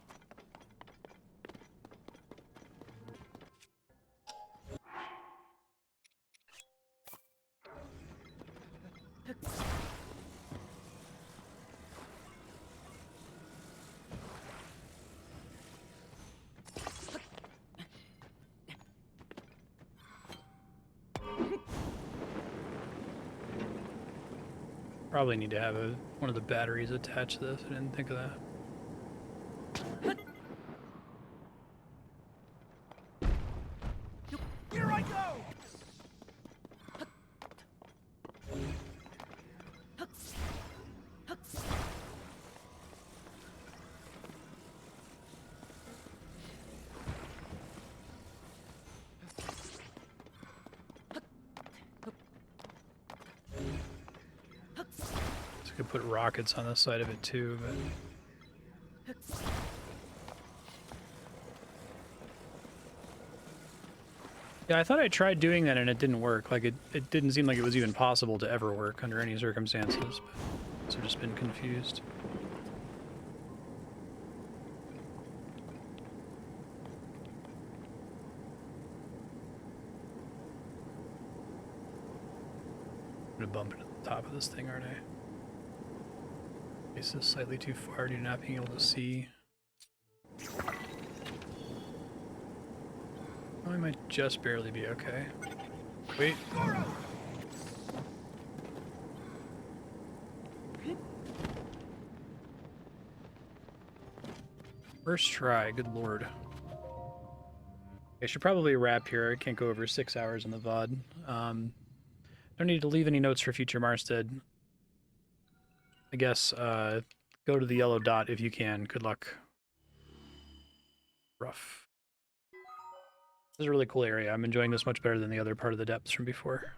Probably need to have one of the batteries attached to this. I didn't think of that. Here I go! I could put rockets on the side of it too, but yeah, I thought I tried doing that and it didn't work. Like it didn't seem like it was even possible to ever work under any circumstances, but I've just been confused. I'm gonna bump into the top of this thing, aren't I? This is slightly too far due to not being able to see. Oh, I might just barely be okay. Wait. First try, good lord. I should probably wrap here. I can't go over 6 hours in the VOD. Don't need to leave any notes for future Marstead. I guess, go to the yellow dot if you can. Good luck. Rough. This is a really cool area. I'm enjoying this much better than the other part of the depths from before.